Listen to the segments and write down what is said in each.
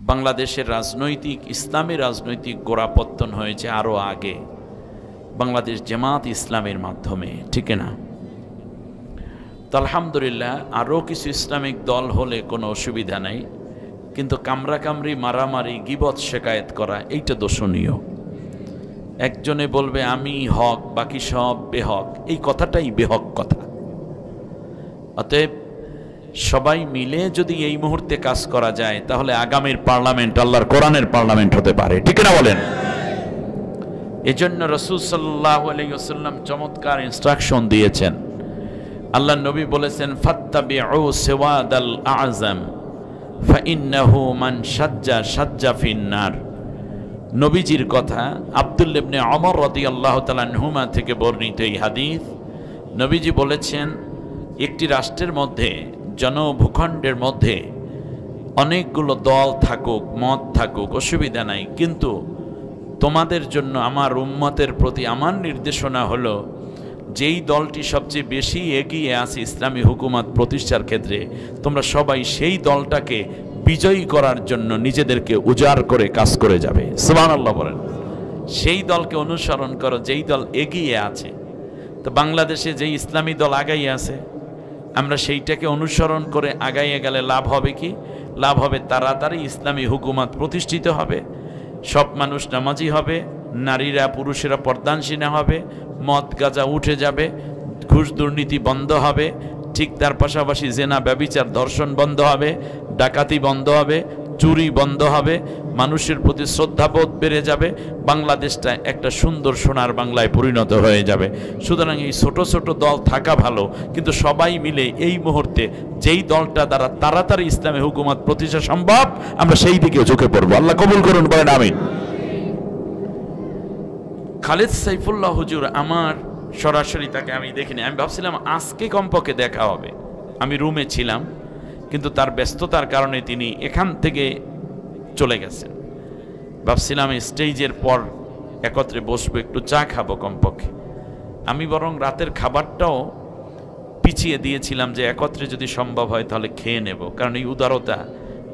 বাংলাদেশের রাজনৈতিক ইসলামী রাজনৈতিক গোড়াপত্তন হয়েছে আরও আগে বাংলাদেশ জামাত ইসলামের মাধ্যমে, ঠিক না? তো আলহামদুলিল্লাহ আরও কিছু ইসলামিক দল হলে কোনো অসুবিধা নাই, কিন্তু কামড়াকামড়ি, মারামারি, গীবত, শেকায়েত করা এইটা দোষণীয়। একজনে বলবে আমি হক, বাকি সব বেহক, এই কথাটাই বেহক কথা। অতএব সবাই মিলে যদি এই মুহূর্তে কাজ করা যায় তাহলে আগামীর পার্লামেন্ট আল্লাহর কোরআনের পার্লামেন্ট হতে পারে, ঠিক না বলেন? এজন্য রাসূল সাল্লাল্লাহু আলাইহি ওয়াসাল্লাম চমৎকার ইনস্ট্রাকশন দিয়েছেন। আল্লাহ নবী বলেছেন ফাত্তাবিউ সিওয়াদাল আযম ফাইন্নাহু মান শাজ্জা শাজ্জা ফিন্নার। নবীজির কথা, আব্দুল্লাহ ইবনে ওমর রাদিয়াল্লাহু তাআলা আনহুমা থেকে বর্ণিত এই হাদিস। নবীজি বলেছেন একটি রাষ্ট্রের মধ্যে, জনভূখণ্ডের মধ্যে অনেকগুলো দল থাকুক, মত থাকুক, অসুবিধা নাই, কিন্তু তোমাদের জন্য আমার উম্মতের প্রতি আমার নির্দেশনা হলো যেই দলটি সবচেয়ে বেশি এগিয়ে আছে ইসলামী হুকুমত প্রতিষ্ঠার ক্ষেত্রে, তোমরা সবাই সেই দলটাকে বিজয়ী করার জন্য নিজেদেরকে উজাড় করে কাজ করে যাবে। সুবহানাল্লাহ বলেন। সেই দলকে অনুসরণ করো যেই দল এগিয়ে আছে। তো বাংলাদেশে যেই ইসলামী দল আগাই আছে, আমরা সেইটাকে অনুসরণ করে আগাইয়ে গেলে লাভ হবে কি? লাভ হবে তাড়াতাড়ি ইসলামী হুকুমত প্রতিষ্ঠিত হবে, সব মানুষ নামাজি হবে, নারীরা পুরুষেরা পর্দানশীনা হবে, মদ গাঁজা উঠে যাবে, ঘুষ দুর্নীতি বন্ধ হবে, ঠিক তার পাশাপাশি জেনা, ব্যভিচার, ধর্ষণ বন্ধ হবে, ডাকাতি বন্ধ হবে, চুরি বন্ধ হবে, মানুষের প্রতি শ্রদ্ধাবোধ বেড়ে যাবে, বাংলাদেশটা একটা সুন্দর সোনার বাংলায় পরিণত হয়ে যাবে। সুতরাং এই ছোট ছোট দল থাকা ভালো, কিন্তু সবাই মিলে এই মুহূর্তে যেই দলটা দ্বারা তাড়াতাড়ি ইসলামী হুকুমত প্রতিষ্ঠা সম্ভব, আমরা সেই দিকে ঝুঁকে পড়বো। আল্লাহ কবুল করুন, বলেন আমিন। খালেদ সাইফুল্লাহ হুজুর, আমার সরাসরি তাকে আমি দেখিনি, আমি ভাবছিলাম আজকে কমপক্ষে দেখা হবে। আমি রুমে ছিলাম, কিন্তু তার ব্যস্ততার কারণে তিনি এখান থেকে চলে গেছেন। ভাবছিলাম স্টেজের পর একত্রে বসবো, একটু চা খাবো কমপক্ষে। আমি বরং রাতের খাবারটাও পিছিয়ে দিয়েছিলাম যে একত্রে যদি সম্ভব হয় তাহলে খেয়ে নেব, কারণ এই উদারতা,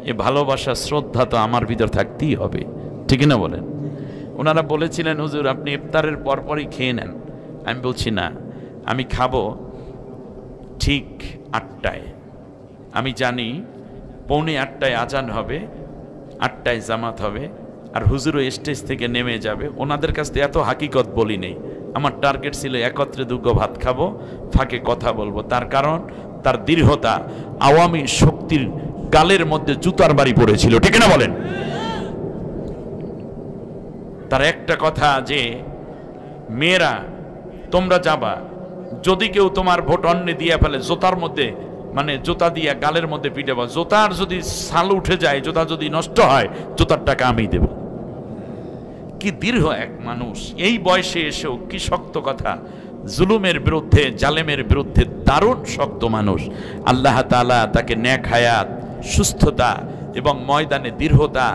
এই ভালোবাসা, শ্রদ্ধা তো আমার ভিতর থাকতেই হবে, ঠিক না বলেন? ওনারা বলেছিলেন হুজুর আপনি ইফতারের পরপরই খেয়ে নেন। আমি বলছি না, আমি খাবো ঠিক 8টায়। আমি জানি 7:45 আজান হবে, 8টায় জামাত হবে, আর হুজুরও স্টেজ থেকে নেমে যাবে। ওনাদের কাছ থেকে এত হাকিকত বলি নেই, আমার টার্গেট ছিল একত্রে দুগ্গ ভাত খাবো, ফাঁকে কথা বলবো। তার কারণ তার দৃঢ়তা আওয়ামী শক্তির গালের মধ্যে জুতার বাড়ি পড়েছিল, ঠিক না বলেন? তার একটা কথা যে মেয়েরা তোমরা যাবা, যদি কেউ তোমার ভোট অন্যে দিয়ে ফেলে জোতার মধ্যে, মানে জোতা দিয়ে গালের মধ্যে পিটাবা, জোতার যদি ছাল উঠে যায়, জোতা যদি নষ্ট হয়, জোতার টাকা আমি দেব। কি দৃঢ় এক মানুষ, এই বয়সে এসেও কি শক্ত কথা, জুলুমের বিরুদ্ধে, জালেমের বিরুদ্ধে দারুণ শক্ত মানুষ। আল্লাহ তাআলা তাকে নেক হায়াত, সুস্থতা এবং ময়দানে দৃঢ়তা,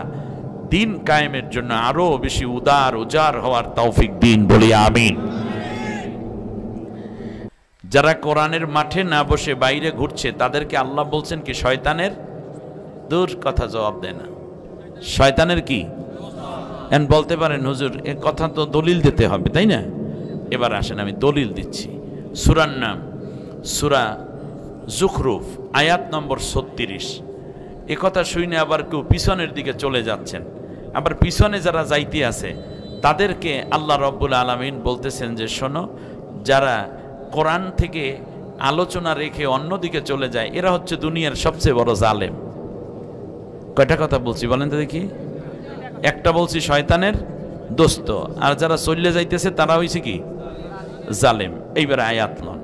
দিন কায়েমের জন্য আরো বেশি উদার উজাড় হওয়ার তৌফিক দিন, বলি আমিন। যারা কোরআনের মাঠে না বসে বাইরে ঘুরছে তাদেরকে আল্লাহ বলছেন কি? শয়তানের দূর, কথা জবাব দেয় না। শয়তানের কি? বলতে পারেন হুজুর এ কথা তো দলিল দিতে হবে, তাই না? এবার আসেন আমি দলিল দিচ্ছি। সূরার নাম সূরা যুখরুফ, আয়াত নম্বর 36। এ কথা শুনে আবার কেউ পিছনের দিকে চলে যাচ্ছেন, আবার পিছনে যারা যাইতে আছে তাদেরকে আল্লাহ রাব্বুল আলামিন বলতেছেন যে শোনো, যারা কোরআন থেকে আলোচনা রেখে অন্যদিকে চলে যায় এরা হচ্ছে দুনিয়ার সবচেয়ে বড় জালেম। কয়টা কথা বলছি বলেন তো দেখি? একটা বলছি শয়তানের দোস্ত, আর যারা চলে যাইতেছে তারা হইছে কি? জালেম। এইবার আয়াত লন,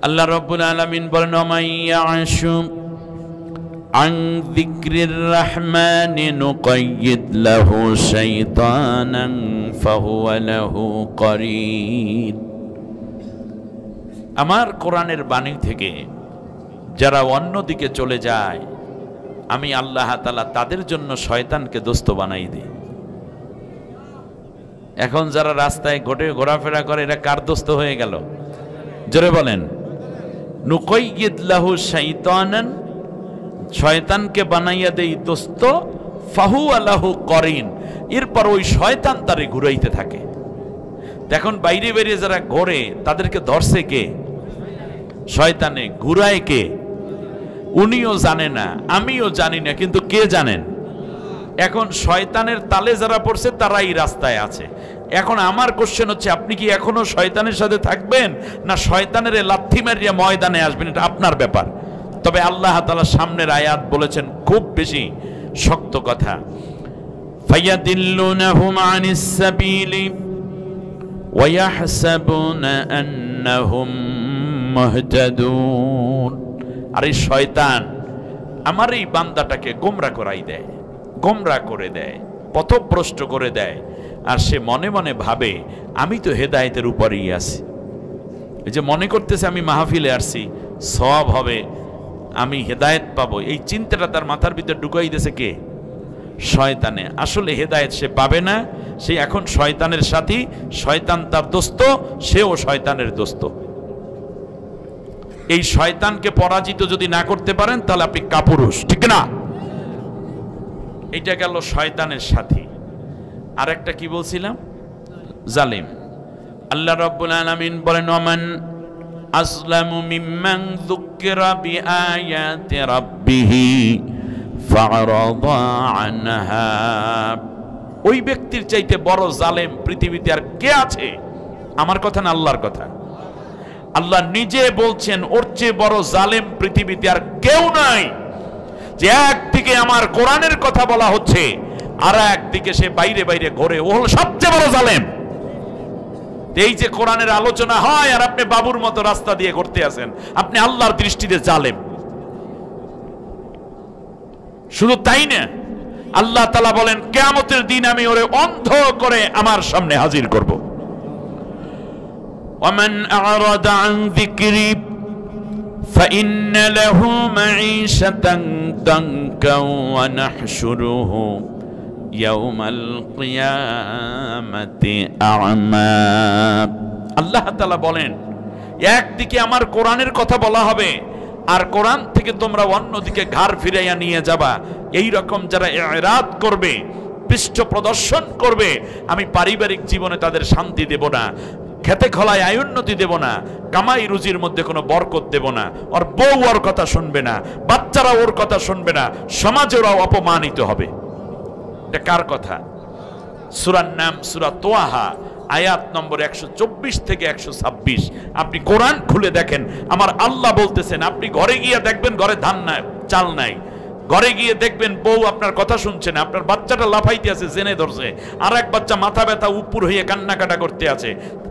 আল্লাহ রাব্বুল আলামিন বলেন ওমাইয়াশু আন যিকরির রাহমানি নুকাইয়িদ লাহু শাইতানান ফাহুয়া লাহু করিন। আমার কোরআনের বাণী থেকে যারা অন্যদিকে চলে যায় আমি আল্লাহ তাআলা তাদের জন্য শয়তানকে দোস্ত বানাই দিই। এখন যারা রাস্তায় ঘোরাফেরা করে এরা কার দোস্ত হয়ে গেল? জোরে বলেন। নুকাইয়িদ লাহু শাইতানান শয়তানকে বানাইয়া দেই দোস্ত, ফাহু আলাহু করিন, এরপর ওই শয়তান তারে ঘুরাইতে থাকে। এখন বাইরে বাইরে যারা ঘোরে তাদেরকে ধরছে কে? শয়তানে। ঘুরায় কে? উনিও জানে না, আমিও জানি না, কিন্তু কে জানেন? এখন শয়তানের তালে যারা পড়ছে তারাই রাস্তায় আছে। এখন আমার কোশ্চেন হচ্ছে, আপনি কি এখনো শয়তানের সাথে থাকবেন, না শয়তানের লাথি মারিয়া ময়দানে আসবেন? এটা আপনার ব্যাপার। তবে আল্লাহ তাআলা সামনের আয়াত বলেছেন খুব বেশি শক্ত কথা, ফায়াদিল্লুনাহুম আনিস সাবিলি ওয়া ইয়াহসাবুনা আন্নাহুম মুহতাদুন। আর এই শয়তান আমার এই বান্দাটাকে গোমরা করাই দেয়, গোমরা করে দেয়, পথভ্রষ্ট করে দেয়, আর সে মনে মনে ভাবে আমি তো হেদায়েতের উপরেই আছি। এই যে মনে করতেছে আমি মাহফিলে আসছি, সওয়াব হবে, আমি হেদায়েত পাবো, এই চিন্তাটা তার মাথার ভিতরে ঢুকাই দিয়েছে কে? শয়তানে। আসলে হেদায়েত সে পাবে না, সে এখন শয়তানের সাথী, শয়তান তার দোস্ত, সেও শয়তানের দোস্ত। এই শয়তানকে পরাজিত যদি না করতে পারেন তাহলে আপনি কাপুরুষ, ঠিক না? এটা গেল শয়তানের সাথী। আর একটা কি বলছিলাম? জালিম। আল্লাহ রাব্বুল আলামিন বলেন, ওমান আসলামু মিম্মান যুক্কিরা বিআয়াতি রাব্বিহি ফাআরাদা আনহা। ওই ব্যক্তির চাইতে বড় জালেম পৃথিবীতে আর কে আছে? আমার কথা না, আল্লাহর কথা। আল্লাহ নিজে বলছেন ওর চেয়ে বড় জালেম পৃথিবীতে আর কেউ নাই। যে একদিকে আমার কোরআনের কথা বলা হচ্ছে, আর একদিকে সে বাইরে বাইরে ঘোরে, ও হলো সবচেয়ে বড় জালেম। এই যে কোরআনের আলোচনা হয় আর আপনি বাবুর মতো রাস্তা দিয়ে ঘুরতে আছেন, আপনি আল্লাহর দৃষ্টিতে জালেম। শুধু তাই না, আল্লাহ তাআলা বলেন কিয়ামতের দিন আমি ওরে অন্ধ করে আমার সামনে হাজির করব। ওয়ামান আ'রাদা আন যিকরি ফাইন্না লাহু মাঈশাতান দানকা ওয়া নাহশুরুহু ইয়াউমাল কিয়ামাতি আ'মা। আল্লাহ তাআলা বলেন একদিকে আমার কোরআনের কথা বলা হবে, আর কোরআন থেকে তোমরা অন্যদিকে ঘাড় ফিরাইয়া নিয়ে যাবা। এই রকম যারা ইরাদ করবে, পৃষ্ঠ প্রদর্শন করবে, আমি পারিবারিক জীবনে তাদের শান্তি দেব না, খেতে খলায় আয়োন্নতি দেব না, কামাই রুজির মধ্যে কোনো বরকত দেব না, ওর বউ ওর কথা শুনবে না, বাচ্চারা ওর কথা শুনবে না, সমাজে ওরাও অপমানিত হবে। এটা কার কথা? সূরার নাম সূরা তোয়াহা, আয়াত নম্বর 124 থেকে 126। আপনি কোরআন খুলে দেখেন, আমার আল্লাহ বলতেছেন, আপনি ঘরে গিয়ে দেখবেন ঘরে ধান নাই, চাল নাই, ঘরে গিয়ে দেখবেন বউ আপনার কথা শুনছে না, আপনার বাচ্চাটা লাফাইতে আছে, জেনে ধরছে, আর এক বাচ্চা মাথা ব্যথা উপর হয়ে কান্নাকাটা করতে আছে,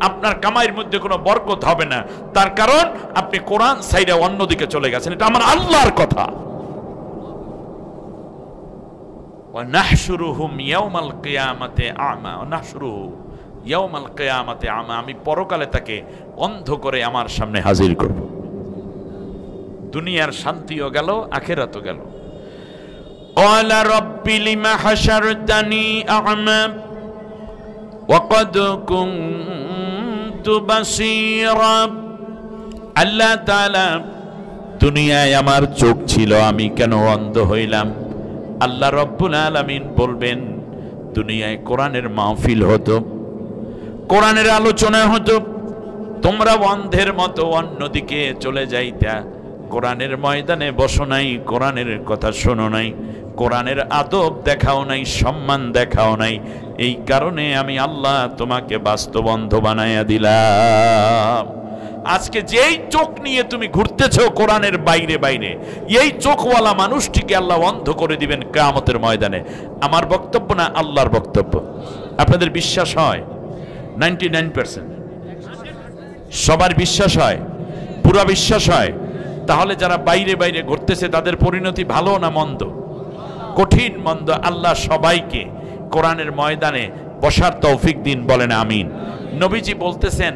আপনার কামাইয়ের মধ্যে কোনো বরকত হবে না। তার কারণ আপনি কোরআন সাইডে অন্যদিকে চলে গেছেন। এটা আমার আল্লাহর কথা। ওয়া নাহশুরুহুম ইয়াউমাল কিয়ামাতি আ'মা, ওয়া নাহশুরুহু ইয়াউমাল কিয়ামাতি আ'মা, আমি পরকালে তাকে অন্ধ করে আমার সামনে হাজির করব। দুনিয়ার শান্তিও গেল, আখিরাতও গেল। ক্বালা রাব্বি লিমা হাশারতানি আ'মা ওয়া ক্বাদ কুনতু বাসীরা। আল্লাহ তাআলা, দুনিয়ায় আমার চোখ ছিল, আমি কেন অন্ধ হইলাম? আল্লাহ রাব্বুল আলামিন বলবেন, দুনিয়ায় কোরআনের মাহফিল হতো, কোরআনের আলোচনা হতো, তোমরা অন্ধের মতো অন্যদিকে চলে যাইতা, কোরআনের ময়দানে বসো নাই, কোরআনের কথা শোনো নাই, কোরআনের আদব দেখাও নাই, সম্মান দেখাও নাই। এই কারণে আমি আল্লাহ তোমাকে বাস্তব অন্ধ বানাইয়া দিলাম। আজকে যেই চোখ নিয়ে তুমি ঘুরতেছো কোরআনের বাইরে বাইরে, এই চোখওয়ালা মানুষটিকে আল্লাহ অন্ধ করে দিবেন কিয়ামতের ময়দানে। আমার বক্তব্য না, আল্লাহর বক্তব্য। আপনাদের বিশ্বাস হয়? 99% সবার বিশ্বাস হয়, পুরা বিশ্বাস হয়। তাহলে যারা বাইরে বাইরে ঘুরতেছে তাদের পরিণতি ভালো না মন্দ? কঠিন মন্দ। আল্লাহ সবাইকে কোরআনের ময়দানে বসার তৌফিক দিন, বলেন আমিন। নবীজি বলতেছেন,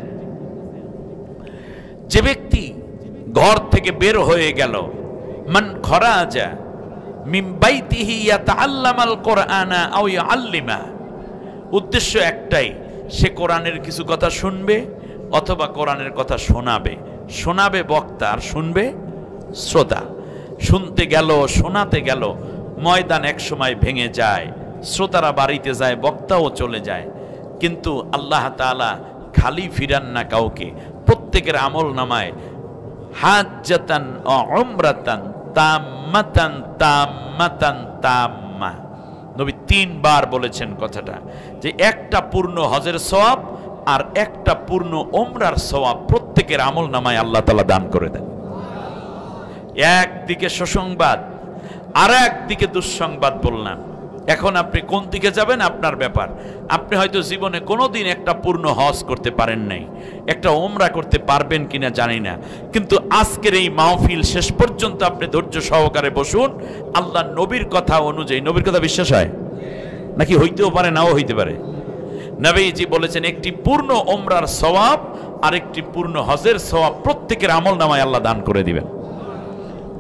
যে ব্যক্তি ঘর থেকে বের হয়ে গেল, মান খরাজা মিন বাইতিহি ইয়াতাআল্লামাল কুরআনা আও ইউআল্লিমা, উদ্দেশ্য একটাই, সে কোরআনের কিছু কথা শুনবে অথবা কোরআনের কথা শোনাবে। শোনাবে বক্তা আর শুনবে শ্রোতা। শুনতে গেল, শোনাতে গেল, ময়দান এক সময় ভেঙে যায়, শ্রোতারা বাড়িতে যায়, বক্তাও চলে যায়, কিন্তু আল্লাহ তাআলা খালি ফিরান না কাউকে। প্রত্যেকের আমল নামায় হাজ্জাতান ও উমরাতান তাম্মাতান তাম্মাতান তাম্মা, নবী 3 বার বলেছেন কথাটা, যে একটা পূর্ণ হজের সওয়াব আর একটা পূর্ণ উমরার সওয়াব প্রত্যেকের আমল নামায় আল্লাহ তাআলা দান করে দেন। একদিকে সুসংবাদ, আর একদিকে দুঃসংবাদ বললাম। এখন আপনি কোন দিকে যাবেন আপনার ব্যাপার। আপনি হয়তো জীবনে কোনোদিন একটা পূর্ণ হজ করতে পারেন নাই, একটা উমরা করতে পারবেন কিনা জানি না, কিন্তু আজকের এই মাহফিল শেষ পর্যন্ত আপনি ধৈর্য সহকারে বসুন। আল্লাহ নবীর কথা অনুযায়ী, নবীর কথা বিশ্বাস হয় নাকি? হইতেও পারে, নাও হইতে পারে। নবীজি বলেছেন একটি পূর্ণ উমরার সওয়াব আর একটি পূর্ণ হজের সওয়াব প্রত্যেকের আমল নামায় আল্লাহ দান করে দিবেন।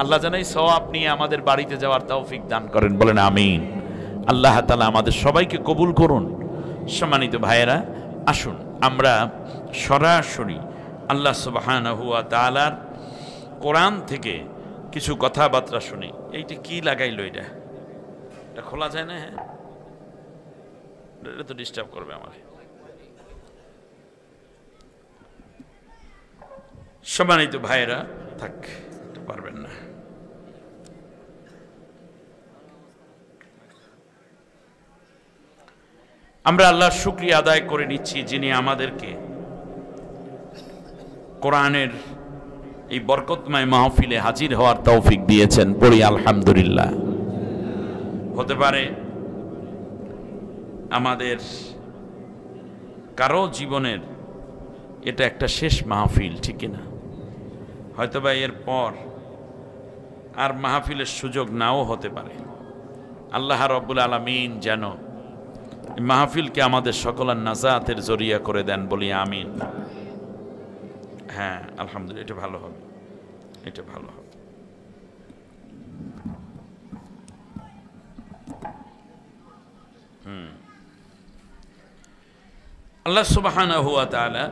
আল্লাহ জানাই সওয়াব নিয়ে আমাদের বাড়িতে যাওয়ার তৌফিক দান করেন, বলেন আমিন। আল্লাহ তাআলা আমাদের সবাইকে কবুল করুন। সম্মানিত ভাইয়েরা, আসুন আমরা সরাসরি আল্লাহ সুবহানাহু ওয়া তাআলার কোরআন থেকে কিছু কথাবার্তা শুনি। এইটা কি লাগাইলো? এটা খোলা যায় না? হ্যাঁ, এটা তো ডিস্টার্ব করবে আমার। সম্মানিত ভাইয়েরা, থাক, পারবেন না। আমরা আল্লাহর শুকরিয়া আদায় করে নিচ্ছি, যিনি আমাদেরকে কোরআনের এই বরকতময় মাহফিলে হাজির হওয়ার তৌফিক দিয়েছেন। পড়ি আলহামদুলিল্লাহ। হতে পারে আমাদের কারো জীবনের এটা একটা শেষ মাহফিল, ঠিক না? হয়তোবা এর পর আর মাহফিলের সুযোগ নাও হতে পারে। আল্লাহ রাব্বুল আলামিন যেন মাহফিলকে আমাদের সকলের নাজাতের জরিয়া করে দেন, বলি আমিন। হ্যাঁ, আলহামদুলিল্লাহ, এটা ভালো হবে, এটা ভালো হবে। আল্লাহ সুবহানাহু ওয়া তাআলা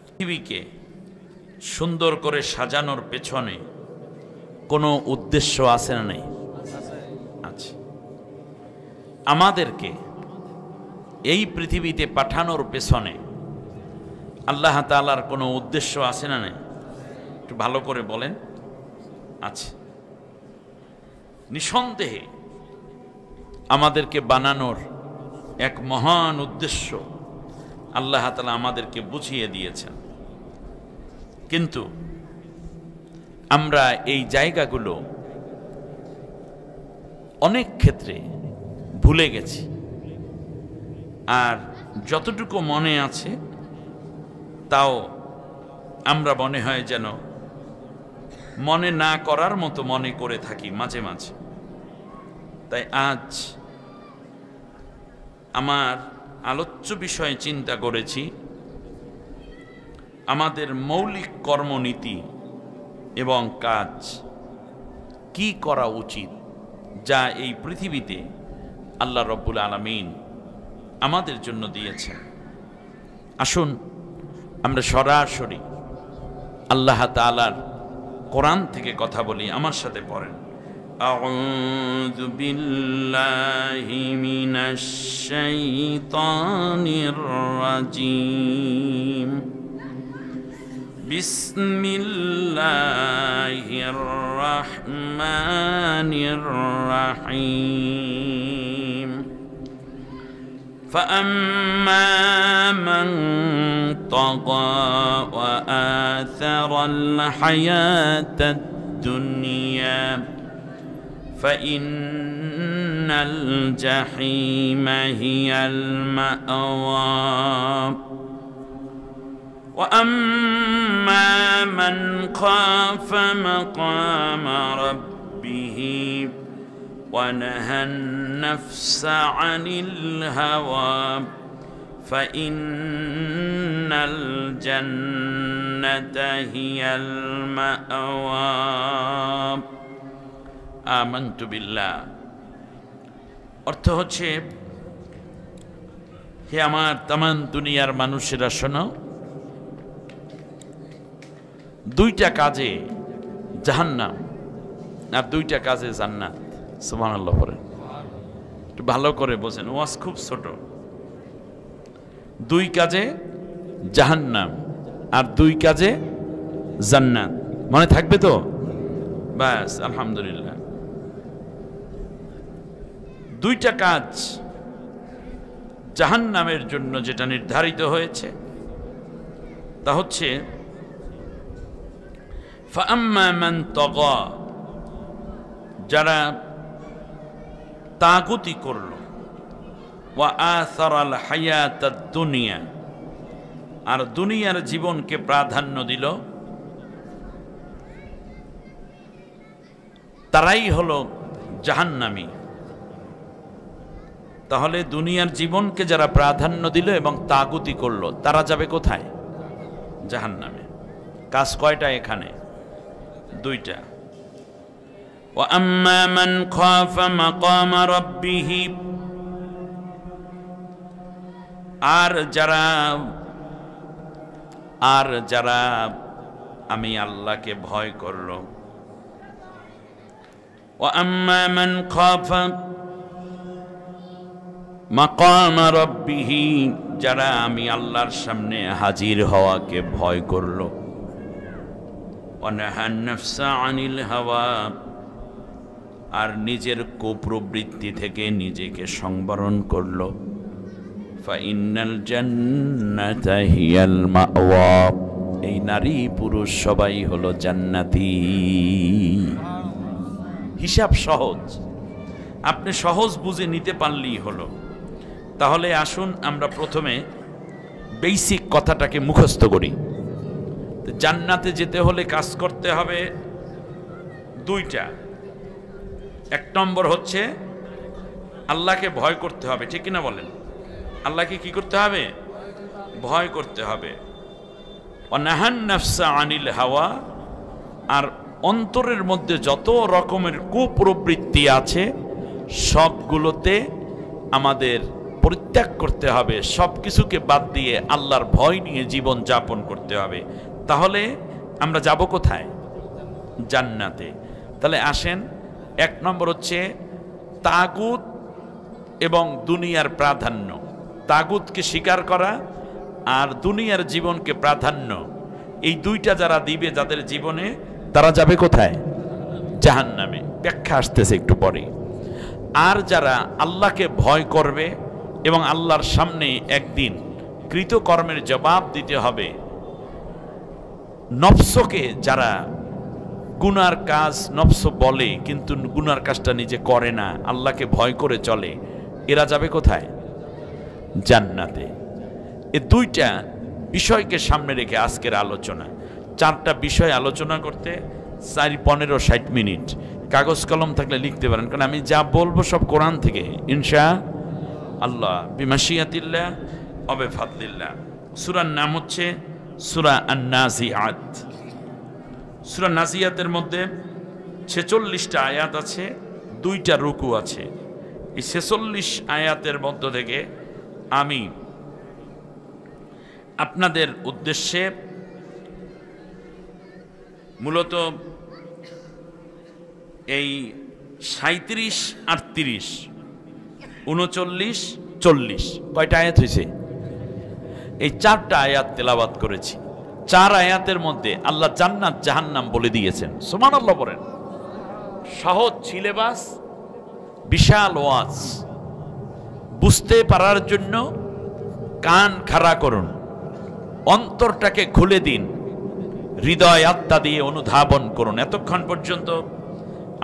পৃথিবীকে সুন্দর করে সাজানোর পেছনে কোনো উদ্দেশ্য আছে না নেই? আছে। আমাদেরকে এই পৃথিবীতে পাঠানোর পেছনে আল্লাহ তাআলার কোনো উদ্দেশ্য আছে না নেই? একটু ভালো করে বলেন। আছে। নিঃসন্দেহে আমাদেরকে বানানোর এক মহান উদ্দেশ্য আল্লাহ তাআলা আমাদেরকে বুঝিয়ে দিয়েছেন, কিন্তু আমরা এই জায়গাগুলো অনেক ক্ষেত্রে ভুলে গেছি। আর যতটুকু মনে আছে তাও আমরা মনে হয় যেন মনে না করার মতো মনে করে থাকি মাঝে মাঝে। তাই আজ আমার আলোচ্য বিষয়ে চিন্তা করেছি আমাদের মৌলিক কর্মনীতি এবং কাজ কি করা উচিত, যা এই পৃথিবীতে আল্লাহ রব্বুল আলামিন আমাদের জন্য দিয়েছেন। আসুন আমরা সরাসরি আল্লাহ তাআলার কোরআন থেকে কথা বলি। আমার সাথে পড়েন, আউযু বিল্লাহি মিনাশ শাইতানির রাজীম, বিসমিল্লাহির রহমানির রহিম। فأما من طغى وآثر الحياة الدنيا فإن الجحيم هي المأوى وأما من خاف مقام ربه ونهى النفس عن الهوى فإن الجنة هي المأوى آمنت بالله। অর্থ হচ্ছে, হে আমার তামাম দুনিয়ার মানুষেরা শোনো, দুইটা কাজে জাহান্নাম আর দুইটা কাজে জান্নাত। সুবহানাল্লাহ পড়েন, একটু ভালো করে বোঝেন, ওয়াজ খুব ছোট। দুই কাজে জাহান্নাম আর দুই কাজে জান্নাত, মনে থাকবে তো? ব্যাস, আলহামদুলিল্লাহ। দুইটা কাজ জাহান্নামের জন্য যেটা নির্ধারিত হয়েছে তা হচ্ছে ফাআম্মা মান তাগা, যারা তাগুতি করল, ওয়া আসারাল হায়াতাদ দুনিয়া, আর দুনিয়ার জীবনকে প্রাধান্য দিল, তারাই হলো জাহান্নামী। তাহলে দুনিয়ার জীবনকে যারা প্রাধান্য দিল এবং তাগুতি করলো তারা যাবে কোথায়? জাহান্নামে। কাজ কয়টা এখানে? দুইটা। ওয়া আম্মা মান খাফা মাকামা রাব্বিহি, আর যারা আমি আল্লাহকে ভয় করলো, ওয়া আম্মা মান খাফা মাকামা রাব্বিহি, যারা আমি আল্লাহর সামনে হাজির হওয়াকে ভয় করলো, ওয়া নাহান নাফসা আনিল হাওয়া, আর নিজের কুপ্রবৃত্তি থেকে নিজেকে সংবরণ করলো, ফাইন্নাল জান্নাতা হিয়াল মাওয়া, এই নারী পুরুষ সবাই হলো জান্নাতি। হিসাব সহজ, আপনি সহজ বুঝে নিতে পারলেই হলো। তাহলে আসুন আমরা প্রথমে বেসিক কথাটাকে মুখস্থ করি। জান্নাতে যেতে হলে কাজ করতে হবে দুইটা। এক নম্বর হচ্ছে আল্লাহকে ভয় করতে হবে, ঠিক কিনা বলেন? আল্লাহকে কি করতে হবে? ভয় করতে হবে। অনাহান নাফসা আনিল হাওয়া, আর অন্তরের মধ্যে যত রকমের কুপ্রবৃত্তি আছে সবগুলোতে আমাদের পরিত্যাগ করতে হবে, সব কিছুকে বাদ দিয়ে আল্লাহর ভয় নিয়ে জীবন যাপন করতে হবে। তাহলে আমরা যাব কোথায়? জান্নাতে। তাহলে আসেন, এক নম্বর হচ্ছে তাগুত এবং দুনিয়ার প্রাধান্য। তাগুতকে স্বীকার করা আর দুনিয়ার জীবনকে প্রাধান্য, এই দুইটা যারা দিবে যাদের জীবনে, তারা যাবে কোথায়? জাহান্নামে। ব্যাখ্যা আসতেছে একটু পরে। আর যারা আল্লাহকে ভয় করবে এবং আল্লাহর সামনে একদিন কৃতকর্মের জবাব দিতে হবে, নফসকে যারা গুনার কাজ নফস বলে কিন্তু গুনার কাজটা নিজে করে না, আল্লাহকে ভয় করে চলে, এরা যাবে কোথায়? জান্নাতে। এ দুইটা বিষয়কে সামনে রেখে আজকের আলোচনা। চারটা বিষয় আলোচনা করতে 4-15-60 মিনিট। কাগজ কলম থাকলে লিখতে পারেন, কারণ আমি যা বলবো সব কোরআন থেকে ইনশা আল্লাহ, বিমাশিয়াতিল্লাহ ওয়া বিফাদলিল্লাহ। সূরার নাম হচ্ছে সূরা আন-নাজিআত। সূরা নাজিয়াতের মধ্যে 46টা আয়াত আছে, 2টা রুকু আছে। এই 46 আয়াতের মধ্য থেকে আমি আপনাদের উদ্দেশ্যে মূলত এই 37, 38, 39, 40 কয়টা আয়াত হয়েছে? এই 4টা আয়াত তেলাওয়াত করেছি। 4 আয়াতের মধ্যে আল্লাহ জান্নাত জাহান্নাম বলে দিয়েছেন। সুবহানাল্লাহ বলেন। সহজ সিলেবাস, বিশাল ওয়াজ। বুঝতে পারার জন্য কান খাড়া করুন, অন্তরটাকে খুলে দিন, হৃদয় আত্মা দিয়ে অনুধাবন করুন। এতক্ষণ পর্যন্ত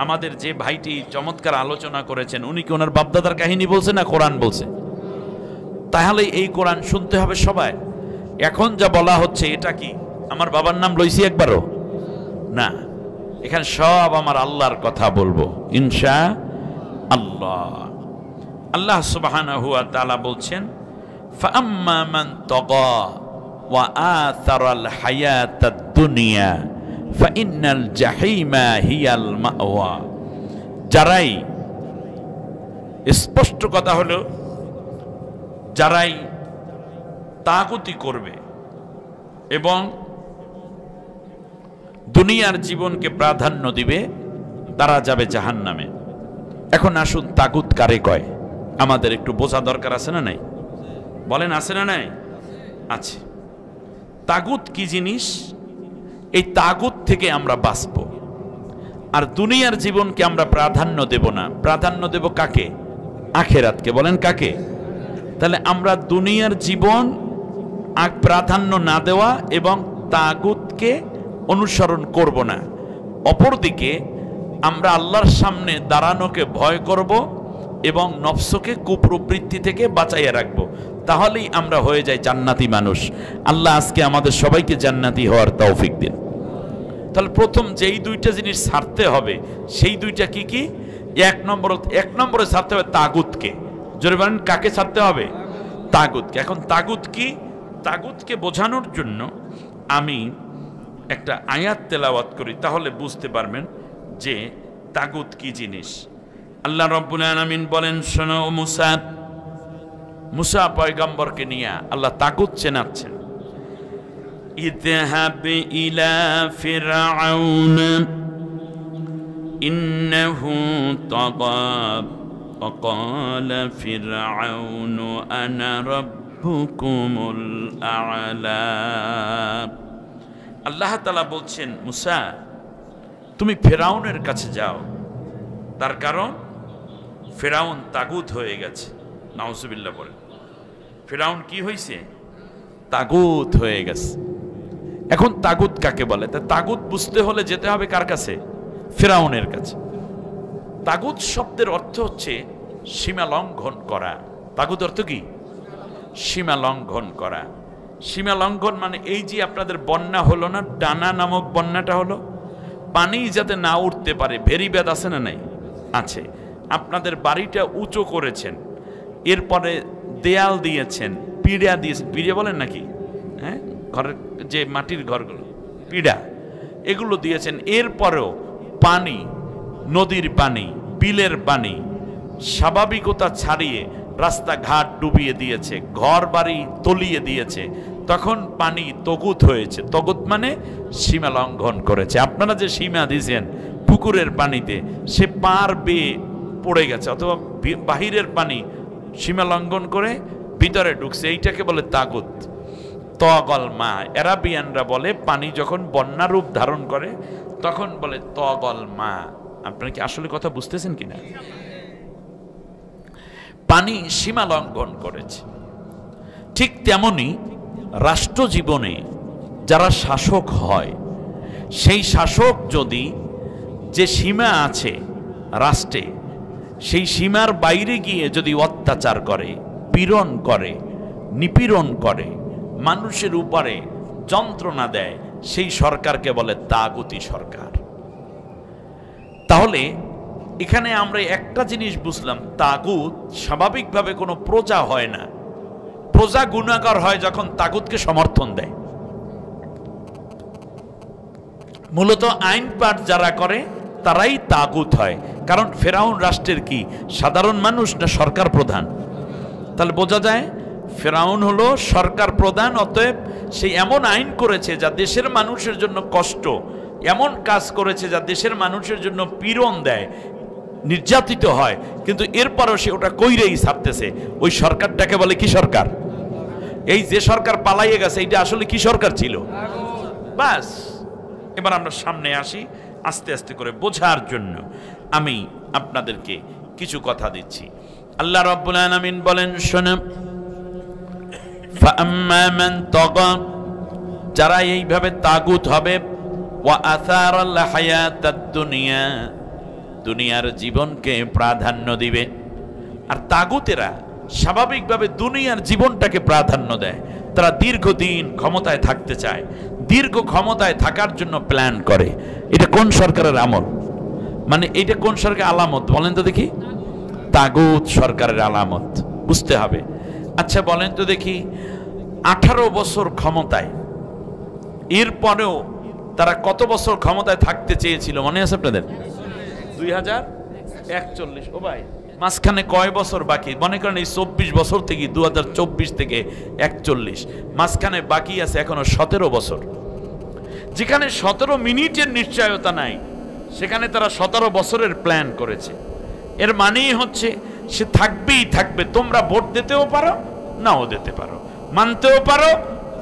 আমাদের যে ভাইটি চমৎকার আলোচনা করেছেন, উনি কি ওনার বাপদাদার কাহিনী বলছে না কোরআন বলছে? তাহলে এই কোরআন শুনতে হবে সবাই। এখন যা বলা হচ্ছে এটা কি আমার বাবার নাম লইছি একবারও না, এখানে সব আমার আল্লাহর কথা বলবো ইনশা আল্লাহ। আল্লাহ সুবহানাহু ওয়া তাআলা বলছেন, ফাআম্মা মান তাগা ওয়া আথারাল হায়াতাদ দুনিয়া ফাইন্নাল জাহিমা হিয়াল মাওয়া। যারাই, স্পষ্ট কথা হলো, যারাই তাগুতি করবে এবং দুনিয়ার জীবনকে প্রাধান্য দিবে তারা যাবে জাহান্নামে। এখন আসুন তাগুত কারে কয় আমাদের একটু বোঝা দরকার আছে না নাই? বলেন আছে না নাই? আছে। তাগুত কি জিনিস? এই তাগুত থেকে আমরা বাঁচব। আর দুনিয়ার জীবনকে আমরা প্রাধান্য দেব না। প্রাধান্য দেব কাকে? আখেরাতকে। বলেন কাকে? তাহলে আমরা দুনিয়ার জীবন প্রাধান্য না দেওয়া এবং তাগুতকে অনুসরণ করব না। অপরদিকে আমরা আল্লাহর সামনে দাঁড়ানোকে ভয় করব এবং নফসকে কুপ্রবৃত্তি থেকে বাঁচাইয়া রাখব। তাহলেই আমরা হয়ে যাই জান্নাতি মানুষ। আল্লাহ আজকে আমাদের সবাইকে জান্নাতি হওয়ার তৌফিক দিন। তাহলে প্রথম যেই দুইটা জিনিস ছাড়তে হবে সেই দুইটা কি কি? এক নম্বরে ছাড়তে হবে তাগুতকে। জোরে বলেন কাকে ছাড়তে হবে? তাগুতকে। এখন তাগুত কি? তাগুতকে বোঝানোর জন্য আমি একটা আয়াত তেলাওয়াত করি, তাহলে বুঝতে পারবেন যে তাগুত কি জিনিস। আল্লাহ রাব্বুল আলামিন বলেন, শোনো মুসা, মুসা পয়গম্বরকে নিয়ে আল্লাহ তাগুত চেনাচ্ছেন। ইযহাব ইলা ফিরআউন ইন্নাহু তাগা وقال فرعون أنا ربكم الأعلى। আল্লাহ তাআলা বলছেন, মুসা তুমি ফেরাউনের কাছে যাও। তার কারণ ফেরাউন তাগুত হয়ে গেছে। নাউজুবিল্লাহ বলেন। ফেরাউন কি হয়েছে? তাগুত হয়ে গেছে। এখন তাগুত কাকে বলে? তা তাগুত বুঝতে হলে যেতে হবে কার কাছে? ফেরাউনের কাছে। তাগুত শব্দের অর্থ হচ্ছে সীমা লঙ্ঘন করা। তাগুত অর্থ কি? সীমা লঙ্ঘন করা। সীমা লঙ্ঘন মানে এই যে আপনাদের বন্যা হলো না, ডানা নামক বন্যাটা হলো, পানি যাতে না উঠতে পারে, ভেরিবেদ আছে না নাই? আছে। আপনাদের বাড়িটা উঁচু করেছেন, এরপরে দেয়াল দিয়েছেন, পিড়া দিয়েছেন। পিড়া বলেন নাকি? হ্যাঁ, ঘরের যে মাটির ঘরগুলো, পিড়া, এগুলো দিয়েছেন। এরপরেও পানি, নদীর পানি, বিলের পানি স্বাভাবিকতা ছাড়িয়ে রাস্তাঘাট ডুবিয়ে দিয়েছে, ঘর বাড়ি তলিয়ে দিয়েছে, তখন পানি তগুত হয়েছে। তগুত মানে সীমা লঙ্ঘন করেছে। আপনারা যে সীমা দিয়েছেন পুকুরের পানিতে, সে পার বেয়ে পড়ে গেছে, অথবা বাহিরের পানি সীমা লঙ্ঘন করে ভিতরে ঢুকছে, এইটাকে বলে তাগুত। তগল মা, অ্যারাবিয়ানরা বলে পানি যখন বন্যা রূপ ধারণ করে তখন বলে তগল মা। আপনারা কি আসলে কথা বুঝতেছেন কিনা? পানি সীমা লঙ্ঘন করেছে। ঠিক তেমনি রাষ্ট্র জীবনে যারা শাসক হয়, সেই শাসক যদি যে সীমা আছে রাষ্ট্রে, সেই সীমার বাইরে গিয়ে যদি অত্যাচার করে, পীড়ন করে, নিপীড়ন করে, মানুষের উপরে যন্ত্রণা দেয়, সেই সরকারকে বলে তাগুতি সরকার। তাহলে এখানে আমরা একটা জিনিস বুঝলাম, তাগুত স্বাভাবিকভাবে কোনো প্রজা হয় না। প্রজা গুনাহগার হয় যখন তাগুতকে সমর্থন দেয়। মূলত আইন পাঠ যারা করে তারাই তাগুত হয়। কারণ ফেরাউন রাষ্ট্রের কি সাধারণ মানুষ না সরকার প্রধান? তাহলে বোঝা যায় ফেরাউন হলো সরকার প্রধান। অতএব সে এমন আইন করেছে যা দেশের মানুষের জন্য কষ্ট, এমন কাজ করেছে যা দেশের মানুষের জন্য পীড়ন দেয়, নির্যাতিত হয়, কিন্তু এরপরও সে ওটা কইরেই ছাড়তেছে। ওই সরকারটাকে বলে কি সরকার? এই যে সরকার পালাইয়ে গেছে, এইটা আসলে কি সরকার ছিল? বাস। এবার আমরা সামনে আসি আস্তে আস্তে করে বোঝার জন্য। আমি আপনাদেরকে কিছু কথা দিচ্ছি। আল্লাহ রাব্বুল আলামিন বলেন, শোনো, ফাআম্মা মান তাগা, যারা এইভাবে তাগুত হবে, ওয়া আসারাল হায়াতাদ দুনিয়া, দুনিয়ার জীবনকে প্রাধান্য দিবে। আর তাগুতেরা স্বাভাবিকভাবে দুনিয়ার জীবনটাকে প্রাধান্য দেয়। তারা দীর্ঘদিন ক্ষমতায় থাকতে চায়, দীর্ঘ ক্ষমতায় থাকার জন্য প্ল্যান করে। এটা কোন সরকারের আমল? মানে এটা কোন সরকারের আলামত বলেন তো দেখি? তাগুত সরকারের আলামত বুঝতে হবে। আচ্ছা বলেন তো দেখি, 18 বছর ক্ষমতায়, এরপরেও তারা কত বছর ক্ষমতায় থাকতে চেয়েছিল মনে আছে আপনাদের? 2041। ও ভাই, মাঝখানে কয় বছর বাকি? মনে করেন এই 24 বছর থেকে 2024 থেকে 41, মাঝখানে বাকি আছে এখনো 17 বছর। যেখানে 17 মিনিটের নিশ্চয়তা নাই, সেখানে তারা 17 বছরের প্ল্যান করেছে। এর মানেই হচ্ছে সে থাকবেই থাকবে। তোমরা ভোট দিতেও পারো, নাও দিতে পারো, মানতেও পারো,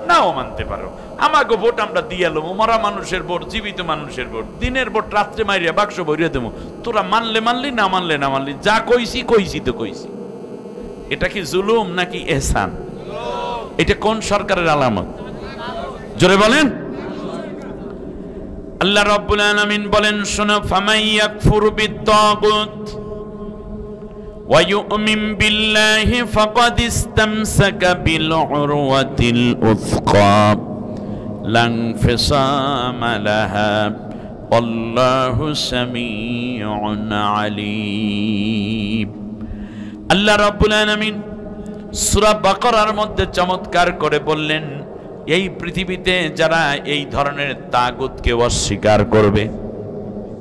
নাও মানতে পারো। আমাকে ভোট আমরা দিয়ে এলো, মরা মানুষের ভোট, জীবিত মানুষের ভোট, দিনের ভোট রাত্রে মারিয়া বাক্স ভরিয়ে দেবো। তোরা মানলে মানলি, না মানলে না মানলি, যা কইছি কইছি তো কইছি। এটা কি জুলুম নাকি এহসান? এটা কোন সরকারের আলামত? জোরে বলেন। আল্লাহ রাব্বুল আলামিন বলেন, শোনো, ফামান ইয়াকফুর বিত-তাগুত ওয়া ইউমিন বিল্লাহি ফাকাদ ইসতামসাকা বিল উরওয়াতিল উসকা লা ইনফিসামা লাহা আল্লাহু সামিউন আলীম। আল্লাহ রাব্বুল আলামিন সূরা বাকারার মধ্যে চমৎকার করে বললেন, এই পৃথিবীতে যারা এই ধরনের তাগুতকে অস্বীকার করবে,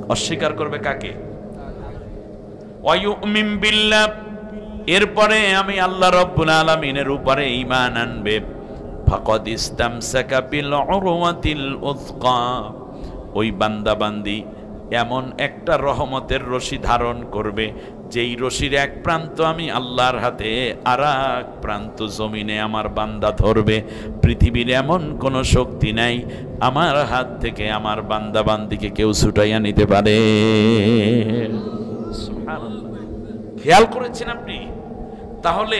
অস্বীকার করবে কাকে? ওয়ায়ুমিন বিল্লাহ, এরপরে আমি আল্লাহ রাব্বুল আলামিনের উপরে ঈমান আনবে, ফাকাদ ইসতামসাকা বিল উরওয়াতিল উসকা, ওই বান্দা বান্দি এমন একটা রহমতের রশি ধারণ করবে, যেই রশির এক প্রান্ত আমি আল্লাহর হাতে, আর এক প্রান্ত জমিনে আমার বান্দা ধরবে। পৃথিবীর এমন কোনো শক্তি নাই আমার হাত থেকে আমার বান্দা বান্দিকে কেউ ছুটাইয়া নিতে পারে। সুবহানাল্লাহ। খেয়াল করেছেন আপনি? তাহলে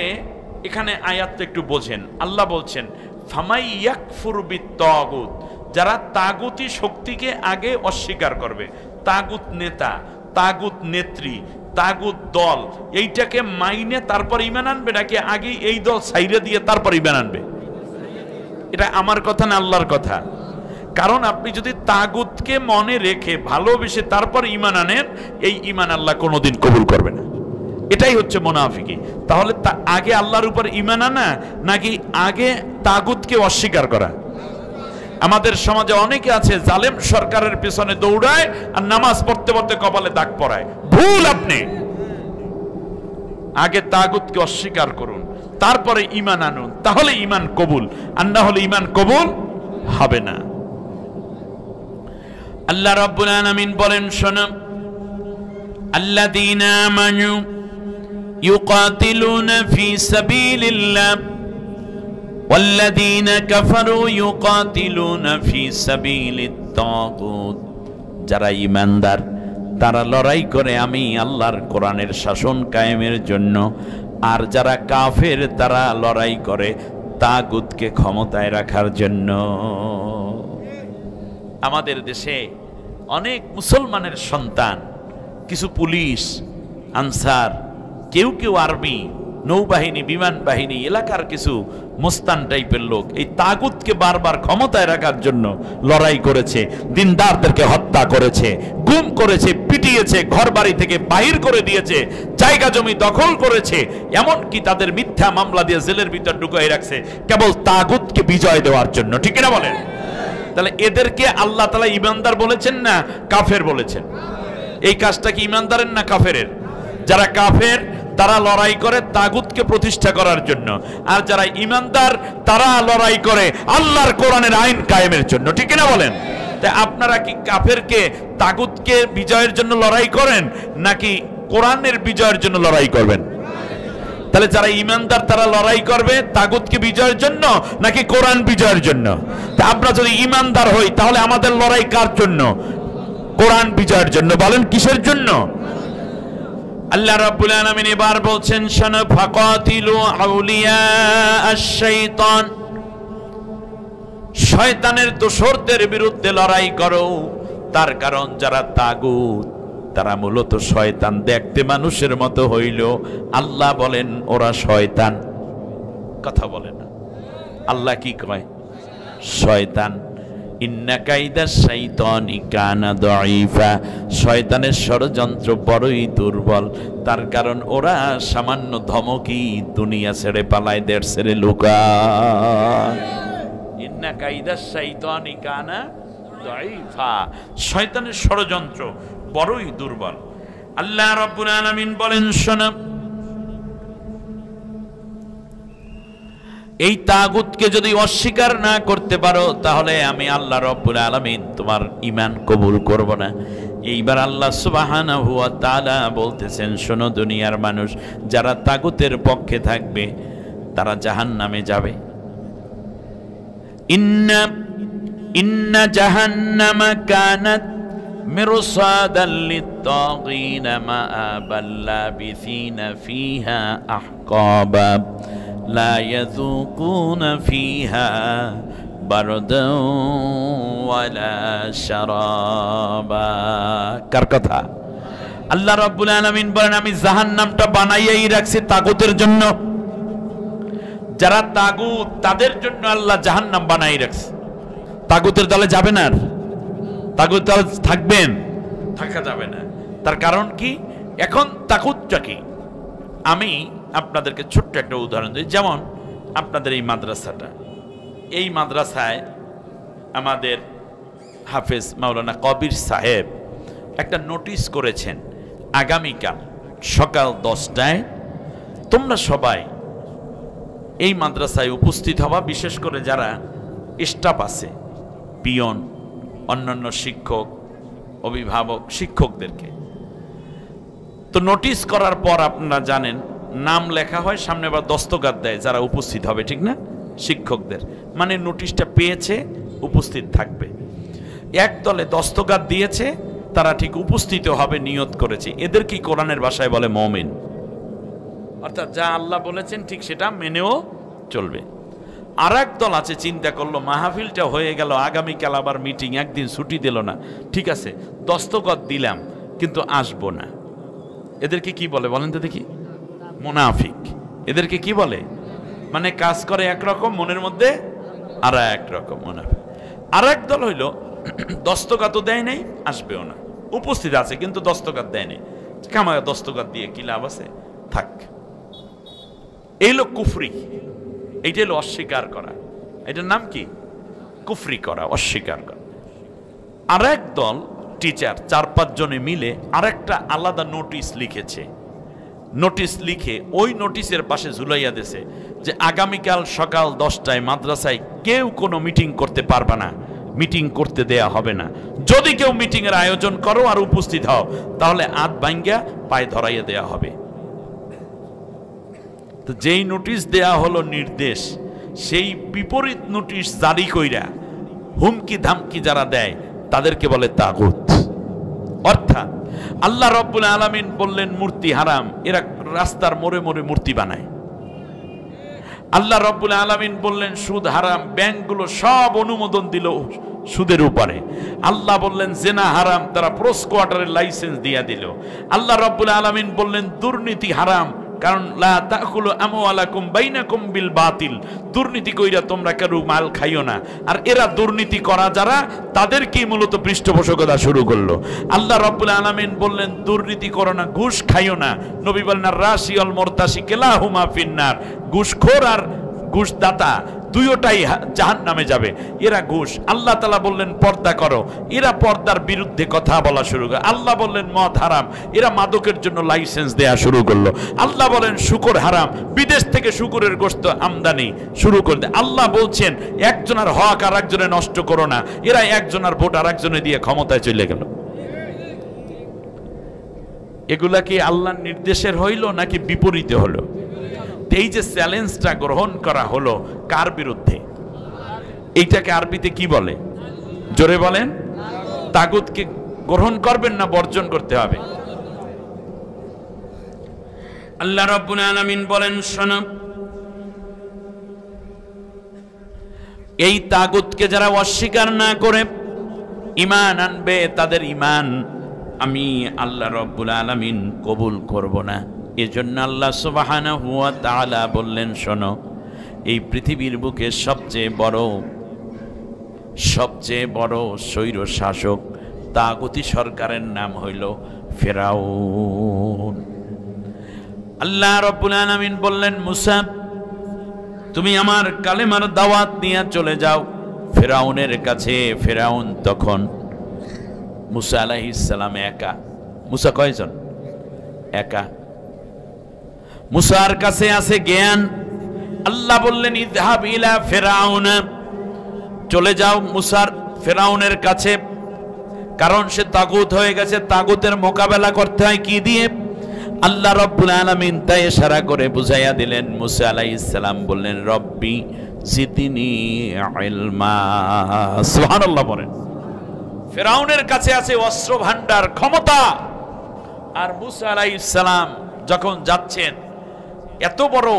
এখানে আয়াতটা একটু বোঝেন। আল্লাহ বলছেন, ফামাই ইয়াকফুর বিত-তাগুত, যারা তাগুতি শক্তিকে আগে অস্বীকার করবে, তাগুত নেতা, তাগুত নেত্রী, তাগুত দল, এইটাকে মাইনে তারপর ঈমান আনবে, নাকি আগে এই দল ছাইরে দিয়ে তারপর ঈমান আনবে? এটা আমার কথা না, আল্লাহর কথা। কারণ আপনি যদি তাগুতকে মনে রেখে ভালোবেসে তারপর ঈমান আনেন, এই ঈমান আল্লাহ কোনোদিন কবুল করবে না। এটাই হচ্ছে মুনাফিকি। তাহলে আগে আল্লাহর উপর ঈমান আনা নাকি আগে তাগুতকে অস্বীকার করা? আমাদের সমাজে অনেকে আছে জালেম সরকারের পেছনে দৌড়ায় আর নামাজ পড়তে পড়তে কপালে দাগ পড়ায়। ভুল। আপনি আগে তাগুতকে অস্বীকার করুন, তারপরে ঈমান আনুন, তাহলে ঈমান কবুল। আর না হলে ঈমান কবুল হবে না। আল্লাহ রাব্বুল আলামিন বলেন, শোনো, আল্লাযীনা আমানু ইউকাতিলুনা ফি সাবিলিল্লাহ ওয়াল্লাযীনা কাফারু ইউকাতিলুনা ফি সাবিলিত তাগুত, যারা ঈমানদার তারা লড়াই করে আমি আল্লাহর কোরআনের শাসন কায়েমের জন্য, আর যারা কাফের তারা লড়াই করে তাগুতকে ক্ষমতায় রাখার জন্য। আমাদের দেশে অনেক মুসলমানের সন্তান, কিছু পুলিশ, আনসার, কেউ কেউ আর্মি, নৌবাহিনী, বিমান বাহিনী, এলাকার কিছু মোস্তান টাইপের লোক এই তাগুতকে বারবার ক্ষমতায় রাখার জন্য লড়াই করেছে, দিনদারদেরকে হত্যা করেছে, গুম করেছে, পিটিয়েছে, ঘর বাড়ি থেকে বাহির করে দিয়েছে, জায়গা জমি দখল করেছে, এমনকি তাদের মিথ্যা মামলা দিয়ে জেলের ভিতর ঢুকিয়ে রাখছে কেবল তাগুতকে বিজয় দেওয়ার জন্য। ঠিক না বলেন? তাহলে এদেরকে আল্লাহ তাআলা ঈমানদার বলেছেন না কাফের বলেছেন? এই কাজটা কি ঈমানদারের না কাফেরের? যারা কাফের তারা লড়াই করে তাগুতকে প্রতিষ্ঠা করার জন্য, আর যারা ঈমানদার তারা লড়াই করে আল্লাহর কোরআনের আইন কায়েমের জন্য। ঠিক না বলেন? তাই আপনারা কি কাফেরকে, তাগুতকে বিজয়ের জন্য লড়াই করেন নাকি কোরআনের বিজয়ের জন্য লড়াই করবেন? তাহলে যারা ঈমানদার তারা লড়াই করবে তাগুতকে বিজয়ের জন্য নাকি কোরআন বিজয়ের জন্য? তা আমরা যদি ঈমানদার হই তাহলে আমাদের লড়াই কার জন্য? কোরআন বিজয়ের জন্য। বলেন কিসের জন্য? আল্লাহ রাব্বুল আলামিন এবার বলছেন, শানা ফাকাতিলু আউলিয়া আশ-শাইতান, শয়তানের দোসরদের বিরুদ্ধে লড়াই করো। তার কারণ যারা তাগুত তারা মূলত শয়তান, দেখতে মানুষের মতো হইল আল্লাহ বলেন ওরা শয়তান। কথা বলে না? আল্লাহ কি কয়? শয়তান। ইন্না কাইদাশ শাইতানি কানা দাঈফা, শয়তানের ষড়যন্ত্র বড়ই দুর্বল। তার কারণ ওরা সামান্য ধমকি দুনিয়া ছেড়ে পালায়, দেশ ছেড়ে লুকায়। ইন্না কাইদাশ শাইতানি কানা দাঈফা, শয়তানের ষড়যন্ত্র বড়ই দুর্বল। আল্লাহ রাব্বুল আলামিন বলেন, শোনো, এই তাগুতকে যদি অস্বীকার না করতে পারো তাহলে আমি আল্লাহ রাব্বুল আলামিন তোমার ঈমান কবুল করব না। এইবার আল্লাহ সুবহানাহু ওয়া তাআলা বলতেছেন, শোনো দুনিয়ার মানুষ, যারা তাগুতের পক্ষে থাকবে তারা জাহান্নামে যাবে। ইন্না জাহান্নামা কানাত মিরসাদাল লিত-তাগিনা মাআবাল লাবিসিনা ফিহা আহকাবা লা ইয়াযুকুনা ফিহা বারদান ওয়ালা শারাবা। কার কথা? আল্লাহ রাব্বুল আলামিন বলেন, আমি জাহান্নামটা বানাইয়াই রাখছি তাগুতের জন্য। যারা তাগুত তাদের জন্য আল্লাহ জাহান্নাম বানাই রাখছে। তাগুতের দলে যাবেন আর তাগুত দলে থাকবেন? থাকা যাবে না। তার কারণ কি? এখন তাগুতটা কি? আমি আপনাদেরকে ছোট্ট একটা উদাহরণ দিই। যেমন আপনাদের এই মাদ্রাসাটা, এই মাদ্রাসায় আমাদের হাফেজ মাওলানা কবির সাহেব একটা নোটিশ করেছেন, আগামীকাল সকাল 10টায় তোমরা সবাই এই মাদ্রাসায় উপস্থিত হবা, বিশেষ করে যারা স্টাফ আছে, পিয়ন, অন্যান্য শিক্ষক, অভিভাবক, শিক্ষকদেরকে। তো নোটিশ করার পর আপনারা জানেন নাম লেখা হয়, সামনে আবার দস্তখত দেয় যারা উপস্থিত হবে, ঠিক না? শিক্ষকদের, মানে নোটিশটা পেয়েছে, উপস্থিত থাকবে। এক দলে দস্তখত দিয়েছে, তারা ঠিক উপস্থিত হবে, নিয়ত করেছে। এদের কি কোরআনের ভাষায় বলে মুমিন, অর্থাৎ যা আল্লাহ বলেছেন ঠিক সেটা মেনেও চলবে। আর এক দল আছে, চিন্তা করলো মাহফিলটা হয়ে গেল, আগামীকাল আবার মিটিং, একদিন ছুটি দিল না, ঠিক আছে দস্তখত দিলাম কিন্তু আসবো না। এদেরকে কি বলে বলেন তো দেখি? মুনাফিক। এদেরকে কি বলে? মানে কাজ করে একরকম, মনের মধ্যে আর একরকম মুনাফিক। আর এক দল হইল দস্তখত দেয় নাই, আসবেও না, উপস্থিত আছে কিন্তু দস্তখত দেয় নাই, কামায় দস্তখত দিয়ে কি লাভ আছে, থাক। এই লোক কুফরি, এইটা হলো অস্বীকার করা। এটার নাম কি? কুফরি করা, অস্বীকার করা। আর এক দল টিচার 4-5 জনে মিলে আরেকটা আলাদা নোটিশ লিখেছে। নোটিশ লিখে ওই নোটিশের পাশে ঝুলাইয়া দিয়েছে যে আগামীকাল সকাল 10টায় মাদ্রাসায় কেউ কোনো মিটিং করতে পারবে না, মিটিং করতে দেয়া হবে না। যদি কেউ মিটিং এর আয়োজন করো আর উপস্থিত হও তাহলে হাত ভাঙ্গা পায়ে ধরাইয়া দেয়া হবে। তো যেই নোটিশ দেয়া হলো নির্দেশ, সেই বিপরীত নোটিশ জারি কইরা হুমকি ধামকি যারা দেয় তাদেরকে বলে তাগুত। অর্থাৎ আল্লাহ রাব্বুল আলামিন বললেন মূর্তি হারাম, এরা রাস্তার মোড়ে মোড়ে মূর্তি বানায়। আল্লাহ রাব্বুল আলামিন বললেন সুদ হারাম, ব্যাংকগুলো সব অনুমোদন দিল সুদের উপরে। আল্লাহ বললেন জিনা হারাম, তারা প্রোস কোয়ার্টারের লাইসেন্স দিয়ে দিল। আল্লাহ রাব্বুল আলামিন বললেন দুর্নীতি হারাম, কারণ লা তাকুলু আমওয়ালাকুম বাইনাকুম বিল বাতিল, দুর্নীতি কইরা তোমরা কারো মাল খাইও না। আর এরা দুর্নীতি করা যারা, তাদেরকেই মূলত পৃষ্ঠপোষকতা শুরু করলো। আল্লাহ রাব্বুল আলামিন বললেন দুর্নীতি করো না, ঘুষ খাইও না। নবী বলেন আর রাশি অল মুরতাশি কিলাহুমা ফিন্নার, ঘুষখোর আর ঘুষদাতা দুইটাই জাহান্নামে যাবে। এরা ঘুষ। আল্লাহ তাআলা বললেন পর্দা করো, এরা পর্দার বিরুদ্ধে কথা বলা শুরু করে। আল্লাহ বললেন মদ হারাম, এরা মাদকের জন্য লাইসেন্স দেয়া শুরু করলো। আল্লাহ বলেন শুকর হারাম, বিদেশ থেকে শুকরের গোশত আমদানি শুরু করে দেয়। আল্লাহ বলছেন একজনের হক আর একজনে নষ্ট করো না, এরা একজনের ভোট আর একজনে দিয়ে ক্ষমতায় চলে গেল। এগুলা কি আল্লাহর নির্দেশের হইল নাকি বিপরীতে হলো? এই যে চ্যালেঞ্জটা গ্রহণ করা হলো কার বিরুদ্ধে? এইটাকে আরবিতে কি বলে? জোরে বলেন। তাগুতকে গ্রহণ করবেন না বর্জন করতে হবে? আল্লাহ রাব্বুল আলামিন বলেন শোনো, এই তাগুতকে যারা অস্বীকার না করে ঈমান আনবে, তাদের ঈমান আমি আল্লাহ রাব্বুল আলামিন কবুল করব না। এজন্য আল্লাহ সুবহানাহু ওয়া তাআলা বললেন শোনো, এই পৃথিবীর বুকে সবচেয়ে বড় স্বৈর শাসক তাগুতি সরকারের নাম হইল ফেরাউন। আল্লাহ রাব্বুল আলামিন বললেন মুসা, তুমি আমার কালেমার দাওয়াত নিয়ে চলে যাও ফেরাউনের কাছে। ফেরাউন তখন মুসা আলাইহিস সালাম একা। মুসা কয়জন? একা। মুসার কাছে আছে জ্ঞান। আল্লাহ বললেন ইযহাব ইলা ফিরআউন, চলে যাও মুসার ফিরআউনের কাছে, কারণ সে তাগুত হয়ে গেছে। তাগুতের মোকাবেলা করতে হয় কি দিয়ে? আল্লাহ রাব্বুল আলামিন তাই ইশারা করে বুঝাইয়া দিলেন। মুসা আলাইহিস সালাম বললেন রব্বি জিদনি ইলমা। সুবহানাল্লাহ বলেন। ফিরআউনের কাছে আছে অস্ত্র ভান্ডার, ক্ষমতা, আর মুসা আলাইহিস সালাম যখন যাচ্ছেন এত বড়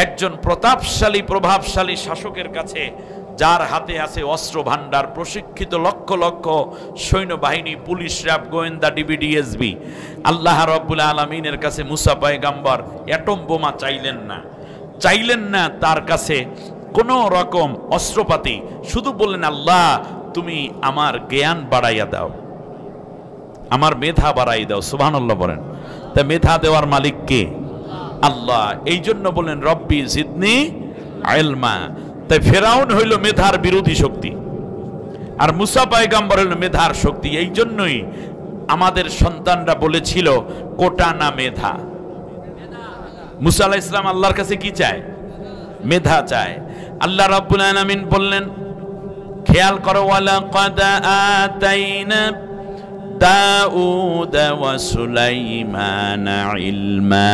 একজন প্রতাপশালী প্রভাবশালী শাসকের কাছে, যার হাতে আছে অস্ত্র ভান্ডার, প্রশিক্ষিত লক্ষ লক্ষ সৈন্যবাহিনী, পুলিশ, র্যাব, গোয়েন্দা, ডিবিডিএসবি, আল্লাহ রাব্বুল আলামিনের কাছে মুসা পয়গম্বর অ্যাটম বোমা চাইলেন না তার কাছে কোনো রকম অস্ত্রপাতি, শুধু বললেন আল্লাহ তুমি আমার জ্ঞান বাড়াইয়া দাও, আমার মেধা বাড়াই দাও। সুবহানাল্লাহ বলেন। তা মেধা দেওয়ার মালিক কে? আল্লাহ। এই জন্য বলেন রব্বি জিদনি ইলমা। তাই ফিরআউন হইল মেধার বিরোধী শক্তি, আর মুসা পয়গম্বর হইল মেধার শক্তি। এই জন্যই আমাদের সন্তানরা বলেছিল কোটা না মেধা। মুসা আলাইহিস সালাম আল্লাহর কাছে কি চায়? মেধা চায়। আল্লাহ রাব্বুল আলামিন বললেন, খেয়াল করো, ওয়ালাকাদ আতাইনা দাউদ ওয়া সুলাইমানা ইলমা।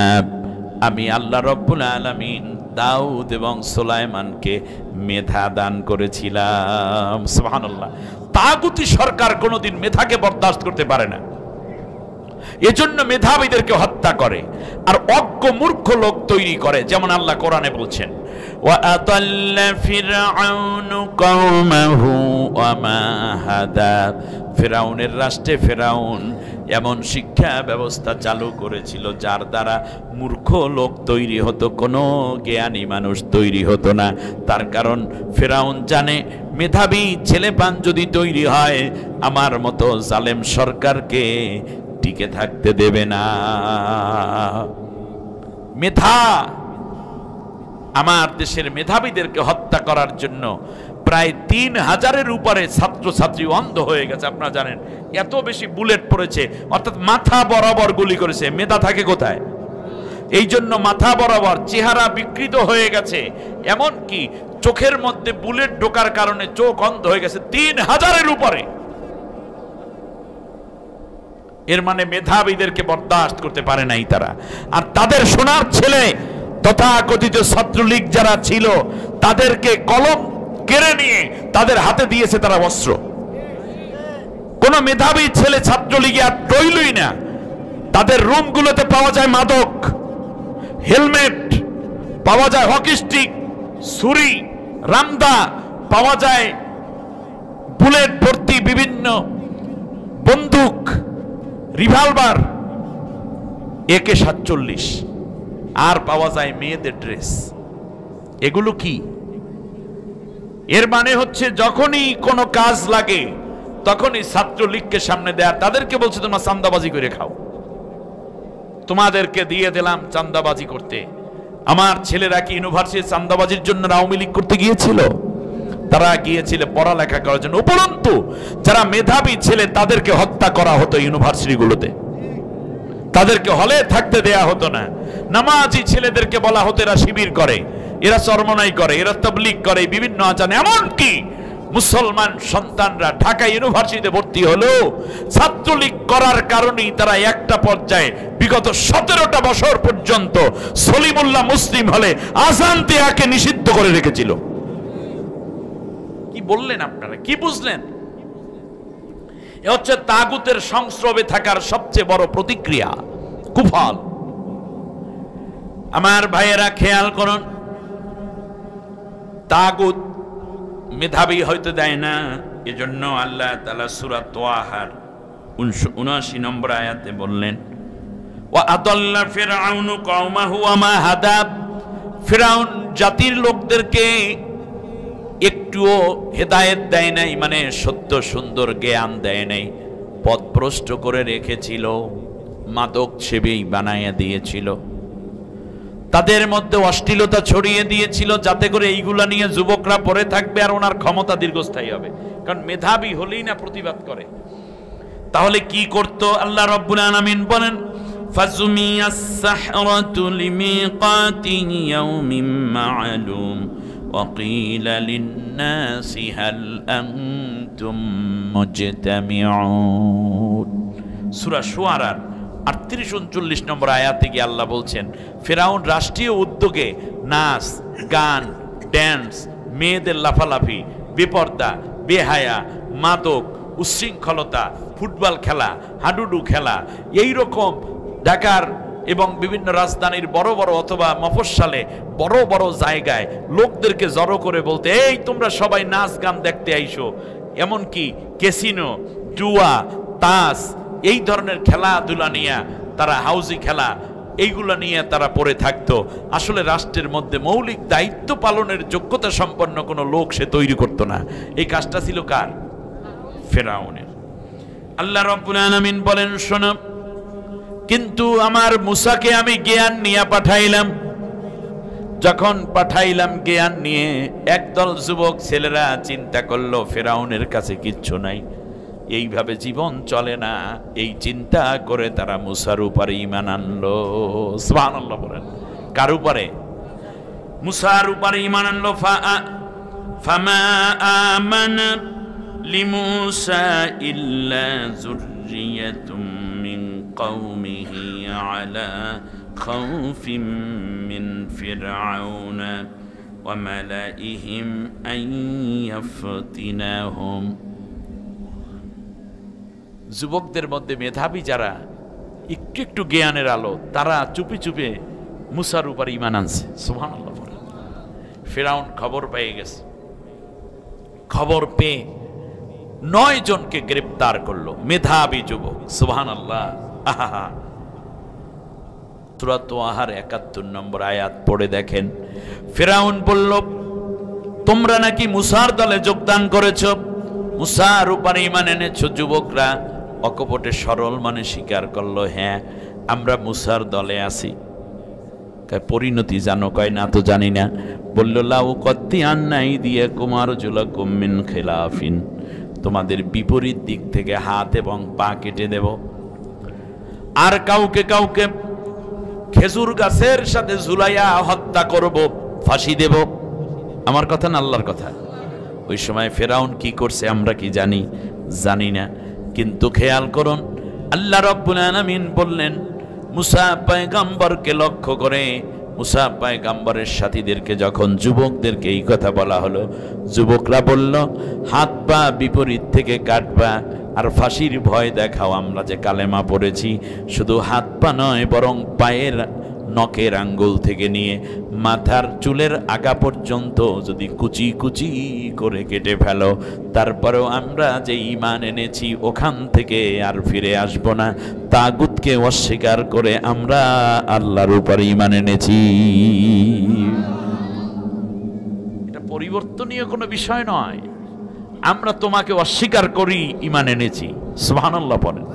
আমি আল্লাহ রাব্বুল আলামিন দাউদ এবং সুলাইমানকে মেধা দান করেছিলাম। সুবহানাল্লাহ। তাগুতি সরকার কোনোদিন মেধাকে বরদাস্ত করতে পারে না, এজন্য মেধাবীদেরকে হত্যা করে আর অজ্ঞ মূর্খ লোক তৈরি করে। যেমন আল্লাহ কোরআনে বলছেন, ওয়া আতাল্লা ফিরআউনু কওমাহু ওয়া মা হাদা। ফিরআউনের রাষ্ট্রে ফিরআউন এমন শিক্ষা ব্যবস্থা চালু করেছিল যার দ্বারা মূর্খ লোক তৈরি হতো, কোনো জ্ঞানী মানুষ তৈরি হতো না। তার কারণ ফিরআউন জানে মেধাবী ছেলেপান যদি তৈরি হয় আমার মতো জালেম সরকারকে টিকে থাকতে দেবে না। মেধা, আমার দেশের মেধাবীদেরকে হত্যা করার জন্য প্রায় ৩,০০০-এর উপরে ছাত্রছাত্রী অন্ধ হয়ে গেছে। আপনারা জানেন এত বেশি বুলেট পড়েছে, অর্থাৎ মাথা বরাবর গুলি করেছে। মেধা থাকে কোথায়? এই জন্য মাথা বরাবর চেহারা বিকৃত হয়ে গেছে, এমন কি চোখের মধ্যে বুলেট ঢোকার কারণে চোখ অন্ধ হয়ে গেছে ৩,০০০-এর উপরে। এর মানে মেধাবীদেরকে বরদাস্ত করতে পারে নাই তারা। আর তাদের সোনার ছেলে তথাকথিত ছাত্রলীগ যারা ছিল তাদেরকে কলম কেড়ে নিয়ে তাদের হাতে দিয়েছে তারা অস্ত্র। কোন মেধাবী ছেলে ছাত্রলীগে আর রইলই না। তাদের রুমগুলোতে পাওয়া যায় মাদক, হেলমেট পাওয়া যায়, হকি স্টিক, ছুরি, রামদা পাওয়া যায়, বুলেট ভর্তি বিভিন্ন বন্দুক, রিভলভার, AK-47, আর পাওয়া যায় মেয়েদের ড্রেস। এগুলো কি? এর মানে হচ্ছে যখনই কোনো কাজ লাগে তখনই ছাত্রলীগকে সামনে দেয়া, তাদেরকে বলছে তোমরা চাঁদাবাজি করে খাও, তোমাদেরকে দিয়ে দিলাম চাঁদাবাজি করতে। আমার ছেলেরা কি ইউনিভার্সিটি চাঁদাবাজির জন্য আওয়ামী লীগ করতে গিয়েছিল? তারা গিয়েছিল পড়ালেখা করার জন্য। উপরন্তু যারা মেধাবী ছেলে তাদেরকে হত্যা করা হতো ইউনিভার্সিটিগুলোতে, তাদেরকে হলে থাকতে দেয়া হতো না। নামাজি ছেলেদেরকে বলা হতো এরা শিবির করে, এরা চরমনাই করে, এরা তাবলীগ করে, বিভিন্ন আচার। এমনকি মুসলমান সন্তানরা ঢাকা ইউনিভার্সিটিতে ভর্তি হলো ছাত্রলীগ করার কারণেই তারা একটা পর্যায়ে বিগত 17টা বছর পর্যন্ত সলিমুল্লাহ মুসলিম হলে আযান দেয়াকে নিষিদ্ধ করে রেখেছিল। কি বললেন আপনারা? কি বুঝলেন? এ হচ্ছে তাগুতের সংস্রবে থাকার সবচেয়ে বড় প্রতিক্রিয়া, কুফল। আমার ভাইয়েরা খেয়াল করুন, তাগুত মেধাবী হইতে দেয় না। এজন্য আল্লাহ তাআলা সূরা তাহার 79 নম্বর আয়াতে বললেন, ওয়া আদাল্লা ফিরআউনু কওমাহু ওয়া মা হাদা। ফিরআউন জাতির লোকদেরকে একটুও হেদায়েত দেয় নাই, মানে সত্য সুন্দর জ্ঞান দেয় নাই, পথভ্রষ্ট করে রেখেছিল, মাদক সেবী বানাইয়া দিয়েছিল, তাদের মধ্যে অশ্লীলতা ছড়িয়ে দিয়েছিল, যাতে করে এইগুলা নিয়ে যুবকরা পড়ে থাকবে আর ওনার ক্ষমতা দীর্ঘস্থায়ী হবে। কারণ মেধাবী হলেই না প্রতিবাদ করে। তাহলে কি করত? আল্লাহ রাব্বুল আলামিন বলেন, فَزُمِيَ السَّحْرَةُ لِمِيقَاتِ يَوْمٍ مَّعْلُومٍ وَقِيلَ لِلنَّاسِ هَلْ أَنتُم مُّجْتَمِعُونَ। সূরা শুআরার ৩৮-৩৯ নম্বর আয়াতে গিয়ে আল্লাহ বলছেন, ফেরাউন রাষ্ট্রীয় উদ্যোগে নাচ, গান, ড্যান্স, মেয়েদের লাফালাফি, বেপর্দা, বেহায়া, মাদক, উচ্ছৃঙ্খলতা, ফুটবল খেলা, হাডুডু খেলা, এই রকম ঢাকার এবং বিভিন্ন রাজধানীর বড় বড় অথবা মফস্বলে বড় বড় জায়গায় লোকদেরকে জড়ো করে বলতে, এই তোমরা সবাই নাচ গান দেখতে আইসো। এমনকি ক্যাসিনো, জুয়া, তাস, এই ধরনের খেলাধুলা নিয়ে তারা, হাউজি খেলা, এইগুলো নিয়ে তারা পড়ে থাকতো। আসলে রাষ্ট্রের মধ্যে মৌলিক দায়িত্ব পালনের যোগ্যতা সম্পন্ন কোনো লোক সে তৈরি করতো না। এই কাজটা ছিল কার? ফেরাউনের। আল্লাহ রাব্বুল আলামিন বলেন, শোনো, কিন্তু আমার মুসাকে আমি জ্ঞান নিয়ে পাঠাইলাম। যখন পাঠাইলাম জ্ঞান নিয়ে, একদল যুবক ছেলেরা চিন্তা করলো ফেরাউনের কাছে কিচ্ছু নাই, এইভাবে জীবন চলে না। এই চিন্তা করে তারা মুসার উপরে ঈমান আনলো। সুবহানাল্লাহ বলেন। কার উপরে? মুসার উপরে ঈমান আনলো। ফামা আমানা লিমুসা ইল্লা যুররিয়াতুম মিন কওমিহি আলা খাউফিম মিন ফিরআউনা ওয়া মালাইহিম আন ইয়াফতিনাহুম। যুবকদের মধ্যে মেধাবী যারা, একটু একটু জ্ঞানের আলো, তারা চুপি চুপে মুসার উপর ঈমান আনছে। সুবহানাল্লাহ। ফেরাউন খবর পেয়ে গেছে। খবর পেয়ে 9 জনকে গ্রেফতার করলো, মেধাবী যুবক। সুবহানাল্লাহ। আহা, সূরা তাহার ৭১ নম্বর আয়াত পড়ে দেখেন। ফেরাউন বলল, তোমরা নাকি মুসার দলে যোগদান করেছ, মুসার উপর ঈমান এনেছো। যুবকরা অকপটে সরল মানে স্বীকার করলো, হ্যাঁ আমরা মুসার দলে আছি। পরিণতি জানো? কয় না তো জানি না। বলল, লাউ কত্তি আন্নাই দিয়ে কুমার জুলাকুম মিন খিলাফিন, তোমাদের বিপরীত দিক থেকে হাত এবং পা কেটে দেব, আর কাউকে কাউকে খেজুর গাছের সাথে ঝুলাইয়া হত্যা করব, ফাঁসি দেব। আমার কথা না আল্লাহর কথা। ওই সময় ফেরাউন কি করছে আমরা কি জানি? জানি না। কিন্তু খেয়াল করুন, আল্লাহ রাব্বুল আলামিন বললেন মুসা পয়গম্বরকে লক্ষ্য করে, মুসা পয়গম্বরের সাথীদেরকে যখন যুবকদেরকে এই কথা বলা হলো, যুবকরা বলল, হাত পা বিপরীত থেকে কাটবা আর ফাঁসির ভয় দেখাও। আমরা যে কালেমা পড়েছি, শুধু হাত পা নয় বরং পায়ের নখের আঙ্গুল থেকে নিয়ে মাথার চুলের আগা পর্যন্ত যদি কুচি কুচি করে কেটে ফেলো, তারপরেও আমরা যে ঈমান এনেছি ওখান থেকে আর ফিরে আসব না। তাগুতকে অস্বীকার করে আমরা আল্লাহর উপর ঈমান এনেছি। এটা পরিবর্তনীয় কোনো বিষয় নয়। আমরা তোমাকে অস্বীকার করি, ঈমান এনেছি। সুবহানাল্লাহ বলেন।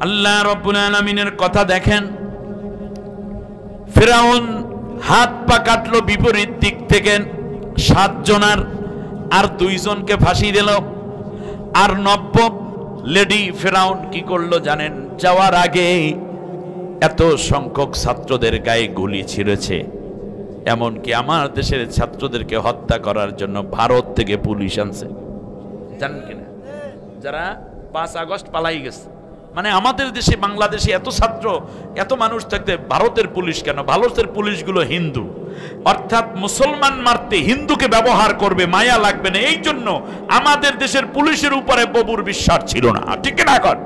আল্লাহ রাব্বুল আলামিনের কথা দেখেন। ফেরাউন হাত পা কাটলো বিপরীত দিক থেকে 7 জনার, আর 2 জনকে ফাঁসি দিল। আর 90 লেডি ফেরাউন কি করলো জানেন? যাওয়ার আগে এত সংখ্যক ছাত্রদের গায়ে গুলি ছিঁড়েছে, এমনকি আমার দেশের ছাত্রদেরকে হত্যা করার জন্য ভারত থেকে পুলিশ আনছে। জানেন কিনা? যারা 5 আগস্ট পালাই গেছে। মানে আমাদের দেশে, বাংলাদেশে এত ছাত্র, এত মানুষ থাকতে ভারতের পুলিশ কেন? ভারতের পুলিশগুলো হিন্দু, অর্থাৎ মুসলমান মারতে হিন্দুকে ব্যবহার করবে, মায়া লাগবে না। এই জন্য আমাদের দেশের পুলিশের উপরে প্রভুর বিশ্বাস ছিল না। ঠিক না? এখন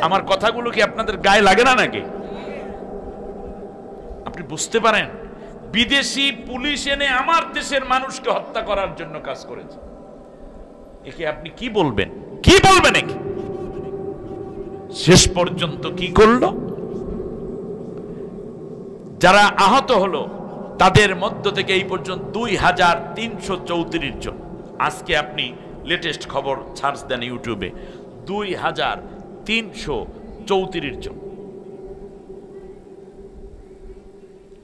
আমার কথাগুলো কি আপনাদের গায়ে লাগে না নাকি? আপনি বুঝতে পারেন, বিদেশি পুলিশ এনে আমার দেশের মানুষকে হত্যা করার জন্য কাজ করেছে। একে আপনি কি বলবেন? কি বলবেন একে? শেষ পর্যন্ত কি করলো? যারা আহত হলো তাদের মধ্য থেকে এই পর্যন্ত 2334 জন। আজকে আপনি লেটেস্ট খবর সার্চ দেন ইউটিউবে, 2334 জন।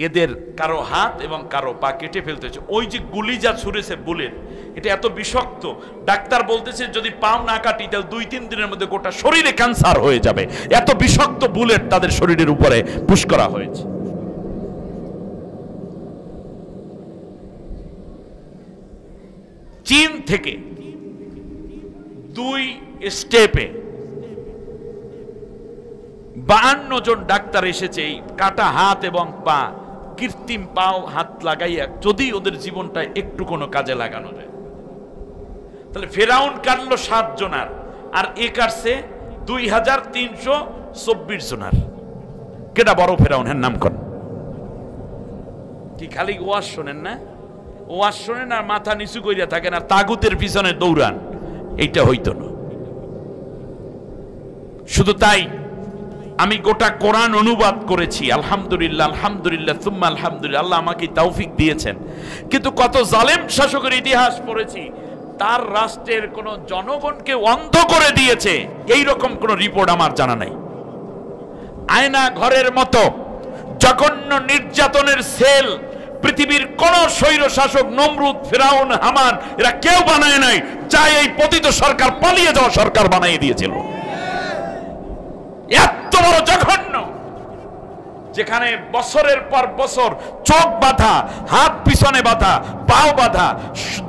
এদের কারো হাত এবং কারো পা কেটে ফেলতে হয়েছে। ওই যে গুলি যা ছুড়েছে বুলেট, এটা এত বিষাক্ত, ডাক্তার বলতেছে যদি পাও না কাটি তাহলে 2-3 দিনের মধ্যে গোটা শরীরে ক্যান্সার হয়ে যাবে। এত বিষাক্ত বুলেট তাদের শরীরের উপরে পুশ করা হয়েছে। চীন থেকে 2 স্টেপে 52 জন ডাক্তার এসেছে এই কাটা হাত এবং পা, কৃত্রিম পাও হাত লাগাইয়া যদি ওদের জীবনটা একটু কোনো কাজে লাগানো যায়। তাহলে ফেরাউন কাটলো 7 জনার, আর এ কাটছে 2324 জনার। কেটা বড় ফেরাউন? হ্যাঁ, নাম করেন। কি খালি ওয়াজ শোনেন না? ওয়াজ শোনেন আর মাথা নিচু করিয়া থাকেন আর তাগুতের পিছনে দৌড়ান, এইটা হইতো না। শুধু তাই, আমি গোটা কোরআন অনুবাদ করেছি, আলহামদুলিল্লাহ, আলহামদুলিল্লাহ, সুম্মা আলহামদুলিল্লাহ, আল্লাহ আমাকে তৌফিক দিয়েছেন। কিন্তু কত জালেম শাসকের ইতিহাস পড়েছি, তার রাষ্ট্রের কোন জনগণকে অন্ধ করে দিয়েছে এইরকম কোন রিপোর্ট আমার জানা নাই। আয়না ঘরের মতো জঘন্য নির্যাতনের সেল পৃথিবীর কোন স্বৈর শাসক, নমরুদ, ফিরাউন, হামান, এরা কেউ বানায় নাই, চাই এই পতিত সরকার পালিয়ে যাওয়া সরকার বানিয়ে দিয়েছিল। এত বড় জঘন্য, যেখানে বছরের পর বছর চোখ বাঁধা, হাত পিছনে বাঁধা, পাও বাঁধা,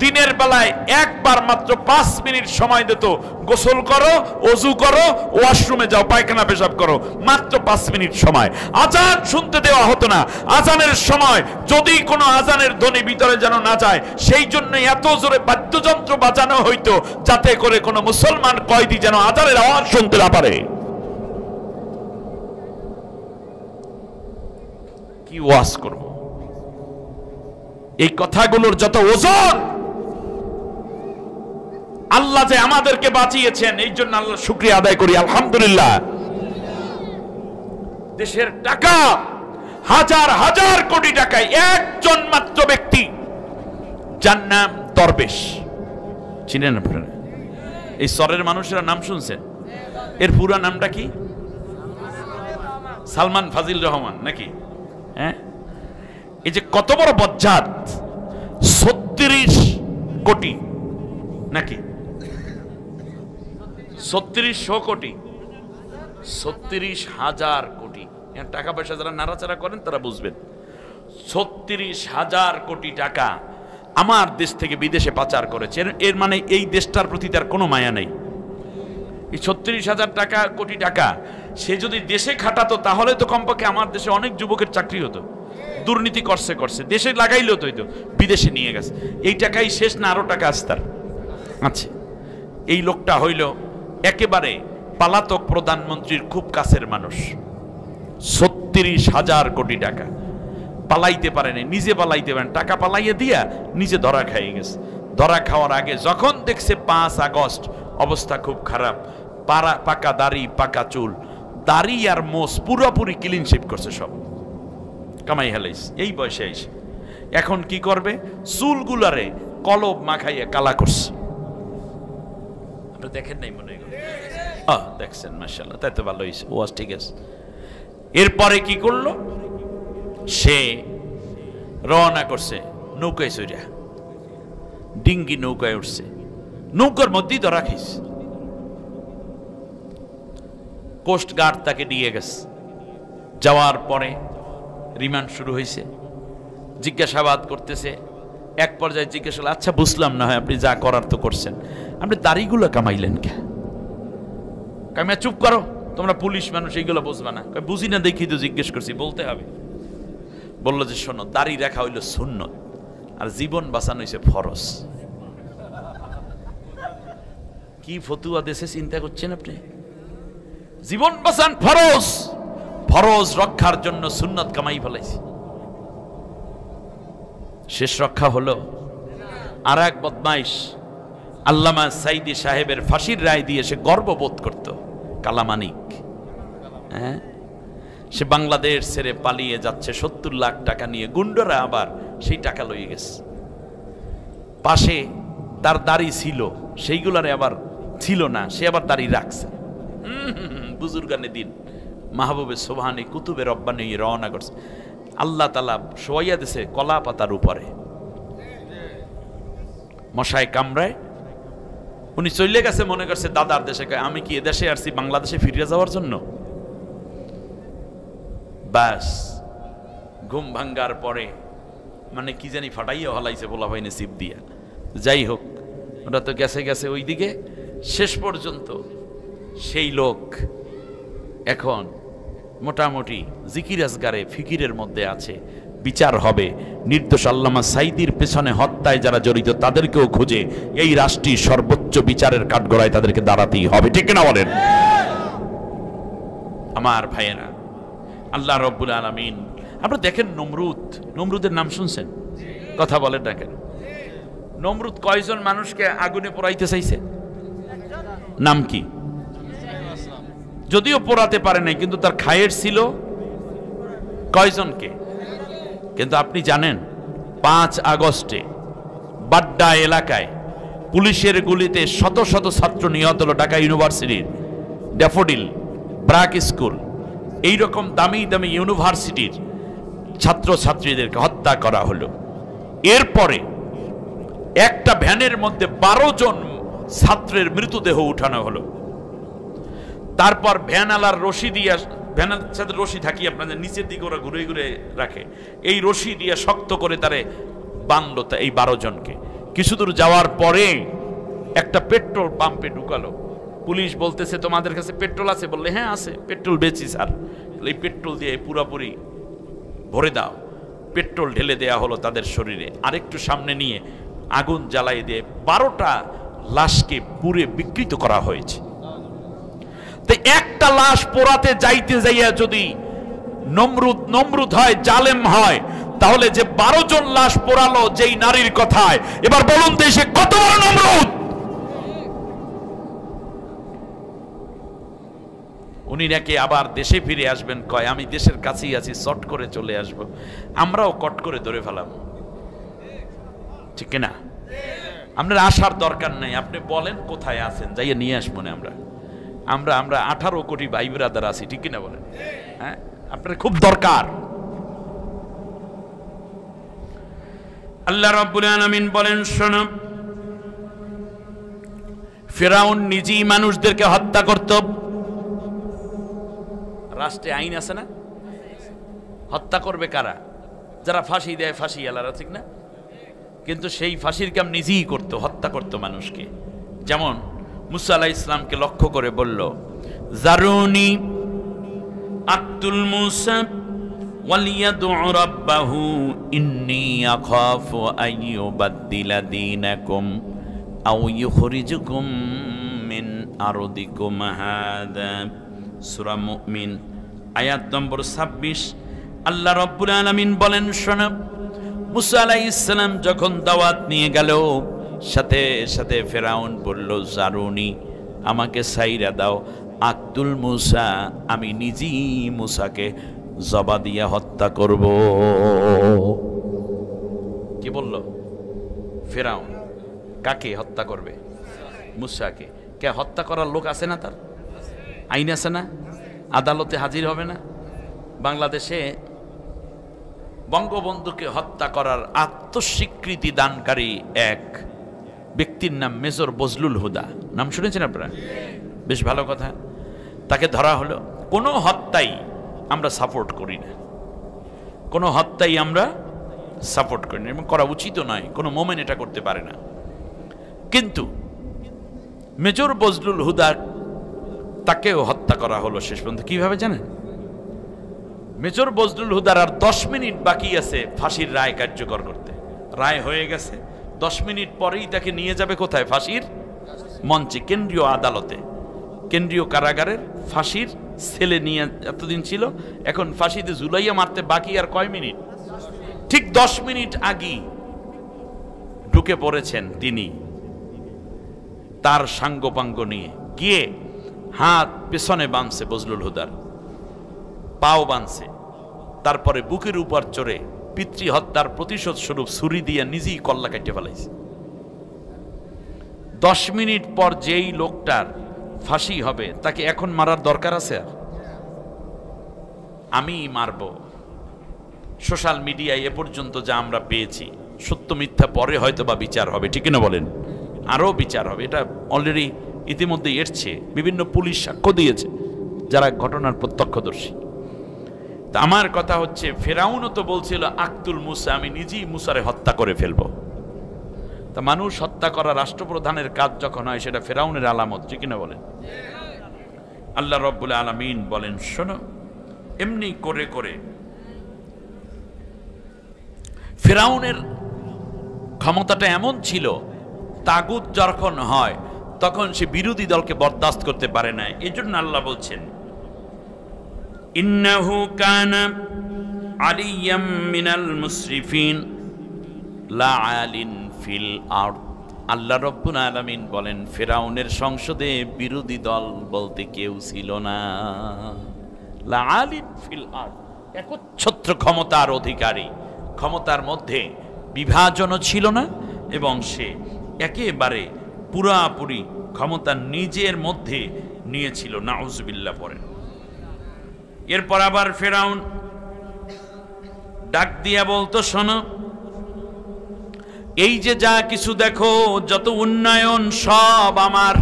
দিনের বেলায় একবার মাত্র 5 মিনিট সময় দিত, গোসল করো, ওযু করো, ওয়াশরুমে যাও, পায়খানা পেশাব করো, মাত্র 5 মিনিট সময়। আজান শুনতে দেওয়া হতো না। আজানের সময় যদি কোনো আজানের ধ্বনি ভিতরে যেন না যায়, সেই জন্য এত জোরে বাদ্যযন্ত্র বাজানো হইতো যাতে করে কোনো মুসলমান কয়েদি যেন আজানের আওয়াজ শুনতে না পারে। কি ওয়াজ করব? এই কথাগুলোর যত ওজন, আল্লাহ যে আমাদেরকে বাঁচিয়েছেন এই জন্য আল্লাহ শুকরিয়া আদায় করি, আলহামদুলিল্লাহ। দেশের টাকা, হাজার হাজার কোটি টাকায় একজন মাত্র ব্যক্তি, যার নাম দরবেশ। চিনেন আপনারা? এই সরের মানুষেরা নাম শুনছেন? এর পুরা নামটা কি? সালমান ফাজিল রহমান নাকি? হ্যাঁ, এই যে কত বড় বজ্জাত, 36 কোটি নাকি 3600 কোটি, 36,000 কোটি। টাকা পয়সা যারা নাড়াচাড়া করেন তারা বুঝবেন। 36,000 কোটি টাকা আমার দেশ থেকে বিদেশে পাচার করেছে। এর মানে এই দেশটার প্রতি তার কোনো মায়া নেই। এই 36,000 কোটি টাকা সে যদি দেশে খাটাতো তাহলে তো কমপক্ষে আমার দেশে অনেক যুবকের চাকরি হতো। দুর্নীতি করছে, দেশে লাগাইলো তো, বিদেশে নিয়ে গেছে। এই টাকাই শেষ না, আরো টাকা আছে তার। আচ্ছা, এই লোকটা হইল একেবারে পলাতক প্রধানমন্ত্রীর খুব কাছের মানুষ। 36,000 কোটি টাকা পালাইতে পারেনি, নিজে পালাইতে পারেন, টাকা পালাইয়ে দিয়া নিজে ধরা খাইয়ে গেছে। ধরা খাওয়ার আগে যখন দেখছে 5 আগস্ট অবস্থা খুব খারাপ, পাকা দাড়ি, পাকা চুল, দাড়ি আর মোস পুরোপুরি ক্লিন শেভ করছে, সব কামাই হেলাইছে এই বয়সে এসে। এখন কি করবে? চুলগুলারে কলব মাখাইয়া কালা করছে। আপনি দেখেন নাই মনে হয়? দেখছেন, মাশাআল্লাহ, তাই তো ভালো হয়েছে, ওয়াজ ঠিক আছে। এরপরে কি করলো? সে রওনা করছে নৌকায় চড়িয়া, ডিঙ্গি নৌকায় উঠছে, নৌকার মধ্যেই ধরা খাইছে। কোস্ট গার্ড তাকে নিয়ে গেছে। যাওয়ার পরে রিমান্ড শুরু হয়েছে, জিজ্ঞাসাবাদ করতেছে। এক পর্যায়ে জিজ্ঞেস করলো, আচ্ছা বুঝলাম না হয় আপনি যা করার তো করছেন, আপনি দাড়িগুলো কামাইলেন কে? কামিয়া চুপ করো, তোমরা পুলিশ মানুষ, এইগুলো বুঝবা না। বুঝি না দেখি তো জিজ্ঞেস করছি, বলতে হবে। বললো যে শোনো, দাড়ি রাখা হইল সুন্নত আর জীবন বাঁচানো হইছে ফরজ। কি ফতুয়া দেশে চিন্তা করছেন আপনি? জীবন বাঁচান ফরজ, ফরজ রক্ষার জন্য সুন্নত কামাই ফেলাইছে। শেষ রক্ষা হলো আর এক বদমাইশ আল্লামা সাইদি সাহেবের ফাঁসির রায় দিয়ে সে গর্ববোধ করত, কালামানিক। হ্যাঁ, সে বাংলাদেশ ছেড়ে পালিয়ে যাচ্ছে 70 লাখ টাকা নিয়ে। গুন্ডরা আবার সেই টাকা লইয়ে গেছে। পাশে তার দাড়ি ছিল, সেইগুলারে আবার ছিল না, সে আবার দাড়ি রাখছে। বুজুর্গানে দিন মাহবুবে সোবহানি কুতুবে রব্বানি রওনা করছে। আল্লাহ তাআলা শোয়াইয়া দিছে কলা পাতার উপরে। মশায় কামড়ায়, উনি চলে গেছে মনে করছে দাদার দেশে। আমি কি এদেশে আসছি বাংলাদেশে ফিরে যাওয়ার জন্য? ব্যাস ঘুম ভাঙ্গার পরে মানে কি জানি ফাটাইয়া হলাইছে বলা হয়নি সিপ দিয়া। যাই হোক, ওটা তো গেছে গেছে ওই দিকে। শেষ পর্যন্ত সেই লোক এখন মোটামুটি জিকির আজগারে ফিকিরের মধ্যে আছে। বিচার হবে, নির্দোষ আল্লামা সাইদির পেছনে হত্যায় যারা জড়িত তাদেরকেও খুঁজে এই রাষ্ট্রীয় সর্বোচ্চ বিচারের কাঠগড়ায় তাদেরকে দাঁড়াতেই হবে, ঠিক না বলেন? আমার ভাইয়েরা, আল্লাহ রব্বুল আলামিন, আপনারা দেখেন নমরুদের নাম শুনছেন? কথা বলেন না কেন? নমরুদ কয়জন মানুষকে আগুনে পোড়াইতে চাইছে? নাম কি? যদিও পোড়াতে পারে নাই, কিন্তু তার খায়ের ছিল কয়জনকে? কিন্তু আপনি জানেন 5 আগস্টে বাড্ডা এলাকায় পুলিশের গুলিতে শত শত ছাত্র নিহত হলো। ঢাকা ইউনিভার্সিটির ড্যাফোডিল, ব্রাক স্কুল, এইরকম দামি দামি ইউনিভার্সিটির ছাত্র ছাত্রীদেরকে হত্যা করা হলো। এরপরে একটা ভ্যানের মধ্যে 12 জন ছাত্রের মৃতদেহ উঠানো হলো। তারপর ভ্যানালার রশি দিয়ে, ভ্যানার সাথে রশি থাকি আপনাদের নিচের দিকে ওরা ঘুরে ঘুরে রাখে, এই রশি দিয়ে শক্ত করে তারে বাঁধলো এই 12 জনকে। কিছু দূর যাওয়ার পরে একটা পেট্রোল পাম্পে ঢুকালো। পুলিশ বলতেছে তোমাদের কাছে পেট্রোল আছে? বললে হ্যাঁ আছে, পেট্রোল বেচি স্যার। এই পেট্রোল দিয়ে পুরাপুরি ভরে দাও। পেট্রোল ঢেলে দেয়া হলো তাদের শরীরে। আরেকটু সামনে নিয়ে আগুন জ্বালাই দিয়ে 12টা লাশকে পুড়ে বিকৃত করা হয়েছে। তো একটা লাশ পোড়াতে যাইতে যাইয়া যদি নমরুদ হয়, জালেম হয়, তাহলে যে 12 জন লাশ পোড়ালো যেই নারীর কথায়, এবার বলুন দেশে কত বড় নমরুদ! উনি নাকি আবার দেশে ফিরে আসবেন, কয় আমি দেশের কাছেই আছি, শর্ট করে চলে আসব। আমরাও কট করে ধরে ফেলাম, ঠিক না? আপনার আসার দরকার নেই, আপনি বলেন কোথায় আছেন, যাইয়ে নিয়ে আসবো না। আমরা 18 কোটি ভাই ব্রাদার আছি, ঠিক কিনা বলেন? হ্যাঁ, আপনার খুব দরকার। আল্লাহ রাব্বুল আলামিন বলেন, শোনো, ফিরাউন নিজেই মানুষদেরকে হত্যা করত। রাষ্ট্রে আইন আছে না? হত্যা করবে কারা? যারা ফাঁসি দেয়, ফাঁসি আলারা, ঠিক না? কিন্তু সেই ফাঁসির কাম নিজেই করত, হত্যা করত মানুষকে। যেমন মুসা আলাইহিস সালামকে লক্ষ্য করে বলল, জারুনি আক্তুল মুসা ওয়ালিয়াদউ রাব্বাহু ইন্নী আখাফু আইয়ুবাদদিলা দীনাকুম আও ইউখরিজুকুম মিন আরদিকুম হাদা। সূরা মুমিন আয়াত নম্বর 26। আল্লাহ রাব্বুল আলামিন বলেন, শোনো, মুসা আলাইহিস সালাম যখন দাওয়াত নিয়ে গেল, সাথে সাথে ফেরাউন বলল, জারুনি, আমাকে সাইরা দাও, আক্তুল মুসা, আমি নিজেই মুসাকে জবা দিয়া হত্যা করব। কি বলল ফেরাউন? কাকে হত্যা করবে? মুসাকে। কে হত্যা করার লোক আছে না? তার আইন আছে না? আদালতে হাজির হবে না? বাংলাদেশে বঙ্গবন্ধুকে হত্যা করার আত্মস্বীকৃতি দানকারী এক ব্যক্তির নাম মেজর বজলুল হুদা, নাম শুনেছেন আপনারা? বেশ ভালো কথা। তাকে ধরা হলো। কোনো হত্যাই আমরা সাপোর্ট করি না, কোনো হত্যাই আমরা সাপোর্ট করি না, এবং করা উচিত নয়, কোনো মোমেন্ট এটা করতে পারে না। কিন্তু মেজর বজলুল হুদা, তাকেও হত্যা করা হলো শেষ পর্যন্ত। কিভাবে জানেন? মেজর বজলুল হুদার আর 10 মিনিট বাকি আছে ফাঁসির রায় কার্যকর করতে। রায় হয়ে গেছে, 10 মিনিট পরেই তাকে নিয়ে যাবে কোথায়? ফাঁসির মঞ্চে, কেন্দ্রীয় আদালতে, কেন্দ্রীয় কারাগারের ফাঁসির সেলে নিয়ে এতদিন ছিল, এখন ফাঁসিতে ঝুলাইয়া মারতে বাকি আর কয় মিনিট? ঠিক 10 মিনিট আগেই ঢুকে পড়েছেন তিনি তার সাঙ্গপাঙ্গ নিয়ে। গিয়ে হাত পেছনে বাঁধছে বজলুল হুদার, পাও বাঁধছে, তারপরে বুকের উপর চড়ে পিতৃ হত্যার প্রতিশোধ স্বরূপ ছুরি দিয়ে নিজেই কল্লা কেটে ফেলাইছে। 10 মিনিট পর যেই লোকটার ফাঁসি হবে, তাকে এখন মারার দরকার আছে? আর আমি মারব? সোশ্যাল মিডিয়ায় এ পর্যন্ত যা আমরা পেয়েছি, সত্য মিথ্যা পরে হয়তো বা বিচার হবে, ঠিক না বলেন? আরও বিচার হবে, এটা অলরেডি ইতিমধ্যে এসছে, বিভিন্ন পুলিশ সাক্ষ্য দিয়েছে যারা ঘটনার প্রত্যক্ষদর্শী। তা আমার কথা হচ্ছে, ফেরাউনও তো বলছিল আকতুল মুসা, আমি নিজেই মুসারে হত্যা করে ফেলবো। তা মানুষ হত্যা করা রাষ্ট্রপ্রধানের কাজ যখন হয়, সেটা ফেরাউনের আলামত, ঠিক না বলেন? আল্লাহ রব্বুল আলামিন বলেন, শোনো, এমনি করে করে ফেরাউনের ক্ষমতাটা এমন ছিল, তাগুত যখন হয় তখন সে বিরোধী দলকে বরদাস্ত করতে পারে না। এজন্য আল্লাহ বলছেন, ইন্নাহু কানা আলিয়াম মিনাল মুসরিফিন লা আলিন ফিল আরদ। আল্লাহ রব্বুল আলামিন বলেন, ফেরাউনের সংসদে বিরোধী দল বলতে কেউ ছিল না। লা আলিন ফিল আরদ, একচ্ছত্র ক্ষমতার অধিকারী, ক্ষমতার মধ্যে বিভাজনও ছিল না, এবং সে একেবারে পুরাপুরি ক্ষমতা নিজের মধ্যে নিয়েছিল। নাউজুবিল্লাহ পড়েন। এরপর আবার ফেরাউন ডাক দিয়া বলতো, শোনো, এই যে যা কিছু দেখো, যত উন্নয়ন সব আমার।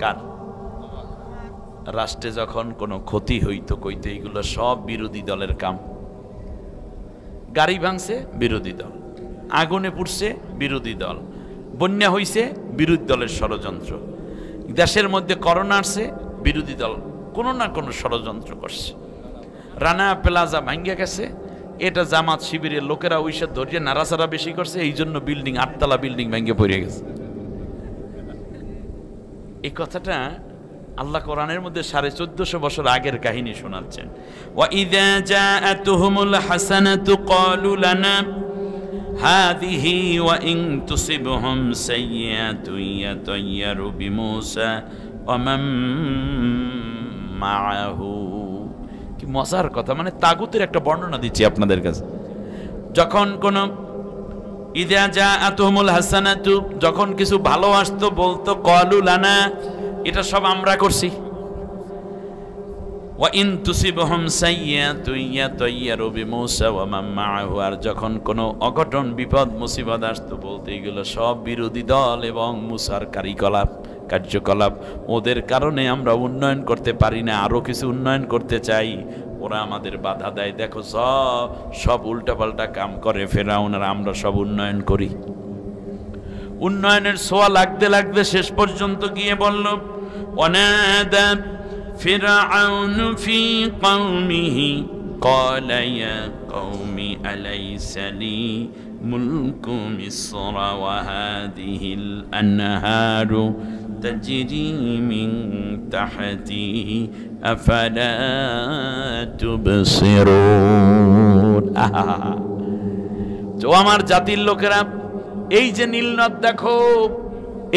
কার? রাষ্ট্রে যখন কোনো ক্ষতি হইতো কইতো এইগুলো সব বিরোধী দলের কাম। গাড়ি ভাঙছে বিরোধী দল, আগুনে পুড়ছে বিরোধী দল, বন্যা হইছে বিরোধী দলের ষড়যন্ত্র, দেশের মধ্যে করোনা আসছে বিরোধী দল কোনো না কোনো ষড়যন্ত্র করছে। রানা প্লাজা ভাঙ্গিয়া গেছে, এটা জামাত শিবিরের লোকেরা ওইসব ধরিয়ে নাড়াচাড়া বেশি করছে, এই জন্য বিল্ডিং, 8 তলা বিল্ডিং ভেঙে পড়ে গেছে। এই কথাটা আল্লাহ কোরআনের মধ্যে 1450 বছর আগের কাহিনী শোনাচ্ছেন। ওয়া ইযা জাআতুহুমুল হাসানাতু ক্বালু লানা হাযিহি ওয়া ইন তুসিবহুম সাইয়্যাতুন ইয়াতায়্যারু বিমূসা ওয়া মান মাআহু। কি মজার কথা, মানে তাগুতের একটা বর্ণনা দিচ্ছি আপনাদের কাছে। যখন কোন ইযা জাআতুহুমুল হাসানাতু, যখন কিছু ভালো আসতো বলতো ক্বালু লানা, এটা সব আমরা করছি। ওয়া ইন তুসিবহুম সাইয়্যাতুন ইয়াতায়্যারু বিমূসা ওয়া মান মাআহু, আর যখন কোনো অঘটন বিপদ মুসিবত আসতো বলতে এগুলো সব বিরোধী দল এবং মুসার কার্যকলাপ, ওদের কারণে আমরা উন্নয়ন করতে পারি না, আরো কিছু উন্নয়ন করতে চাই, ওরা আমাদের বাধা দেয়। দেখো সব উল্টাপাল্টা কাম করে ফেরাউন, আর আমরা সব উন্নয়ন করি। উন্নয়নের ছোঁয়া লাগতে লাগতে শেষ পর্যন্ত গিয়ে বলল, ওয়ানাদা ফিরআউনু ফি কওমিহি ক্বালা ইয়া কওমি আলাইসা লি মুলকু মিসর ওয়া হাযিহিল আনহারু তাজরি মিন তাহতি আফালা তুবসিরুন। তো আমার জাতির লোকেরা, এই যে নীলনদ দেখো,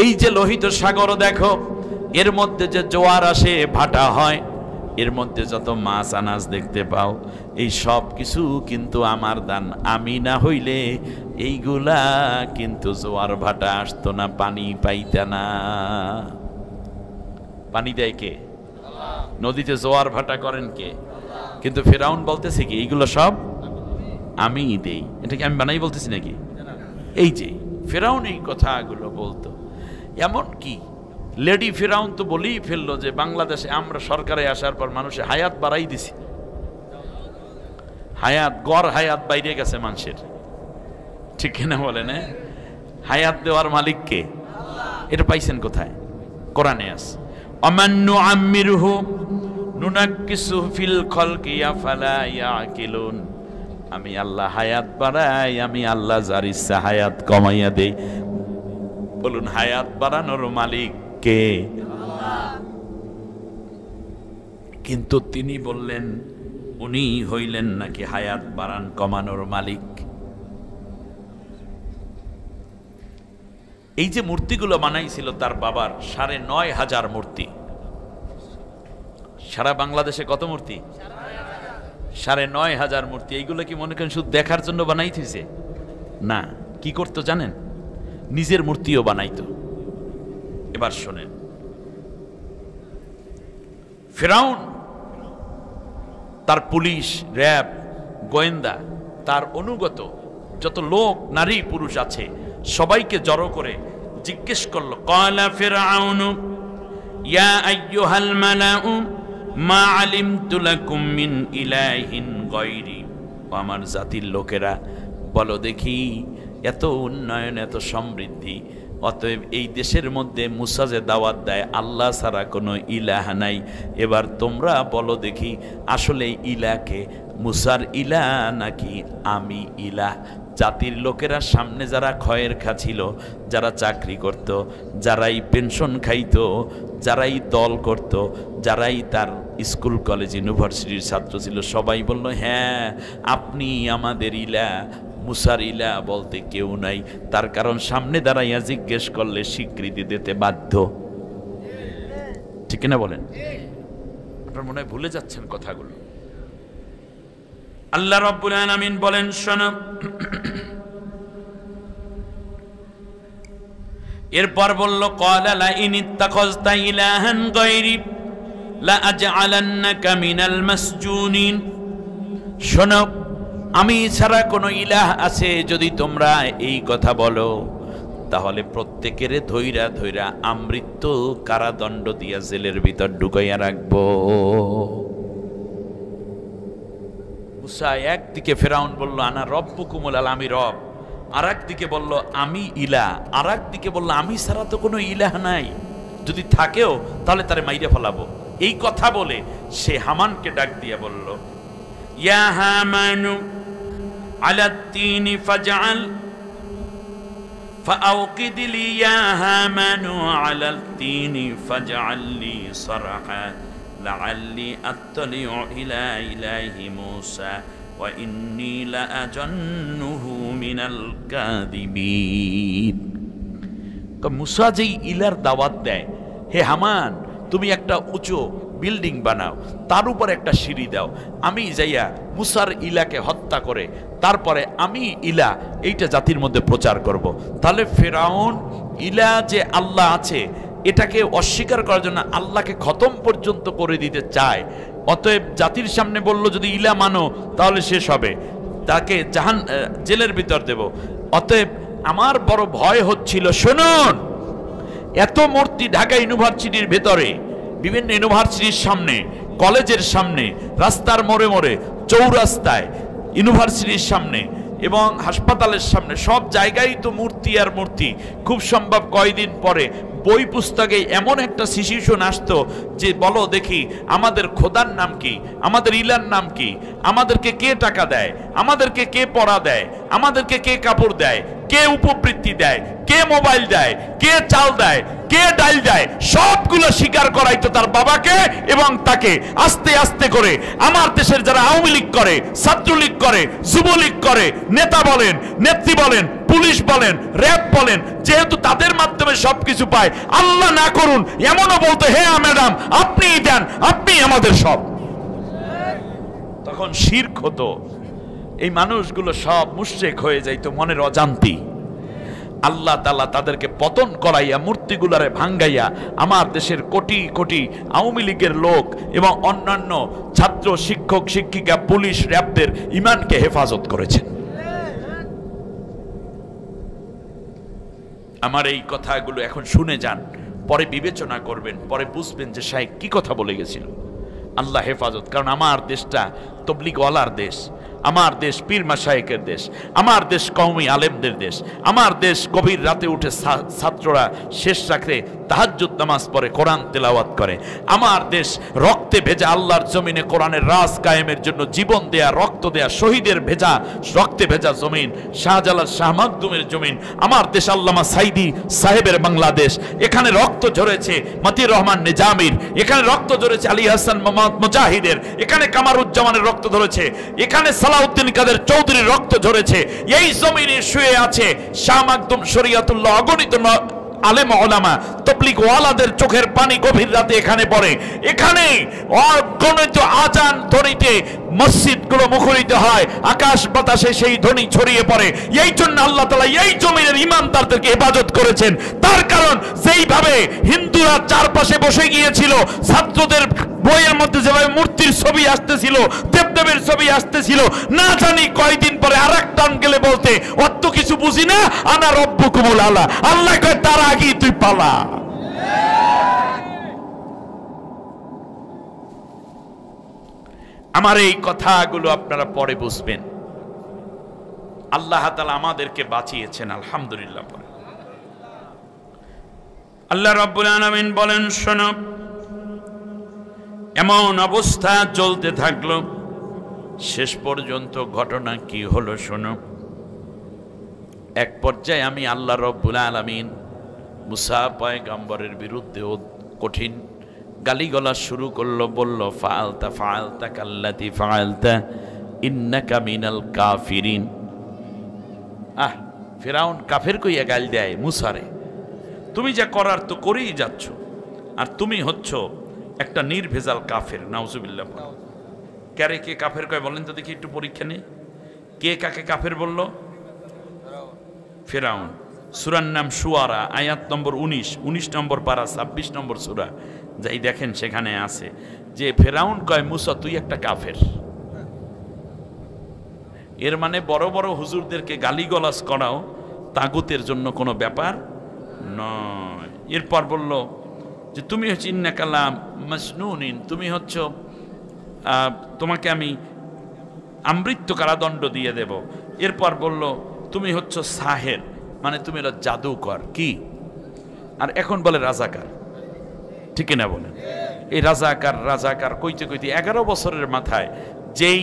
এই যে লোহিত সাগর দেখো, এর মধ্যে যে জোয়ার আসে, ভাটা হয়, এর মধ্যে যত মাছ আনাজ দেখতে পাও, এই সব কিছু কিন্তু আমার দান। আমি না হইলে এইগুলা কিন্তু জোয়ার ভাটা আসতো না, পানি পাইতা না। পানি দেয় কে? নদীতে জোয়ার ভাটা করেন কে? কিন্তু ফেরাউন বলতেছে কি, এইগুলো সব আমি দেই। এটা কি আমি বানাই বলতেছি নাকি? এই যে ফেরাউন এই কথাগুলো বলতো। এমন কি লেডি ফেরাউন তো বলেই ফেললো যে বাংলাদেশে আমরা সরকারে আসার পর মানুষের হায়াত বাড়াই দিছি, হায়াত, গড় হায়াত বাইরে গেছে মানুষের, ঠিক কিনা বলেন? হায়াত দেওয়ার মালিক কে? এটা পাইছেন কোথায়? কোরআনে আছে, আমান নুআম্মিরহু নুনাক্কিসু ফিল খালকি আফালা ইয়াকিলুন। আমি আল্লাহ হায়াত বাড়াই, আমি আল্লাহ যার ইচ্ছা হায়াত কমাইয়া দেই। বলুন, হায়াত বাড়ানোর মালিক কে? কিন্তু তিনি বললেন উনি হইলেন নাকি হায়াত বাড়ান কমানোর মালিক। এই যে মূর্তিগুলো বানাইছিল তার বাবার ৯,৫০০ মূর্তি। সারা বাংলাদেশে কত মূর্তি? ৯,৫০০ মূর্তি। এইগুলো কি মনে করেন শুধু দেখার জন্য বানাইতেছে? না, কি করতো জানেন? নিজের মূর্তিও বানাইতো। এবার শোনেন, ফেরাউন, তার পুলিশ, র্যাব, গোয়েন্দা, তার অনুগত যত লোক নারী পুরুষ আছে সবাইকে জড়ো করে জিজ্ঞেস করলো, ক্বালা ফিরআউনু ইয়া আইয়ুহাল মালাউ মা আলিমতু লাকুম মিন ইলাহিন গায়রি। আমার জাতির লোকেরা, বলো দেখি, এত উন্নয়ন, এত সমৃদ্ধি, অতএব এই দেশের মধ্যে মুসা যে দাওয়াত দেয় আল্লাহ ছাড়া কোনো ইলাহ নাই, এবার তোমরা বলো দেখি আসলে ইলাকে মুসার ইলাহ নাকি আমি ইলাহ? জাতির লোকেরা সামনে যারা খয়ের খাচ্ছিল, যারা চাকরি করত, যারাই পেনশন খাইত, যারাই দল করত, যারাই তার স্কুল কলেজ ইউনিভার্সিটির ছাত্র ছিল, সবাই বলল হ্যাঁ আপনি আমাদের ইলা, মুসার ইলা বলতে কেউ নাই। তার কারণ সামনে দাঁড়াইয়া জিজ্ঞেস করলে স্বীকৃতি দিতে বাধ্য। ঠিক না বলেন? আপনার মনে হয় ভুলে যাচ্ছেন কথাগুলো। আল্লাহ রাব্বুল আলামিন বলেন, শোনো, এরপর বলল, ক্বালা লা ইন ইত্তাখাযতা ইলাহান গায়রি লা আজআলান্নাকা মিনাল মাসজুনিন। শোনো, আমি ছাড়া কোনো ইলাহ আছে যদি তোমরা এই কথা বলো, তাহলে প্রত্যেকের ধৈরা ধৈরা আমৃত্যু কারাদণ্ড দিয়া জেলের ভিতর ঢুকাইয়া রাখবো। মুসা একদিকে ফেরাউন বলল আনা রব্বুকুমুল আলা, আমি রব, আর একদিকে বলল আমি ইলাহ, আর একদিকে বলল আমি ছাড়া তো কোনো ইলাহ নাই, যদি থাকেও তাহলে তারে মাইরে ফেলাবো। এই কথা বলে সে হামানকে ডাক দিয়ে বলল, ইয়া হামানু আলা তিনি ফাজআল ফাআউকিদ লি, ইয়া হামানু আলা তিনি ফাজআল লি সারহা লাআল্লি আত্তালিউ ইলা ইলাহি মূসা ওয়া ইন্নী লাআযান্নুহু মিনাল কাযিবিন। মুসা যেই ইলার দাওয়াত দেয়, হে হামান তুমি একটা উঁচু বিল্ডিং বানাও, তার উপর একটা সিঁড়ি দাও, আমি যাইয়া মুসার ইলাকে হত্যা করে তারপরে আমি ইলা এইটা জাতির মধ্যে প্রচার করব। তাহলে ফেরাউন ইলা যে আল্লাহ আছে এটাকে অস্বীকার করার জন্য আল্লাহকে খতম পর্যন্ত করে দিতে চায়। অতএব জাতির সামনে বলল যদি ইলা মানো তাহলে শেষ হবে, তাকে জেলের ভিতর দেব। অতএব আমার বড় ভয় হচ্ছিল, শুনুন, এত মূর্তি ঢাকা ইউনিভার্সিটির ভেতরে, বিভিন্ন ইউনিভার্সিটির সামনে, কলেজের সামনে, রাস্তার মোড়ে মোড়ে, চৌরাস্তায়, ইউনিভার্সিটির সামনে এবং হাসপাতালের সামনে, সব জায়গায় তো মূর্তি আর মূর্তি। খুব সম্ভব কয়েকদিন পরে বই পুস্তকে এমন একটা সিচুয়েশন আসতো যে বলো দেখি আমাদের খোদার নাম কি, আমাদের ইলার নাম কি, আমাদেরকে কে টাকা দেয়, আমাদেরকে কে পড়া দেয়, আমাদেরকে কে কাপড় দেয়, কে উপবৃত্তি দেয়, কে মোবাইল দেয়, কে চাল দেয়, কে ডাল দেয়, সবগুলো স্বীকার করাইতো তার বাবাকে এবং তাকে। আস্তে আস্তে করে আমার দেশের যারা আওয়ামী লীগ করে, ছাত্রলীগ করে, যুবলীগ করে, নেতা বলেন, নেত্রী বলেন, পুলিশ বলেন, র্যাব বলেন, যেহেতু তাদের মাধ্যমে সবকিছু পায়, আল্লাহ না করুন এমনও বলতো হে ম্যাডাম আপনিই দেন, আপনি আমাদের সব। তখন শিরক হতো, এই মানুষগুলো সব মুশরিক হয়ে যাইতো মনের অজান্তি। আল্লাহ তাআলা তাদেরকে পতন করাইয়া মূর্তিগুলারে ভাঙ্গাইয়া আমার দেশের কোটি কোটি আওয়ামী লীগের লোক এবং অন্যান্য ছাত্র, শিক্ষক, শিক্ষিকা, পুলিশ, র্যাবদের ঈমানকে হেফাজত করেছেন। আমার এই কথাগুলো এখন শুনে যান, পরে বিবেচনা করবেন, পরে বুঝবেন যে শাইখ কি কথা বলে গেছিল। আল্লাহ হেফাজত, কারণ আমার দেশটা তবলিগওয়ালার দেশ, আমার দেশ পীর মাশায়েখের দেশ, আমার দেশ কওমি আলেমদের দেশ, আমার দেশ গভীর রাতে উঠে ছাত্ররা শেষ রাতে তাহাজ্জুদ নামাজ পড়ে, কোরআন তেলাওয়াত করে, আমার দেশ রক্তে ভেজা আল্লাহর জমিনে কোরআনের রাজ কায়েমের জন্য জীবন দেয়া, রক্ত দেয়া, শহীদের ভেজা রক্তে ভেজা জমিন, শাহজালাল শাহ মাকদুমের জমিন, আমার দেশ আল্লামা সাইদি সাহেবের বাংলাদেশ। এখানে রক্ত ঝরেছে মতিউর রহমান নিজামীর, এখানে রক্ত ঝরেছে আলী হাসান মুজাহিদের, এখানে কামারুজ্জামানের রক্ত ধরেছে, এখানে সালাউদ্দিন কাদের চৌধুরীর রক্ত ঝরেছে। এই জমিনে শুয়ে আছে শাহ মাকদুম শরীয়তুল্লাহ, অগণিত আলেম ওলামা, তবলিগ ওয়ালাদের চোখের পানি গভীর রাতে এখানে পড়ে। এখানে অগণিত আজান ধ্বনিতে মসজিদগুলো মুখরিত হয়, আকাশ বাতাসে সেই ধ্বনি ছড়িয়ে পড়ে। এই জন্য আল্লাহ তাআলা এই জমিনের ইমানদারদেরকে হেফাজত করেছেন। তার কারণ যেইভাবে হিন্দুরা চারপাশে বসে গিয়েছিল ছাত্রদের বইয়ের মধ্যে যেভাবে মূর্তির ছবি আসতেছিল, দেবদেবের ছবি আসতেছিল, না জানি কয়দিন পরে আরেকটা আঙ্কেলে বলতে অত কিছু বুঝি না, আনা রব্বুকুমুল আলা, আল্লাহ কয় তার আগেই তুই পালা। আমার এই কথাগুলো আপনারা পরে বুঝবেন। আল্লাহ তাআলা আমাদেরকে বাঁচিয়েছেন, আলহামদুলিল্লাহ। আল্লাহ রাব্বুল আলামিন বলেন, শোনো, এমন অবস্থা চলতে থাকলো, শেষ পর্যন্ত ঘটনা কি হলো শোনো। এক পর্যায়ে আমি আল্লাহ রাব্বুল আলামিন মুসা পয়গম্বরের বিরুদ্ধে কঠিন গালিগালা শুরু করলো, বলল, ফাআলতা ফাআলতা কাল্লাতি ফাআলতা ইন্নাকা মিনাল কাফিরিন। ফিরাউন কাফের কইয়া গাল দেয় মুসারে, তুমি যা করার তো করেই যাচ্ছ, আর তুমি হচ্ছ একটা নির্ভেজাল কাফের। নাউজুবিল্লাহ। কারে কে কাফের কয় বলেন তো দেখি, একটু পরীক্ষা নেই। কে কাকে কাফের বলল? ফিরাউন। সূরার নাম শুআরা, আয়াত নম্বর 19 নম্বর পারা, 26 নম্বর সূরা। যাই দেখেন সেখানে আছে যে ফিরাউন কয় মুসা তুই একটা কাফের। এর মানে বড় বড় হুজুরদেরকে গালিগালাজ করাও তাগুতের জন্য কোনো ব্যাপার নয়। এরপর বলল যে তুমি হচ্ছে ইন্নাকা লা মাজনুনিন, তুমি হচ্ছ, তোমাকে আমি আমৃত্যু কারাদণ্ড দিয়ে দেব। এরপর বলল তুমি হচ্ছ সাহের, মানে তুমি হলো জাদুকর। কি? আর এখন বলে রাজাকার, ঠিক না বলেন? এই রাজাকার রাজাকার কইতে কইতে 11 বছরের মাথায় যেই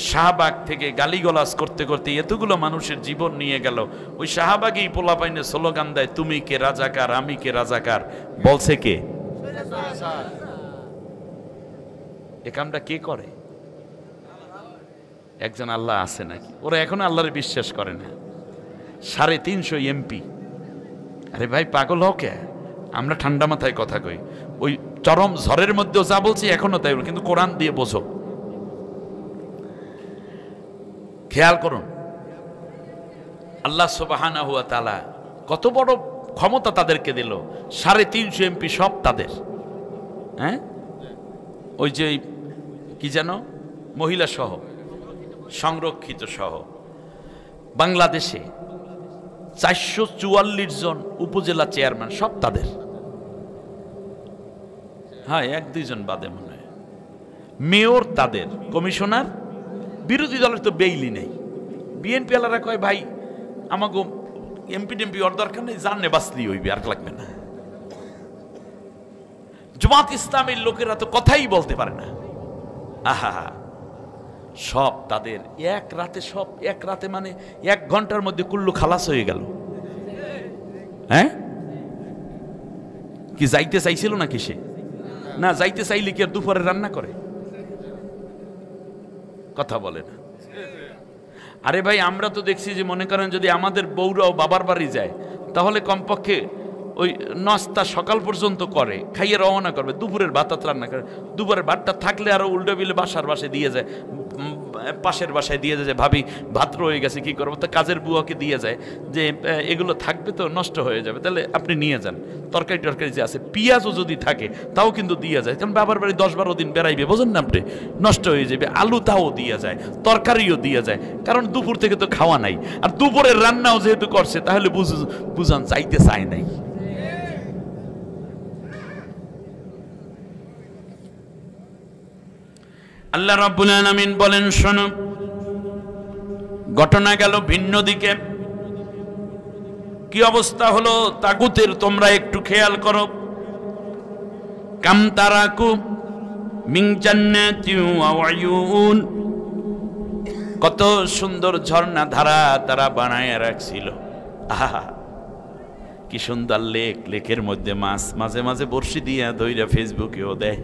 শাহবাগ থেকে গালিগালাজ করতে করতে এতগুলো মানুষের জীবন নিয়ে গেল, ওই শাহবাগেই পোলাপাইনে স্লোগান দেয়, তুমি কে রাজাকার, আমি কে রাজাকার। বলছে কে? এ কামটা কে করে? একজন আল্লাহ আছে নাকি? ওরা এখন আল্লাহরে বিশ্বাস করে না। 350 এমপি। আরে ভাই পাগল হও কে? আমরা ঠান্ডা মাথায় কথা কই, ওই চরম ঝড়ের মধ্যেও যা বলছি এখনো তাই, কিন্তু কোরআন দিয়ে বোঝো। খেয়াল করুন, আল্লাহ সুবহানাহু ওয়া তাআলা কত বড় ক্ষমতা তাদেরকে দিল। 350 এমপি সব তাদের। হ্যাঁ, ওই যে কি যেন মহিলা সহ, সংরক্ষিত সহ। বাংলাদেশে 444 জন উপজেলা চেয়ারম্যান সব তাদের। হ্যাঁ, 1-2 জন বাদে মনে হয়। মেয়র তাদের, কমিশনার। বিরোধী দলের তো বেইলি নেই। বিএনপি আলারা কয় ভাই আমাকে এমপি টেমপি ওর দরকার নেই, জানে বাঁচলি হইবে, আর লাগবে না। জামাত ইসলামের লোকেরা তো কথাই বলতে পারে না। আহা, সব তাদের এক রাতে, সব এক রাতে, মানে 1 ঘন্টার মধ্যে কুল্লু খালাস হয়ে গেল। হ্যাঁ, কি যাইতে চাইছিল নাকি সে? না, যাইতে চাইলে কি আর দুপুরে রান্না করে? কথা বলে না। আরে ভাই, আমরা তো দেখছি যে মনে করেন যদি আমাদের বউরাও বাবার বাড়ি যায়, তাহলে কমপক্ষে ওই নাস্তা সকাল পর্যন্ত করে, খাইয়ে রওনা করবে, দুপুরের ভাত রান্না করে। দুপুরের ভাতটা থাকলে আরো উল্টো বিলে বাসার বাসায় দিয়ে যায়, পাশের বাসায় দিয়ে যায়, ভাবি ভাত রয়ে গেছে কি করবো, তো কাজের বুয়াকে দিয়ে যায় যে এগুলো থাকবে তো নষ্ট হয়ে যাবে, তাহলে আপনি নিয়ে যান। তরকারি টরকারি যে আছে, পেঁয়াজও যদি থাকে তাও কিন্তু দিয়ে যায়, কারণ বাবার বাড়ি 10-12 দিন বেড়াইবে, বোঝেন না আপনি, নষ্ট হয়ে যাবে। আলু তাও দিয়ে যায়, তরকারিও দিয়ে যায়, কারণ দুপুর থেকে তো খাওয়া নাই। আর দুপুরের রান্নাও যেহেতু করছে, তাহলে বুঝান চাইতে চায় নাই। আল্লাহ রাব্বুল আলামিন বলেন, শোনো, ঘটনা গেল ভিন্ন দিকে। কি অবস্থা হলো তাগুতের তোমরা একটু খেয়াল করো। কাম তারাকু মিন জান্নাতিন ওয়া উয়ুন, কত সুন্দর ঝর্ণা ধারা তারা বানায় রাখছিল। আহা, কি সুন্দর লেক, লেকের মধ্যে মাছ, মাঝে মাঝে বড়শি দিয়া ধইরা ফেসবুকেও দেয়।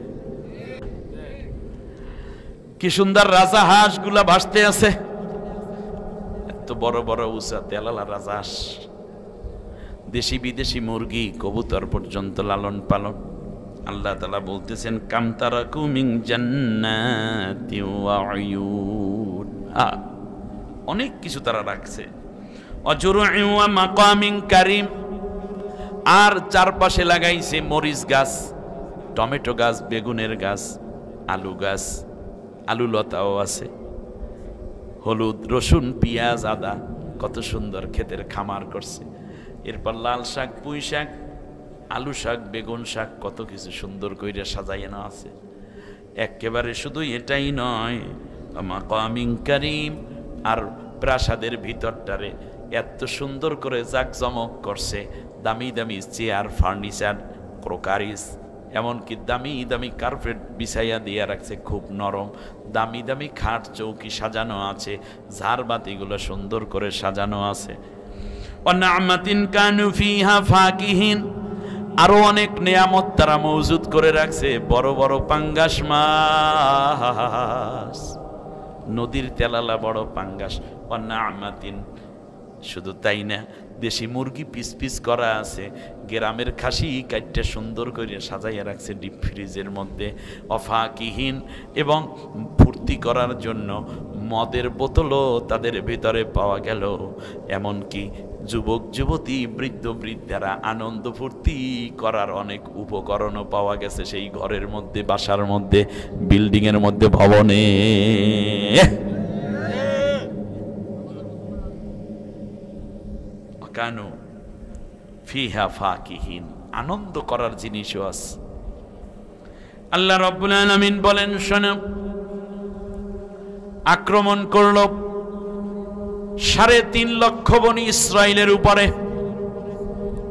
কি সুন্দর রাজা হাঁস গুলা ভাসতে আছে, এত বড় বড় উঁচা তেলালা রাজা হাঁস, দেশি বিদেশি মুরগি কবুতর পর্যন্ত লালন পালন। আল্লাহ তাআলা বলতেছেন, কাম তারাকু মিন জান্নাতি ওয়া উয়ুন, অনেক কিছু তারা রাখছে। অজুরুই ওয়া মাকামিন কারীম, আর চারপাশে লাগাইছে মরিচ গাছ, টমেটো গাছ, বেগুনের গাছ, আলু গাছ, আলু লতাও আছে, হলুদ, রসুন, পেঁয়াজ, আদা, কত সুন্দর ক্ষেতের খামার করছে। এরপর লাল শাক, পুঁই শাক, আলু শাক, বেগুন শাক, কত কিছু সুন্দর করে সাজাইনো আছে। একেবারে শুধু এটাই নয়, মাকামিন কারীম, আর প্রাসাদের ভিতরটারে এত সুন্দর করে জাকজমক করছে, দামি দামি চেয়ার, ফার্নিচার, ক্রোকারিস, এমনকি দামি দামি কার্পেট বিছাইয়া দিয়ে রাখছে, খুব নরম, দামি দামি খাট চৌকি সাজানো আছে, ঝাড়বাতিগুলো সুন্দর করে সাজানো আছে। ওয়ানামাতিন কানু ফিহা ফাকিহিন, আরো অনেক নিয়ামত তারা মজুদ করে রাখছে, বড় বড় পাঙ্গাস মাছ, নদীর তেলালা বড় পাঙ্গাস। ওয়ানামাতিন, শুধু তাই না, দেশি মুরগি পিস পিস করা আছে, গ্রামের খাসি কাটটা সুন্দর করে সাজাইয়া রাখছে ডিপ ফ্রিজের মধ্যে। অফাকিহীন, এবং ফুর্তি করার জন্য মদের বোতলও তাদের ভিতরে পাওয়া গেল। এমনকি যুবক যুবতী, বৃদ্ধ বৃদ্ধারা আনন্দ ফুর্তি করার অনেক উপকরণও পাওয়া গেছে সেই ঘরের মধ্যে, বাসার মধ্যে, বিল্ডিংয়ের মধ্যে, ভবনে। কানু ফিহা ফাকিহিন, আনন্দ করার জিনিসও আছে। আল্লাহ রাব্বুল আলামিন বলেন, শোনো, আক্রমণ করল 3.5 লক্ষ বনি ইসরাইলের উপরে।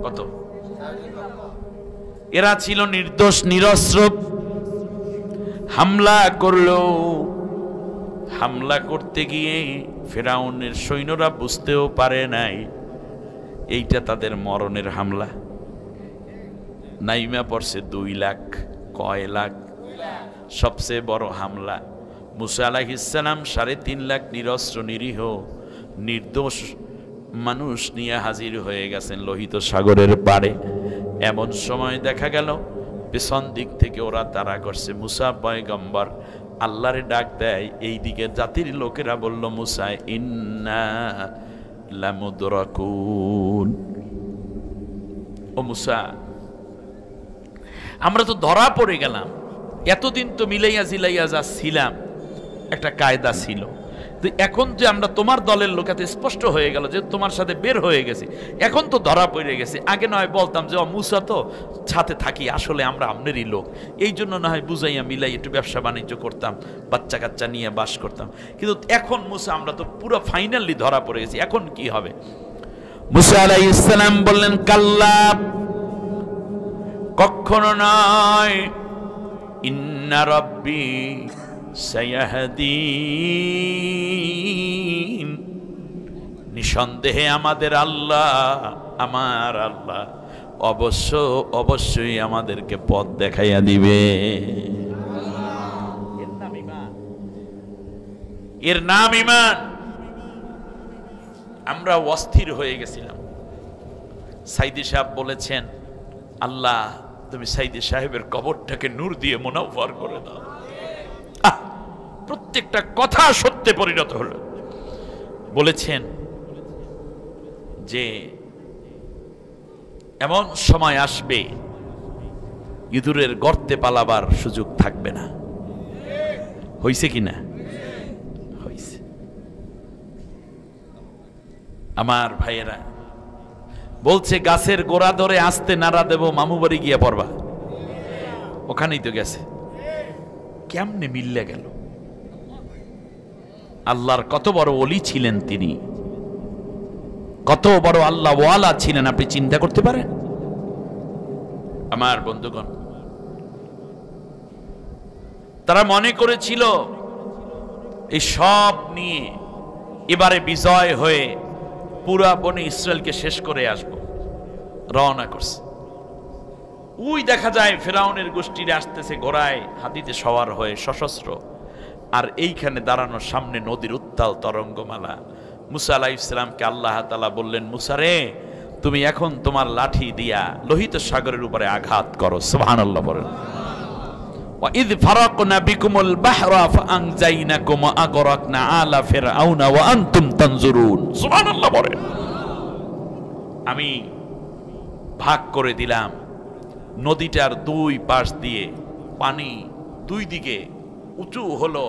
কত? এরা ছিল নির্দোষ, নিরস্ত্র। হামলা করল। হামলা করতে গিয়ে ফেরাউনের সৈন্যরা বুঝতেও পারে নাই এইটা তাদের মরণের হামলা। নাইমা পড়ছে 2 লাখ। কয় লাখ? সবচেয়ে বড় হামলা। মুসা আলাইহিস সালাম 3.5 লাখ নিরস্ত্র, নিরীহ, নির্দোষ মানুষ নিয়ে হাজির হয়ে গেছেন লোহিত সাগরের পাড়ে। এমন সময় দেখা গেল পেছন দিক থেকে ওরা তাড়া করছে। মুসা পয়গম্বর আল্লাহরে ডাক দেয়, এই দিকে জাতির লোকেরা বলল, মুসা, ইন্না লামুদরাকুন, ও মুসা, আমরা তো ধরা পড়ে গেলাম। এতদিন তো মিলাইয়া জিলাইয়া যা ছিলাম, একটা কায়দা ছিল, তো এখন যে আমরা তোমার দলের লোক, এত স্পষ্ট হয়ে গেল যে তোমার সাথে বের হয়ে গেছি, এখন তো ধরা পড়ে গেছে। আগে নয় বলতাম যে ও মুসা তো সাথে থাকি, আসলে আমরা আমনেরই লোক, এই জন্য না হয় বুঝাইয়া মিলাই একটু ব্যবসা বাণিজ্য করতাম, বাচ্চা কাচ্চা নিয়ে বাস করতাম। কিন্তু এখন মুসা, আমরা তো পুরো ফাইনালি ধরা পড়ে গেছি, এখন কি হবে? মুসা আলাইহিস সালাম বললেন, কাল্লা, কখনো নয়, ইন্না রাব্বি সায়াহদিন, নিঃসন্দেহে আমাদের আল্লাহ, আমার আল্লাহ অবশ্যই আমাদেরকে পথ দেখাইয়া দিবে। এর নাম ঈমান। আমরা অস্থির হয়ে গেছিলাম। সাইদি সাহেব বলেছেন, আল্লাহ তুমি সাইদি সাহেবের কবরটাকে নূর দিয়ে মুনাওয়ার করে দাও। প্রত্যেকটা কথা সত্যে পরিণত হলো। বলেছেন যে এমন সময় আসবে ইঁদুরের গর্তে পালাবার সুযোগ থাকবে না। হইছে কিনা? হইছে। আমার ভাইয়েরা বলছে, গাছের গোড়া ধরে আস্তে নাড়া দেব, মামু বাড়ি গিয়া পড়বা। ওখানেই তো গেছে। কেমনে মিললে গেল? আল্লাহর কত বড় ওলি ছিলেন তিনি, কত বড় আল্লাহ ওয়ালা ছিলেন, আপনি চিন্তা করতে পারেন? আমার বন্ধুগণ, তারা মনে করেছিল এই সব নিয়ে এবারে বিজয় হয়ে পুরা বনে ইসরায়েলকে শেষ করে আসব। রওনা করছে। ওই দেখা যায় ফেরাউনের গোষ্ঠীর আসতেছে ঘোড়ায়, হাতিতে সওয়ার হয়ে, সশস্ত্র, আর এইখানে দাঁড়ানো সামনে নদীর উত্তাল তরঙ্গমালা। মুসা আলাইহিস সালামকে আল্লাহ তাআলা বললেন, মুসা রে, তুমি এখন তোমার লাঠি দিয়া লোহিত সাগরের উপরে আঘাত করো। সুবহানাল্লাহ বলেন। ওয়া ইয ফারাকনা বিকুমুল বাহরা ফাআনজাইনাকুম ওয়া আগরাকনা আলা ফিরআউনা ওয়া আনতুম তানজুরুন। সুবহানাল্লাহ বলেন। আমি ভাগ করে দিলাম নদীটার দুই পাশ দিয়ে পানি দুই দিকে উঁচু হলো,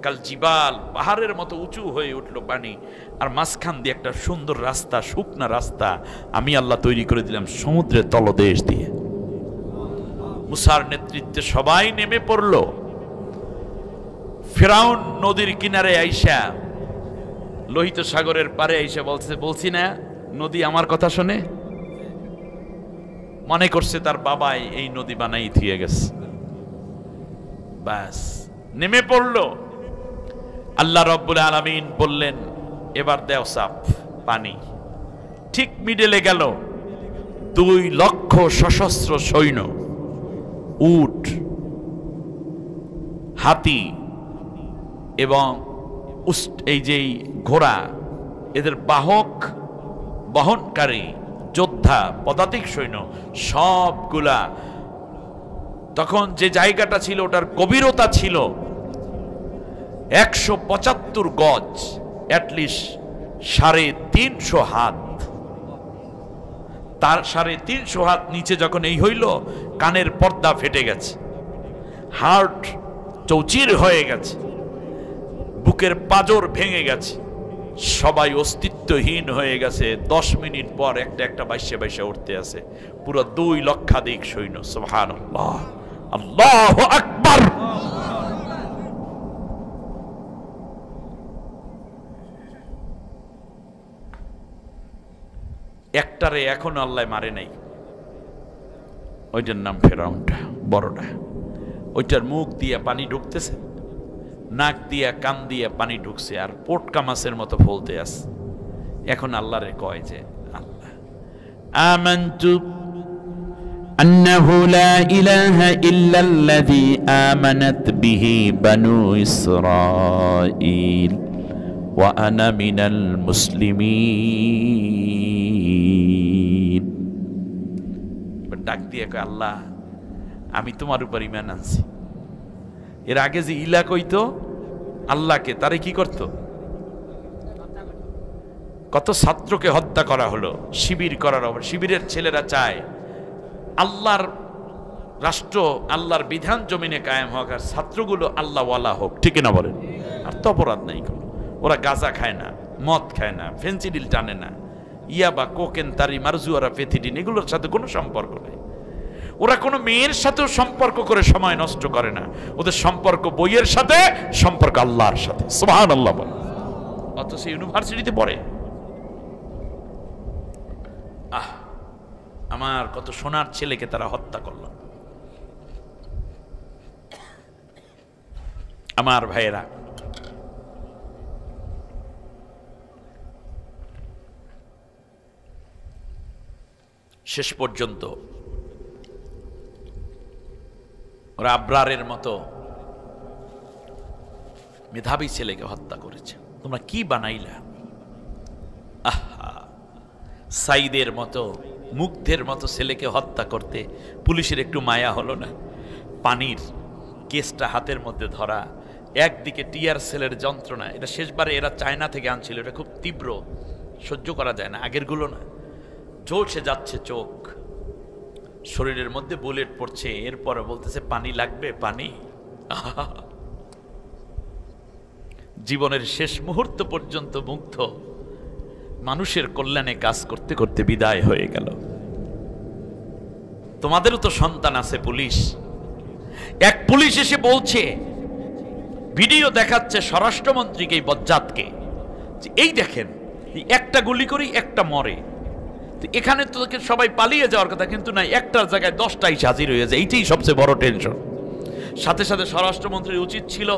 কাল জিবাল, পাহাড়ের মতো উঁচু হয়ে উঠলো পানি, আর মাঝখান দিয়ে একটা সুন্দর রাস্তা, শুকনা রাস্তা আমি আল্লাহ তৈরি করে দিলাম সমুদ্রের তলদেশ দিয়ে। মুসার নেতৃত্বে সবাই নেমে পড়ল। ফিরাউন নদীর কিনারে আইসা, লোহিত সাগরের পারে আইসা বলছি না নদী আমার কথা শোনে, মনে করছে তার বাবাই এই নদী বানাই থিয়ে গেছে। ব্যাস নেমে পড়ল। আল্লাহ রব্বুল আলামিন বললেন এবার দেও সাপ পানি। ঠিক মিডলে গেল 2 লক্ষ সশস্ত্র সৈন্য, উট, হাতি এবং এই যে ঘোড়া, এদের বাহক বহনকারী যোদ্ধা, পদাতিক সৈন্য সবগুলা। তখন যে জায়গাটা ছিল ওটার গভীরতা ছিল 175 গজ, অ্যাটলিস্ট 350 হাত। তার 350 হাত নিচে যখন এই হইল, কানের পর্দা ফেটে গেছে, হার্ট চৌচির হয়ে গেছে, বুকের পাঁজর ভেঙে গেছে, সবাই অস্তিত্বহীন হয়ে গেছে। 10 মিনিট পর একটা বাইশে বাইশে উঠতে আছে, পুরো 2 লক্ষাধিক সৈন্য। সুবহানাল্লাহ, আল্লাহু আকবার। একটারে এখনো আল্লাহ মারে নাই, ওইটার নাম ফেরাউনটা, বড়টা। ওইটার মুখ দিয়ে পানি ঢুকতেছে, নাক দিয়া কান দিয়া পানি ঢুকছে, আর পোটকা মাছের মতো ফলতে আছে। এখন আল্লাহরে কয় যে আল্লাহ, আমানতু আন্নাহু লা ইলাহা ইল্লাল্লাযী আমানাত বিহি বানু ইসরাঈল ওয়া আনা মিনাল মুসলিমিন। ডাক দিয়ে কয় আল্লাহ আমি তোমার উপর ঈমান আনছি। এর আগে যে ইলা কইতো আল্লাহকে, তারে কি করত? কত ছাত্রকে হত্যা করা হলো শিবির করার অভাব। শিবিরের ছেলেরা চায় আল্লাহর রাষ্ট্র, আল্লাহর বিধান জমিনে কায়েম হোক, আর ছাত্রগুলো আল্লাহওয়ালা হোক, ঠিক না বলেন? আর তো অপরাধ নাই কোনো। ওরা গাঁজা খায় না, মদ খায় না, ফেন্সিডিল টানে না, ইয়াবা, কোকেন, তারি, মারজুয়ারা, ফেথিডিন, এগুলোর সাথে কোনো সম্পর্ক নেই। ওরা কোনো মেয়ের সাথেও সম্পর্ক করে সময় নষ্ট করে না। ওদের সম্পর্ক বইয়ের সাথে, সম্পর্ক আল্লাহর সাথে। সুবহানাল্লাহ। অথচ ইউনিভার্সিটিতে পড়ে। আমার কত সোনার ছেলেকে তারা হত্যা করল। আমার ভাইয়েরা, শেষ পর্যন্ত ওরা আবরারের মতো মেধাবী ছেলেকে হত্যা করেছে। তোমরা কি বানাইলা? আহা, সাইদের মতো, মুগ্ধের মতো ছেলেকে হত্যা করতে পুলিশের একটু মায়া হলো না? পানির কেসটা হাতের মধ্যে ধরা, একদিকে টিয়ার সেলের যন্ত্রণা। এটা শেষবারে এরা চায়না থেকে আনছিল, এটা খুব তীব্র, সহ্য করা যায় না, আগেরগুলো না। ঝলসে যাচ্ছে চোখ, শরীরের মধ্যে বুলেট পড়ছে, এরপরে বলতেছে পানি লাগবে, পানি। জীবনের শেষ মুহূর্ত পর্যন্ত মুগ্ধ, মানুষের কল্যাণে কাজ করতে করতে বিদায় হয়ে গেল। তোমাদেরও তো সন্তান আছে পুলিশ। এক পুলিশ এসে বলছে, ভিডিও দেখাচ্ছে স্বরাষ্ট্রমন্ত্রীকে, এই বজ্জাতকে, এই দেখেন একটা গুলি করি একটা মরে। এখানে তো সবাই পালিয়ে যাওয়ার কথা, কিন্তু না, একটার জায়গায় 10টাই হাজির হয়ে যায়। এইটাই সবচেয়ে বড় টেনশন। সাথে সাথে স্বরাষ্ট্রমন্ত্রীর উচিত ছিল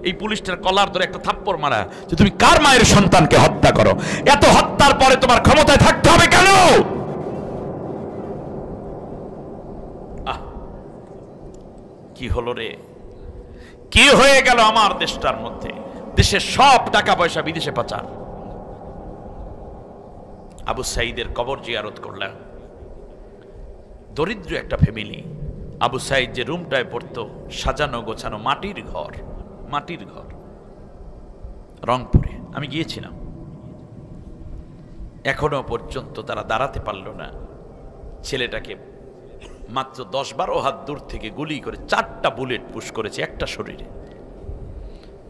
এই পুলিশটার কলার ধরে একটা থাপ্পড় মারা, যে তুমি কার মায়ের সন্তানকে হত্যা করো? এত হত্যার পরে তোমার ক্ষমতায় থাকতে হবে কেন? কি হলো রে, কি হয়ে গেল আমার দেশটার মধ্যে? দেশের সব টাকা পয়সা বিদেশে পাচার। আবু সাইদের কবর জিয়ারত করলাম। দরিদ্র একটা ফ্যামিলি। আবু সাইদ যে রুমটায় পড়তো, সাজানো গোছানো মাটির ঘর, মাটির ঘর, রংপুরে। আমি গিয়েছিলাম, এখনো পর্যন্ত তারা দাঁড়াতে পারল না ছেলেটাকে মাত্র 10-12 হাত দূর থেকে গুলি করে 4টা বুলেট পুশ করেছে একটা শরীরে।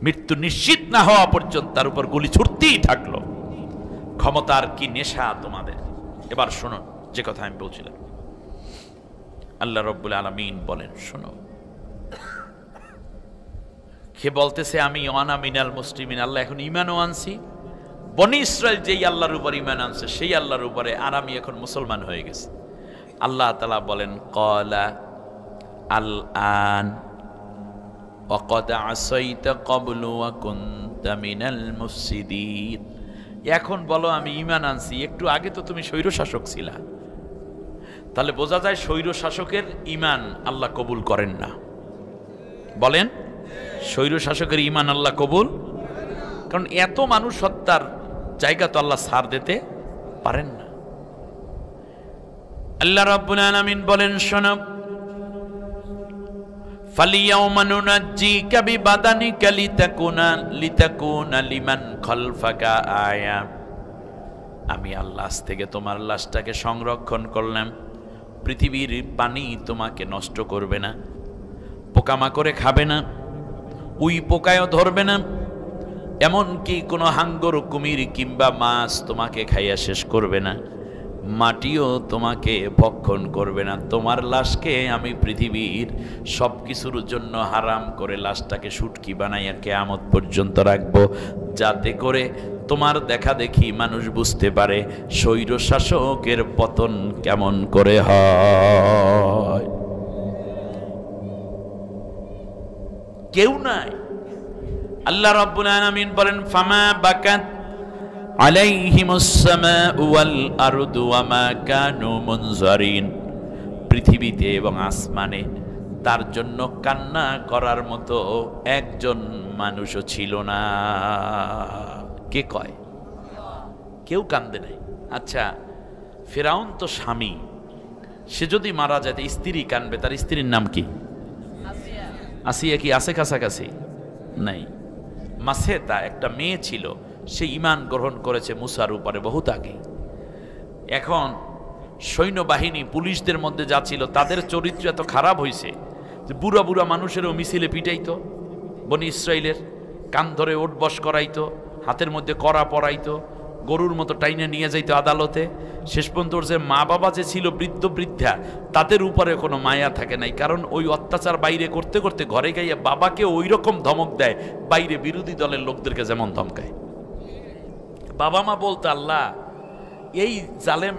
মৃত্যু নিশ্চিত না হওয়া পর্যন্ত তার উপর গুলি ছুটতেই থাকলো। ক্ষমতার কি নেশা তোমাদের! এবার শোনো যে কথা আমি বলছিলাম। আল্লাহ রাব্বুল আলামিন বলেন, শোনো, কে বলতেছে আমি ওয়ানা মিনাল মুসলিমিন, আল্লাহ এখন ঈমানও আনছি। বনি ইসরাইল যেই আল্লাহর উপর ঈমান আনছে সেই আল্লাহর উপরে আর আমি এখন মুসলমান হয়ে গেছি। আল্লাহ তাআলা বলেন, ক্বালা আল আন ওয়া ক্বাদ আসাইতা ক্বাবলু ওয়া কুনতা মিনাল মুফসিদিন। এখন বলো আমি ঈমান আনছি, একটু আগে তো তুমি স্বৈরশাসক ছিলা। তাহলে বোঝা যায় স্বৈরশাসকের ঈমান আল্লাহ কবুল করেন না। বলেন, স্বৈরশাসকের ঈমান আল্লাহ কবুল, কারণ এত মানুষ হত্যার জায়গা তো আল্লাহ ছাড় দিতে পারেন না। আল্লাহ রাব্বুল আলামিন বলেন, শোনো, ফালিয়াউমা নুনাজ্জিকা বিবাদানিকা লিতাকুনা লিমান খালফাকা আয়া। আমি আল্লাহ থেকে তোমার লাশটাকে সংরক্ষণ করলাম। পৃথিবীর পানি তোমাকে নষ্ট করবে না, পোকামাকড়ে খাবে না, উই পোকায়ও ধরবে না, এমনকি কোনো হাঙ্গর, কুমির কিংবা মাছ তোমাকে খাইয়া শেষ করবে না, মাটিও তোমাকে ভক্ষণ করবে না। তোমার লাশকে আমি পৃথিবীর সব কিছুর জন্য হারাম করে লাশটাকে শুটকি বানাইয়া কিয়ামত পর্যন্ত রাখবো, যাতে করে তোমার দেখা দেখি মানুষ বুঝতে পারে স্বৈরশাসকের পতন কেমন করে হয়। কেউ নাই। আল্লাহ রাব্বুল আলামিন বলেন, ফামা বাকাত আলাইহিমুস সামাউ ওয়াল আরদু ওয়া মা কানু মুনজারিন। পৃথিবীতে এবং আসমানে তার জন্য কান্না করার মতো একজন মানুষও ছিল না। কে কয়? কেউ কান্দে নাই। আচ্ছা, ফিরাউন তো স্বামী, সে যদি মারা যায় স্ত্রী কানবে, তার স্ত্রীর নাম কি? আসিয়া। কি আছে কাছাকাছি? নাই। মাসেতা একটা মেয়ে ছিল, সে ঈমান গ্রহণ করেছে মুসার উপরে বহুত আগে। এখন সৈন্যবাহিনী পুলিশদের মধ্যে যা ছিল তাদের চরিত্র এত খারাপ হয়েছে যে বুড়া বুড়া মানুষেরও মিছিলে পিটাইতো, বনি ইসরাইলের কান ধরে ওঠবস করাইতো, হাতের মধ্যে কড়া পরাইতো, গরুর মতো টাইনে নিয়ে যাইতো আদালতে। শেষ পর্যন্ত যে মা বাবা যে ছিল বৃদ্ধ বৃদ্ধা, তাদের উপরে কোনো মায়া থাকে নাই, কারণ ওই অত্যাচার বাইরে করতে করতে ঘরে গাইয়া বাবাকে ওই রকম ধমক দেয় বাইরে বিরোধী দলের লোকদেরকে যেমন ধমকায়। বাবা মা বলতো, আল্লাহ এই জালেম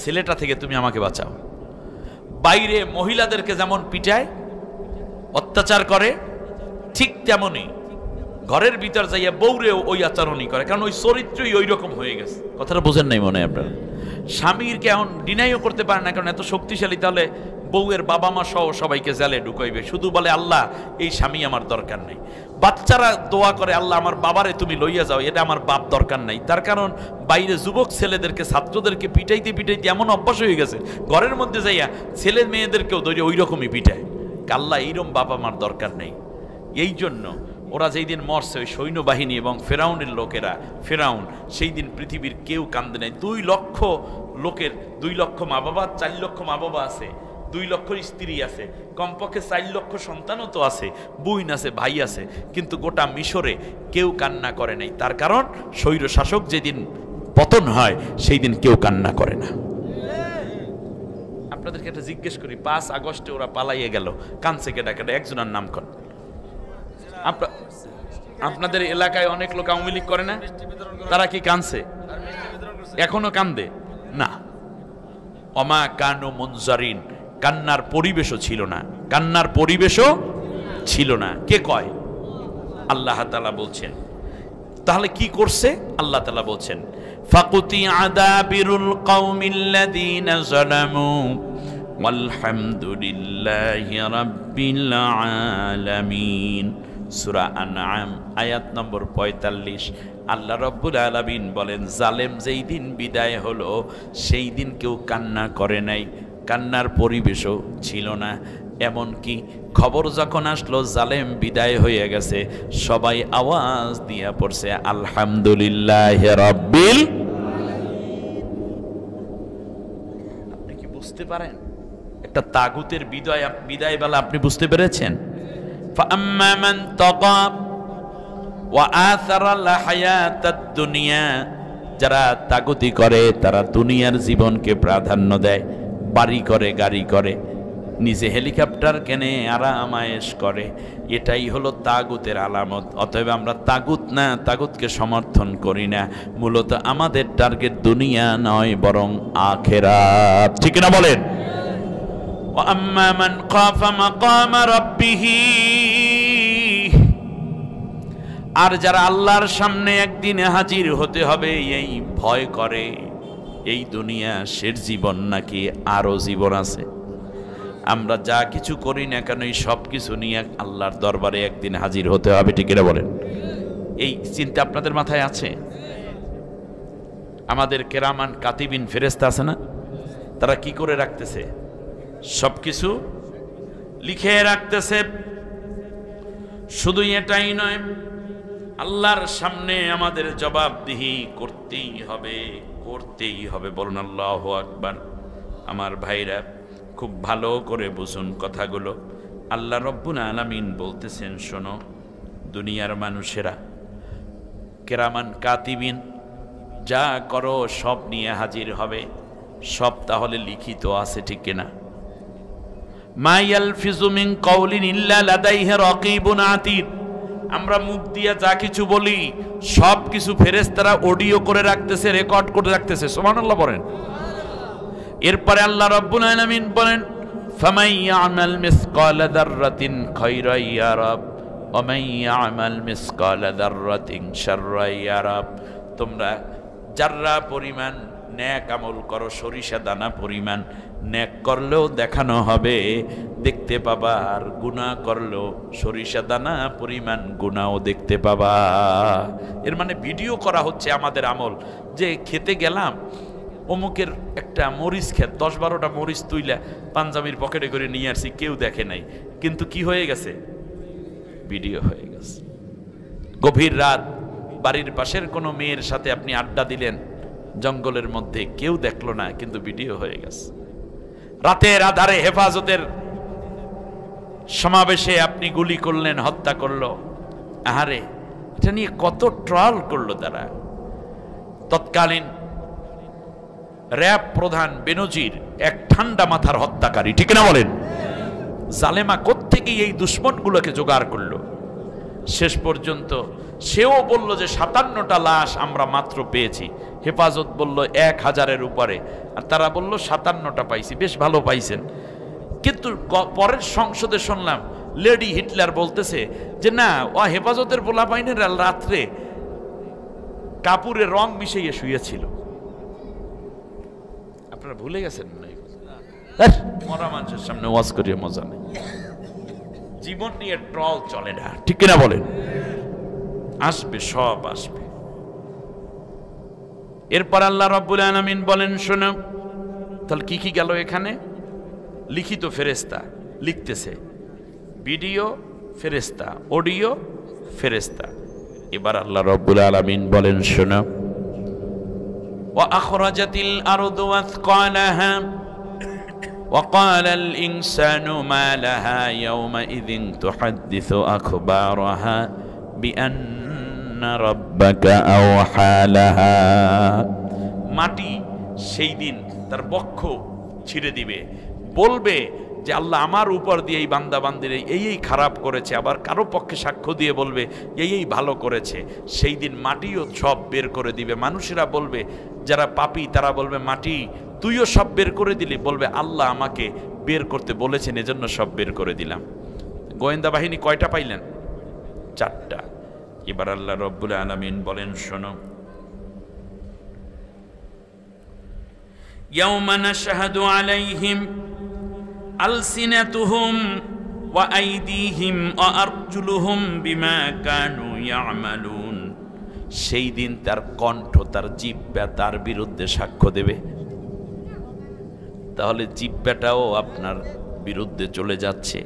ছেলেটা থেকে তুমি আমাকে বাঁচাও। বাইরে মহিলাদেরকে যেমন পিটায় অত্যাচার করে, ঠিক তেমনই ঘরের ভিতর যাইয়া বউরেও ওই আচরণই করে, কারণ ওই চরিত্রই ওই রকম হয়ে গেছে। কথাটা বোঝেন নাই মনে হয় আপনার? স্বামীরকে এখন ডিনাইও করতে পারে না, কারণ এত শক্তিশালী। তাহলে বউয়ের বাবা মা সহ সবাইকে জালে ঢুকাইবে, শুধু বলে আল্লাহ এই স্বামী আমার দরকার নেই। বাচ্চারা দোয়া করে, আল্লাহ আমার বাবারে তুমি লইয়া যাও, এটা আমার বাপ দরকার নাই। তার কারণ বাইরে যুবক ছেলেদেরকে, ছাত্রদেরকে পিটাইতে পিটাইতে এমন অভ্যাস হয়ে গেছে, ঘরের মধ্যে যাইয়া ছেলে মেয়েদেরকেও ধরে ওই রকমই পিটায়। আল্লাহ এইরকম বাবা আমার দরকার নেই। এই জন্য ওরা যেই দিন মরছে ওই সৈন্যবাহিনী এবং ফেরাউনের লোকেরা, ফেরাউন সেই দিন পৃথিবীর কেউ কান্দে নাই। 2 লক্ষ লোকের 2 লক্ষ মা বাবা, 4 লক্ষ মা বাবা আছে, 2 লক্ষ স্ত্রী আছে, কমপক্ষে 4 লক্ষ সন্তানও তো আছে, বোন আছে, ভাই আছে, কিন্তু গোটা মিশরে কেউ কান্না করে নাই। তার কারণ স্বৈরশাসক যেদিন পতন হয় সেই দিন কেউ কান্না করে না। আপনাদেরকে একটা জিজ্ঞেস করি, 5 আগস্টে ওরা পালাইয়ে গেল, কানছে কেডা কেডা? একজনের নাম কর। আপনাদের এলাকায় অনেক লোক আওয়ামী লীগ করে না, তারা কি কানছে? এখনো কান্দে না। অমা কানু মুনজারিন, কান্নার পরিবেশও ছিল না, কান্নার পরিবেশও ছিল না। কে কয়? আল্লাহ তাআলা বলছেন। তাহলে কি করছে? আল্লাহ তাআলা বলছেন, ফাকুতি আদাবিরুল কওমিল্লাযীনা যালামু ওয়ালহামদুলিল্লাহি রাব্বিল আলামিন। সূরা আনআম আয়াত নম্বর 45। আল্লাহ রাব্বুল আলামিন বলেন, জালেম যেই দিন বিদায় হলো সেই দিন কেউ কান্না করে নাই, কান্নার পরিবেশও ছিল না। এমনকি খবর যখন আসলো জালেম বিদায় হয়ে গেছে, সবাই আওয়াজ দিয়া পড়ছে আলহামদুলিল্লাহি রাব্বিল। আপনি কি বুঝতে পারেন? একটা তাগুতের বিদায় বেলা আপনি বুঝতে পেরেছেন? ফাআম্মা মান তাগা ওয়া আসারা আল হায়াতাদ দুনিয়া, যারা তাগুতি করে তারা দুনিয়ার জীবনকে প্রাধান্য দেয়, বাড়ি করে, গাড়ি করে, নিজে হেলিকপ্টার কেনে, আরাম আয়েশ করে, এটাই হলো তাগুতের আলামত। অতএব আমরা তাগুত না, তাগুতকে সমর্থন করি না। মূলত আমাদের টার্গেট দুনিয়া নয়, বরং আখিরাত। ঠিক না বলেন? ওয়া আম্মা মান খাফা মাকামা রাব্বিহি, আর যারা আল্লাহর সামনে একদিন হাজির হতে হবে এই ভয় করে, এই দুনিয়া শেষ জীবন নাকি আরো জীবন আছে, আমরা যা কিছু করি না কেন এই সব কিছু নিয়ে আল্লাহর দরবারে একদিন হাজির হতে হবে। ঠিক না বলেন? এই চিন্তা আপনাদের মাথায় আছে? আমাদের কেরামান কাতিবিন ফেরেশতা আছে না, তারা কি করে রাখতেছে? সবকিছু লিখে রাখতেছে। শুধু এটাই নয়, আল্লাহর সামনে আমাদের জবাবদিহি করতেই হবে, করতেই হবে। বলুন আল্লাহু আকবার। আমার ভাইরা খুব ভালো করে বুঝুন কথাগুলো। আল্লাহ রব্বুল আলামিন বলতেছেন, শোনো দুনিয়ার মানুষেরা, কেরামান কাতিবিন যা করো সব নিয়ে হাজির হবে, সব তাহলে লিখিত আছে। ঠিক কিনা? মা ইয়ালফিজু মিন কাউলিন ইল্লা লাদাইহি রাকিবুন আতীদ, আমরা মুখ দিয়ে যা কিছু বলি সব কিছু ফেরেশতারা অডিও করে রাখতেছে, রেকর্ড করে রাখতেছে। সুবহানাল্লাহ বলেন। এরপরে আল্লাহ রাব্বুল আলামিন বলেন, ফামান ইয়ামাল মিসকালা যাররাতিন খায়রান ইয়ারাব ওয়া মান ইয়ামাল মিসকালা যাররাতিন শাররান ইয়ারাব। তোমরা যাররা পরিমাণ নেক আমল করো, সরিষা দানা পরিমাণ নেক করলেও দেখানো হবে, দেখতে পাবা, আর গুনাহ করলেও সরিষা দানা পরিমাণ গুনাহও দেখতে পাবা। এর মানে ভিডিও করা হচ্ছে আমাদের আমল। যে খেতে গেলাম, অমুকের একটা মরিচ ক্ষেত, 10-12টা মরিচ তুইলা পাঞ্জাবির পকেটে করে নিয়ে আসছি, কেউ দেখে নাই, কিন্তু কি হয়ে গেছে? ভিডিও হয়ে গেছে। গভীর রাত বাড়ির পাশের কোনো মেয়ের সাথে আপনি আড্ডা দিলেন জঙ্গলের মধ্যে, কেউ দেখলো না, কিন্তু ভিডিও হয়ে গেছে। রাতের আধারে হেফাজতের সমাবেশে আপনি গুলি করলেন, হত্যা করলো, আহারে, এটা নিয়ে কত ট্রল করলো তারা। তৎকালীন র‍্যাব প্রধান বেনজির এক ঠান্ডা মাথার হত্যাকারী। ঠিক না বলেন? জালেমা কোত্থেকে এই দুশ্মনগুলোকে জোগাড় করলো? শেষ পর্যন্ত সেও বলল যে 57টা লাশ আমরা মাত্র পেয়েছি, হেফাজত বলল 1000-এর উপরে, আর তারা বলল 57টা পাইছি। বেশ ভালো পাইছেন। কিন্তু পরের সংসদে শুনলাম লেডি হিটলার বলতেছে যে না, ও হেফাজতের পোলাপাইনের রাত্রে কাপুরে রং মিশিয়ে শুয়েছিল। আপনারা ভুলে গেছেন না? মরা মানুষের সামনে ওয়াজ করিয়ে মজা নেই। জীবন নিয়ে ট্রল চলে না। ঠিক কিনা বলেন? আসবে, সব আসবে। এরপর আল্লাহ রাব্বুল আলামিন বলেন, শোনো তাহলে কি কি গেল এখানে? লিখিত ফেরেশতা লিখতেছে, ভিডিও ফেরেশতা, অডিও ফেরেশতা। এবার আল্লাহ রাব্বুল আলামিন বলেন, শোনো, ওয়া আখরাজাতিল আরদু আথকালাহা ওয়া ক্বালাল ইনসানু মা লাহা ইয়াওমাইযিন তুহাদ্দিসু আখবারাহা বিআন্না রাব্বাকা আওহা লাহা। মাটি সেই দিন তার বক্ষ ছিঁড়ে দিবে, বলবে যে আল্লাহ আমার উপর দিয়ে এই বান্দা বান্দির এই খারাপ করেছে, আবার কারো পক্ষে সাক্ষ্য দিয়ে বলবে এই ভালো করেছে। সেই দিন মাটিও সব বের করে দিবে। মানুষেরা বলবে, যারা পাপী তারা বলবে, মাটি তুইও সব বের করে দিলি? বলবে আল্লাহ আমাকে বের করতে বলেছেন, এজন্য সব বের করে দিলাম। গোয়েন্দা বাহিনী কয়টা পাইলেন? 4টা। এবার আল্লাহ রব্বুল আলামিন বলেন, শোনো, ইয়াউমা নাশহাদু আলাইহিম আলসিনাতুহুম ওয়া আইদিহিম ওয়া আরজুলুহুম বিমা কানু ইয়ামালুন। সেই দিন তার কণ্ঠ, তার জিহ্বা তার বিরুদ্ধে সাক্ষ্য দেবে। তাহলে জিহ্বাটাও আপনার বিরুদ্ধে চলে যাচ্ছে।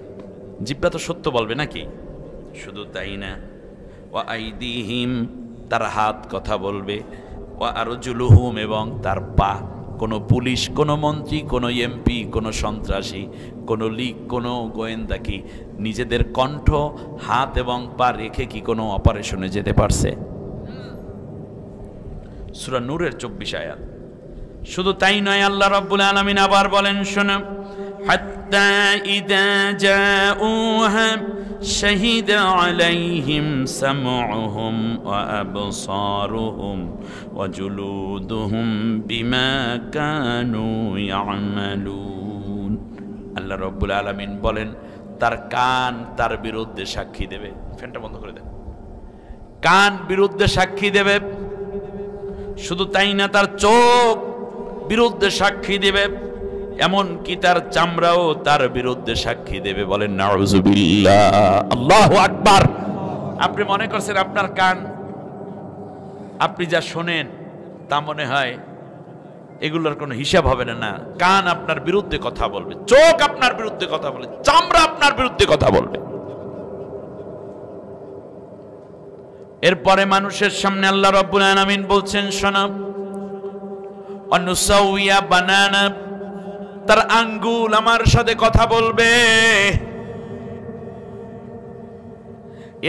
জিহ্বা তো সত্য বলবে নাকি? শুধু তাই না, ওয়া আইদিহিম তার হাত কথা বলবে, ওয়া আরজুলুহুম এবং তার পা কোনো পুলিশ, কোনো মন্ত্রী, কোনো এমপি, কোনো সন্ত্রাসী, কোনো লীগ, কোনো গোয়েন্দা কি নিজেদের কণ্ঠ, হাত এবং পা রেখে কি কোনো অপারেশনে যেতে পারছে? সূরা নূরের 24 আয়াত। শুধু তাই নয়, আল্লাহ রাব্বুল আলামিন আবার বলেন, শোনো, হাত্তা ইযা জাউহা শাহিদা আলাইহিম সামউহুম ওয়া আবসারুহুম ওয়া জুলুদুহুম বিমা কানু ইয়ামালুন। আল্লাহ রাব্বুল আলামিন বলেন, তার কান তার বিরুদ্ধে সাক্ষী দেবে। ফ্যানটা বন্ধ করে দেন। কান বিরুদ্ধে সাক্ষী দেবে। শুধু তাই না, তার চোখ বিরুদ্ধে সাক্ষী দেবে, এমন কি তার চামড়াও তার বিরুদ্ধে সাক্ষী দেবে। বলেন নাউযুবিল্লাহ, আল্লাহু আকবার। আপনি মনে করছেন আপনার কান, আপনি যা শোনেন তা মনে হয় এগুলোর কোনো হিসাব হবে না। না, কান আপনার বিরুদ্ধে কথা বলবে, চোখ আপনার বিরুদ্ধে কথা বলবে, চামড়া আপনার বিরুদ্ধে কথা বলবে। এরপরে মানুষের সামনে আল্লাহ রাব্বুল আলামিন বলছেন, শোনো, অনুসাউইয়া বানানা, তার আঙ্গুল আমার সাথে কথা বলবে।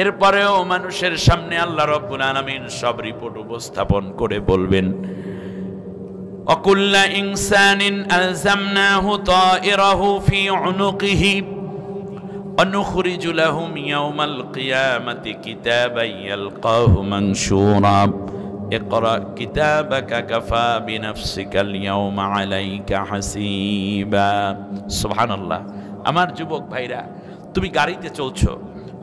এরপরেও মানুষের সামনে আল্লাহ রাব্বুল আলামিন সব রিপোর্ট উপস্থাপন করে বলবেন, অকুল্লা ইনসানিন আলজামনাহু তাইরাহু ফি উনুকিহি ونخرج لهم يوم القيامة كتابا يلقاه منشورا اقرأ كتابك كفى بنفسك اليوم عليك حسيبا। সুবহান আল্লাহ। আমার যুবক ভাইরা, তুমি গাড়িতে চলছো,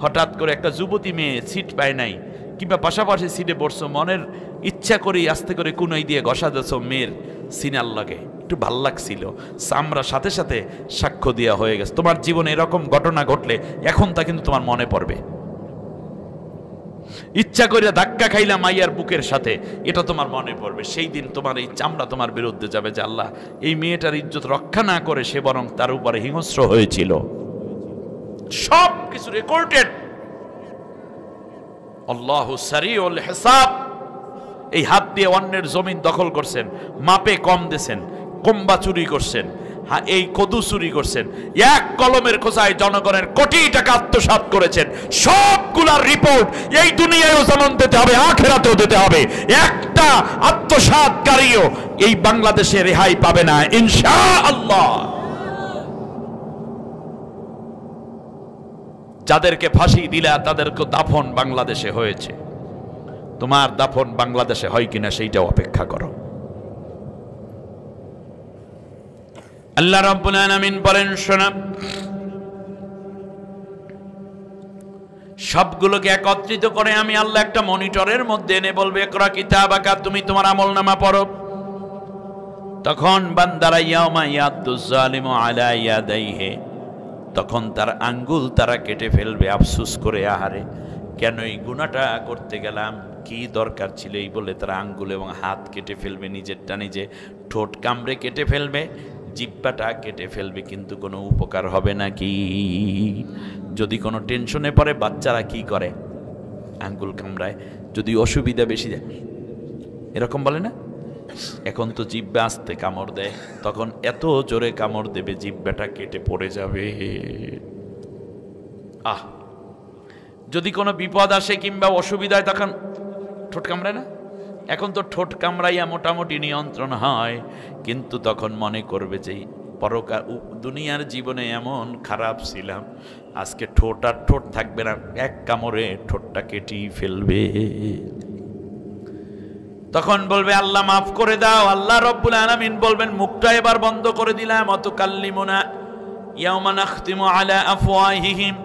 হঠাৎ করে একটা যুবতী মেয়ে সিট পায় নাই, কিংবা পাশাপাশি সিটে বসছো, মনের ইচ্ছা করে আস্তে করে কুনাই দিয়ে ঘষা দিয়েছ মেয়ের সিনার লাগে, একটু ভাল লাগছিল, চামড়া সাথে সাথে সাক্ষ্য দেওয়া হয়ে গেছে। তোমার জীবনে এরকম ঘটনা ঘটলে এখন তা কিন্তু তোমার মনে পড়বে। ইচ্ছা করে ধাক্কা খাইলাম মাইয়ার বুকের সাথে, এটা তোমার মনে পড়বে। সেই দিন তোমার এই চামড়া তোমার বিরুদ্ধে যাবে যে আল্লাহ, এই মেয়েটার ইজ্জত রক্ষা না করে সে বরং তার উপরে হিংস্র হয়েছিল। সব কিছু রেকর্ডেড। আল্লাহু সারিউল হিসাব। এই হাত দিয়ে অন্যের জমিন দখল করছেন, মাপে কম দিয়েছেন, কম্বা চুরি করছেন, হ্যাঁ এই কদু চুরি করছেন, এক কলমের খোঁচায় জনগণের কোটি টাকা আত্মসাৎ করেছেন। সবগুলার রিপোর্ট এই দুনিয়ায়ও যেমন দিতে হবে, আখিরাতেও দিতে হবে। একটা আত্মসাৎকারীও এই বাংলাদেশে রেহাই পাবে না ইনশাআল্লাহ। যাদেরকে ফাঁসি দিলা তাদেরকে দাফন বাংলাদেশে হয়েছে, তোমার দাফন বাংলাদেশে হয় কিনা সেইটা অপেক্ষা করো। আল্লাহ রাব্বুল আলামিন বলেন, শোনা, সবগুলোকে একত্রিত করে আমি আল্লাহ একটা মনিটরের মধ্যে এনে বলবে, ইকরা কিতাবাকা, তুমি তোমার আমলনামা পড়ো। তখন বান্দারা ইয়াউমা ইয়াদুজ জালিমু আলা ইয়াদাইহি, তখন তার আঙ্গুল তারা কেটে ফেলবে আফসোস করে, আহারে কেন এই গুনাহটা করতে গেলাম, কি দরকার ছিল এই বলে তারা আঙ্গুল এবং হাত কেটে ফেলবে, নিজেরটা নিজে, ঠোঁট কামড়ে কেটে ফেলবে, জিহ্বাটা কেটে ফেলবে, কিন্তু কোনো উপকার হবে না। কি যদি কোনো টেনশনে পড়ে, বাচ্চারা কি করে, আঙ্গুল কামড়ায়, যদি অসুবিধা বেশি যায় এরকম বলে না, এখন তো জিহ্বা আস্তে কামড় দেয়, তখন এত জোরে কামড় দেবে জিহ্বাটা কেটে পড়ে যাবে। যদি কোনো বিপদ আসে কিংবা অসুবিধায় তখন ঠোঁট কামড়ায় না, এখন তো ঠোঁট কামড়াইয়া মোটামুটি নিয়ন্ত্রণ হয়, কিন্তু তখন মনে করবে যে পরকাল দুনিয়ার জীবনে এমন খারাপ ছিলাম, আজকে ঠোঁট আর ঠোঁট থাকবে না, এক কামড়ে ঠোঁটটা কেটেই ফেলবে। তখন বলবে আল্লাহ মাফ করে দাও। আল্লাহ রাব্বুল আলামিন বলবেন, মুখটা এবার বন্ধ করে দিলাম। অতুকাল্লিমুনা ইয়াউমা নাখতিমু আলা আফওয়াহিহিম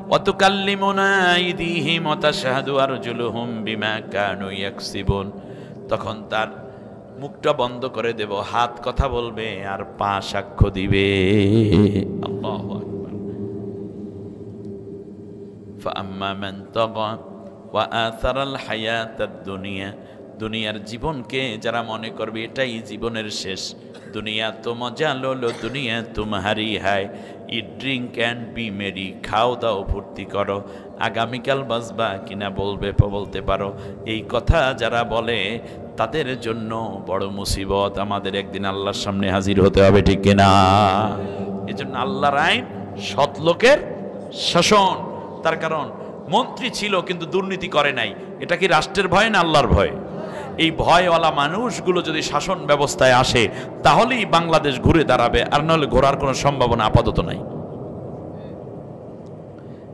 ওয়া তুকাল্লিমুনা আইদিহিম ওয়া তাশহাদু আরজুলুহুম বিমা কানু ইয়াকসিবুন। তখন তার মুখটা বন্ধ করে দেব, হাত কথা বলবে আর পা সাক্ষ্য দিবে। আল্লাহু আকবার। ফাআম্মা মান তাগা ওয়া আথারাল হায়াতাদ দুনিয়া, দুনিয়ার জীবনকে যারা মনে করবে এটাই জীবনের শেষ, দুনিয়া তো মজা লোলো, দুনিয়া তুমহারি হায়, ইট ড্রিঙ্ক অ্যান্ড বি মেরি, খাও দাও ফুর্তি করো, আগামীকাল বাঁচবা কিনা বলতে পারো, এই কথা যারা বলে তাদের জন্য বড় মুসিবত, আমাদের একদিন আল্লাহর সামনে হাজির হতে হবে, ঠিক কিনা? এজন্য আল্লাহর আইন সৎ লোকের শাসন। তার কারণ মন্ত্রী ছিল কিন্তু দুর্নীতি করে নাই, এটা কি রাষ্ট্রের ভয় না আল্লাহর ভয়? এই ভয়ওয়ালা মানুষগুলো যদি শাসন ব্যবস্থায় আসে তাহলেই বাংলাদেশ ঘুরে দাঁড়াবে, আর নাহলে ঘোরার কোনো সম্ভাবনা আপাতত নাই।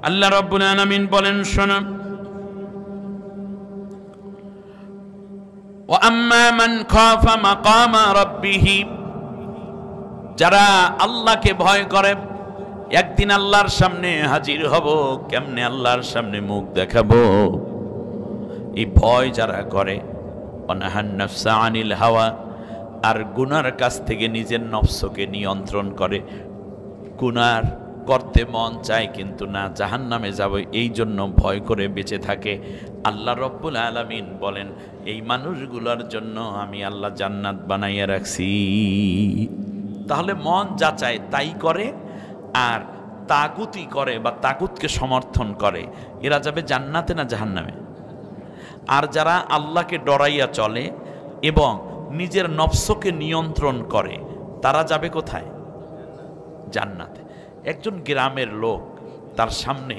আল্লাহ রাব্বুল আলামিন বলেন, শোনো, ওয়া আম্মা মান খাফা মাকামা রাব্বিহি, যারা আল্লাহকে ভয় করে, একদিন আল্লাহর সামনে হাজির হব, কেমনে আল্লাহর সামনে মুখ দেখাবো, এই ভয় যারা করে, অনাহান নাফসা আনিল হাওয়া, আর গুনার কাছ থেকে নিজের নফসকে নিয়ন্ত্রণ করে, গুনার করতে মন চায় কিন্তু না, জাহান্নামে যাব এই জন্য ভয় করে বেঁচে থাকে। আল্লাহ রব্বুল আলামিন বলেন, এই মানুষগুলোর জন্য আমি আল্লাহ জান্নাত বানাইয়া রাখছি। তাহলে মন যা চায় তাই করে, আর তাগুতি করে বা তাগুতকে সমর্থন করে, এরা যাবে জান্নাতে না জাহান্নামে? আর যারা আল্লাহকে ডরাইয়া চলে এবং নিজের নফসকে নিয়ন্ত্রণ করে, তারা যাবে কোথায়? জান্নাতে। একজন গ্রামের লোক, তার সামনে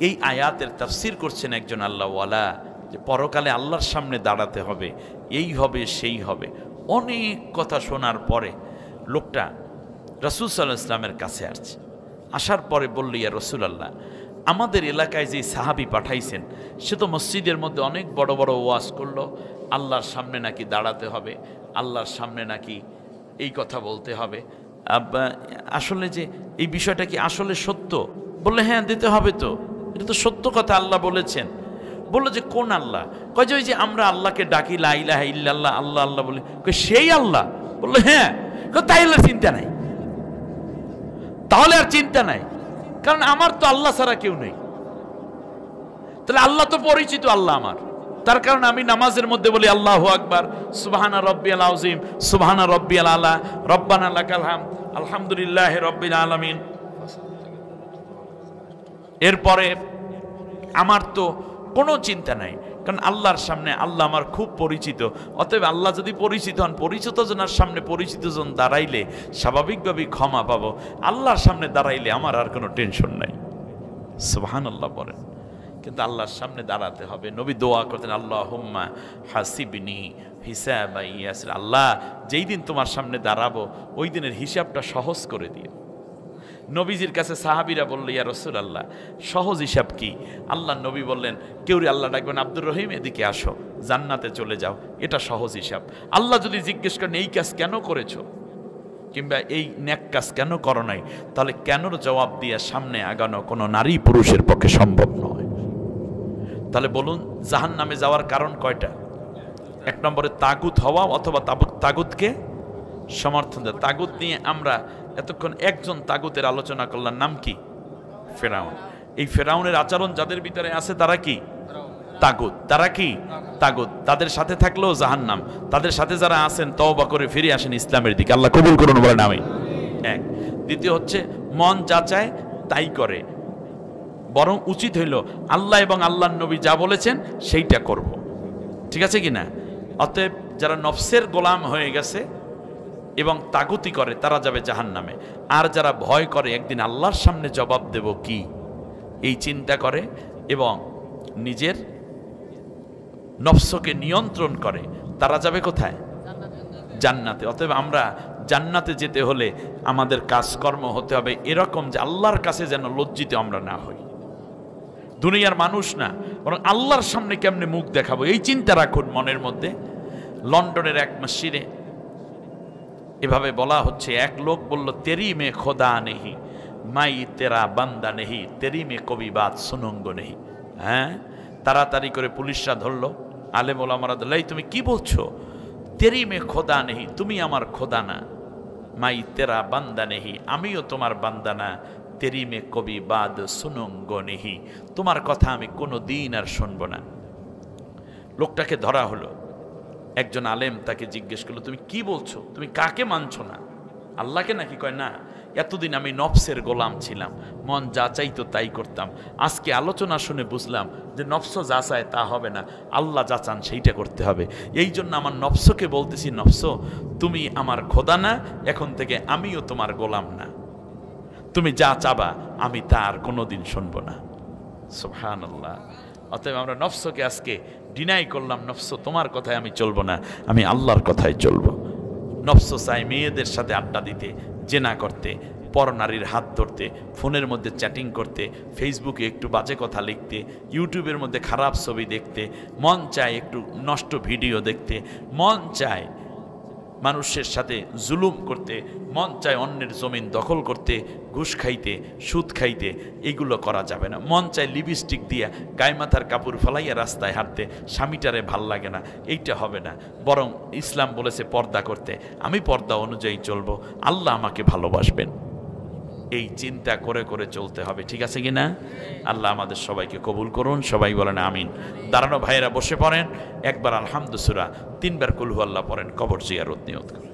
এই আয়াতের তাফসীর করছেন একজন আল্লাহওয়ালা, যে পরকালে আল্লাহর সামনে দাঁড়াতে হবে, এই হবে সেই হবে। অনেক কথা শোনার পরে লোকটা রাসূল সাল্লাল্লাহু আলাইহি ওয়াসাল্লামের কাছে আসছে। আসার পরে বলল, ইয়া রাসূলুল্লাহ, আমাদের এলাকায় যে সাহাবী পাঠাইছেন সে তো মসজিদের মধ্যে অনেক বড় বড় ওয়াজ করলো, আল্লাহর সামনে নাকি দাঁড়াতে হবে, আল্লাহর সামনে নাকি এই কথা বলতে হবে, আসলে যে এই বিষয়টা কি আসলে সত্য? বললে, হ্যাঁ দিতে হবে, তো এটা তো সত্য কথা, আল্লাহ বলেছেন। বললো যে কোন আল্লাহ? কয় যে ওই যে আমরা আল্লাহকে ডাকি লা ইলাহা ইল্লাল্লাহ, আল্লাহ আল্লাহ বলি, সেই আল্লাহ? বললো হ্যাঁ। তাইলে চিন্তা নাই, তাহলে আর চিন্তা নাই, কারণ আমার তো আল্লাহ ছাড়া কেউ নেই। তাহলে আল্লাহ তো পরিচিত আল্লাহ আমার, তার কারণে আমি নামাজের মধ্যে বলি আল্লাহু আকবার, সুবহানা রাব্বিয়াল আযীম, সুবহানা রাব্বিয়াল আলা, রব্বানা লাকাল হামদ, আলহামদুলিল্লাহি রাব্বিল আলামিন। এরপরে আমার তো কোনো চিন্তা নাই, কারণ আল্লাহর সামনে আল্লাহ আমার খুব পরিচিত। অতএব আল্লাহ যদি পরিচিত হন, পরিচিত জনের সামনে পরিচিত জন দাঁড়াইলে স্বাভাবিকভাবেই ক্ষমা পাবো। আল্লাহর সামনে দাঁড়াইলে আমার আর কোনো টেনশন নাই। সুবহানাল্লাহ বলেন। কিন্তু আল্লাহর সামনে দাঁড়াতে হবে। নবী দোয়া করতেন, আল্লাহুম্মা হাসিবনি হিসাবান ইয়াসির, আল্লাহ যেই দিন তোমার সামনে দাঁড়াবো ওই দিনের হিসাবটা সহজ করে দিও। নবীজির কাছে সাহাবীরা বলল, ইয়া রাসূলুল্লাহ, সহজ হিসাব কি? আল্লাহ নবী বললেন, কেউরে আল্লাহ ডাকবেন, আব্দুর রহিম এদিকে আসো, জান্নাতে চলে যাও, এটা সহজ হিসাব। আল্লাহ যদি জিজ্ঞেস করেন এই কাজ কেন করেছো, কিংবা এই নেক কাজ কেন করো নাই, তাহলে কেনর জবাব দিয়ে সামনে আগানো কোনো নারী পুরুষের পক্ষে সম্ভব নয়। তাহলে বলুন, জাহান্নামে যাওয়ার কারণ কয়টা? এক নম্বরে তাগুত হওয়া, অথবা তাগুতকে সমর্থন দেয়। তাগুত নিয়ে আমরা এতক্ষণ একজন তাগুতের আলোচনা করলাম, নাম কি? ফেরাউন। এই ফেরাউনের আচরণ যাদের ভিতরে আছে তারা কি? তাগুত। তারা কি? তাগুত। তাদের সাথে থাকলেও জাহান্নাম। তাদের সাথে যারা আছেন তওবা করে ফিরে আসেন ইসলামের দিকে, আল্লাহ কবুল করুন বলেন আমিন। এক। দ্বিতীয় হচ্ছে মন যা চায় তাই করে, বরং উচিত হইল আল্লাহ এবং আল্লাহর নবী যা বলেছেন সেইটা করব। ঠিক আছে কি না? অতএব যারা নফসের গোলাম হয়ে গেছে এবং তাগুতি করে তারা যাবে জাহান্নামে। আর যারা ভয় করে একদিন আল্লাহর সামনে জবাব দেব কি, এই চিন্তা করে এবং নিজের নফসকে নিয়ন্ত্রণ করে, তারা যাবে কোথায়? জান্নাতে। অতএব আমরা জান্নাতে যেতে হলে আমাদের কাজকর্ম হতে হবে এরকম যে আল্লাহর কাছে যেন লজ্জিত আমরা না হই, দুনিয়ার মানুষ না, বরং আল্লাহর সামনে কেমনে মুখ দেখাবো এই চিন্তা রাখুন মনের মধ্যে। লন্ডনের এক মসজিদে এভাবে বলা হচ্ছে, এক লোক বলল, তেরি মে খোদা নেহি মাই তেরা বান্দা নেহি, তেরি মে কবি বাত সুনঙ্গ নেহি। হ্যাঁ, তাড়াতাড়ি করে পুলিশরা ধরলো। আলেম ওলামারা বলল, এই তুমি কি বলছো? তেরি মে খোদা নেহি, তুমি আমার খোদা না। মাই তেরা বান্দা নেহি, আমিও তোমার বান্দা না। তেরি মে কবি বাদ সুনঙ্গ নেহি, তোমার কথা আমি কোনো দিন আর শুনবো না। লোকটাকে ধরা হলো। একজন আলেম তাকে জিজ্ঞেস করলো, তুমি কি বলছো? তুমি কাকে মানছো না? আল্লাহকে নাকি? কয় না, এতদিন আমি নফসের গোলাম ছিলাম, মন যা চাইতো তাই করতাম। আজকে আলোচনা শুনে বুঝলাম যে নফস যা চায় তা হবে না, আল্লাহ যা চান সেইটা করতে হবে। এই জন্য আমার নফসকে বলতেছি, নফস তুমি আমার খোদা না, এখন থেকে আমিও তোমার গোলাম না, তুমি যা চাবা আমি তা আর কোনোদিন শুনবো না। সুবহানাল্লাহ। অতএব আমরা নফসকে আজকে ডিনাই করলাম, নফস তোমার কথায় আমি চলবো না, আমি আল্লাহর কথায় চলবো। নফস চাই মেয়েদের সাথে আড্ডা দিতে, জেনা করতে, পরনারীর হাত ধরতে, ফোনের মধ্যে চ্যাটিং করতে, ফেসবুকে একটু বাজে কথা লিখতে, ইউটিউবের মধ্যে খারাপ ছবি দেখতে, মন চায় একটু নষ্ট ভিডিও দেখতে, মন চায় মানুষের সাথে জুলুম করতে, মন চায় অন্যের জমিন দখল করতে, ঘুষ খাইতে, সুদ খাইতে। এইগুলো করা যাবে না। মন চায় লিপস্টিক দিয়া গায়ে মাথার কাপড় ফেলাইয়া রাস্তায় হাঁটতে, স্বামীটারে ভাল লাগে না, এইটা হবে না। বরং ইসলাম বলেছে পর্দা করতে, আমি পর্দা অনুযায়ী চলবো, আল্লাহ আমাকে ভালোবাসবেন। এই চিন্তা করে করে চলতে হবে, ঠিক আছে কিনা? আল্লাহ আমাদের সবাইকে কবুল করুন, সবাই বলেন আমিন। দাঁড়ানো ভাইয়েরা বসে পড়েন, একবার আলহামদু সূরা, 3 বার কুল হু আল্লাহ পড়েন, কবর জিয়ারত নিয়ত করুন।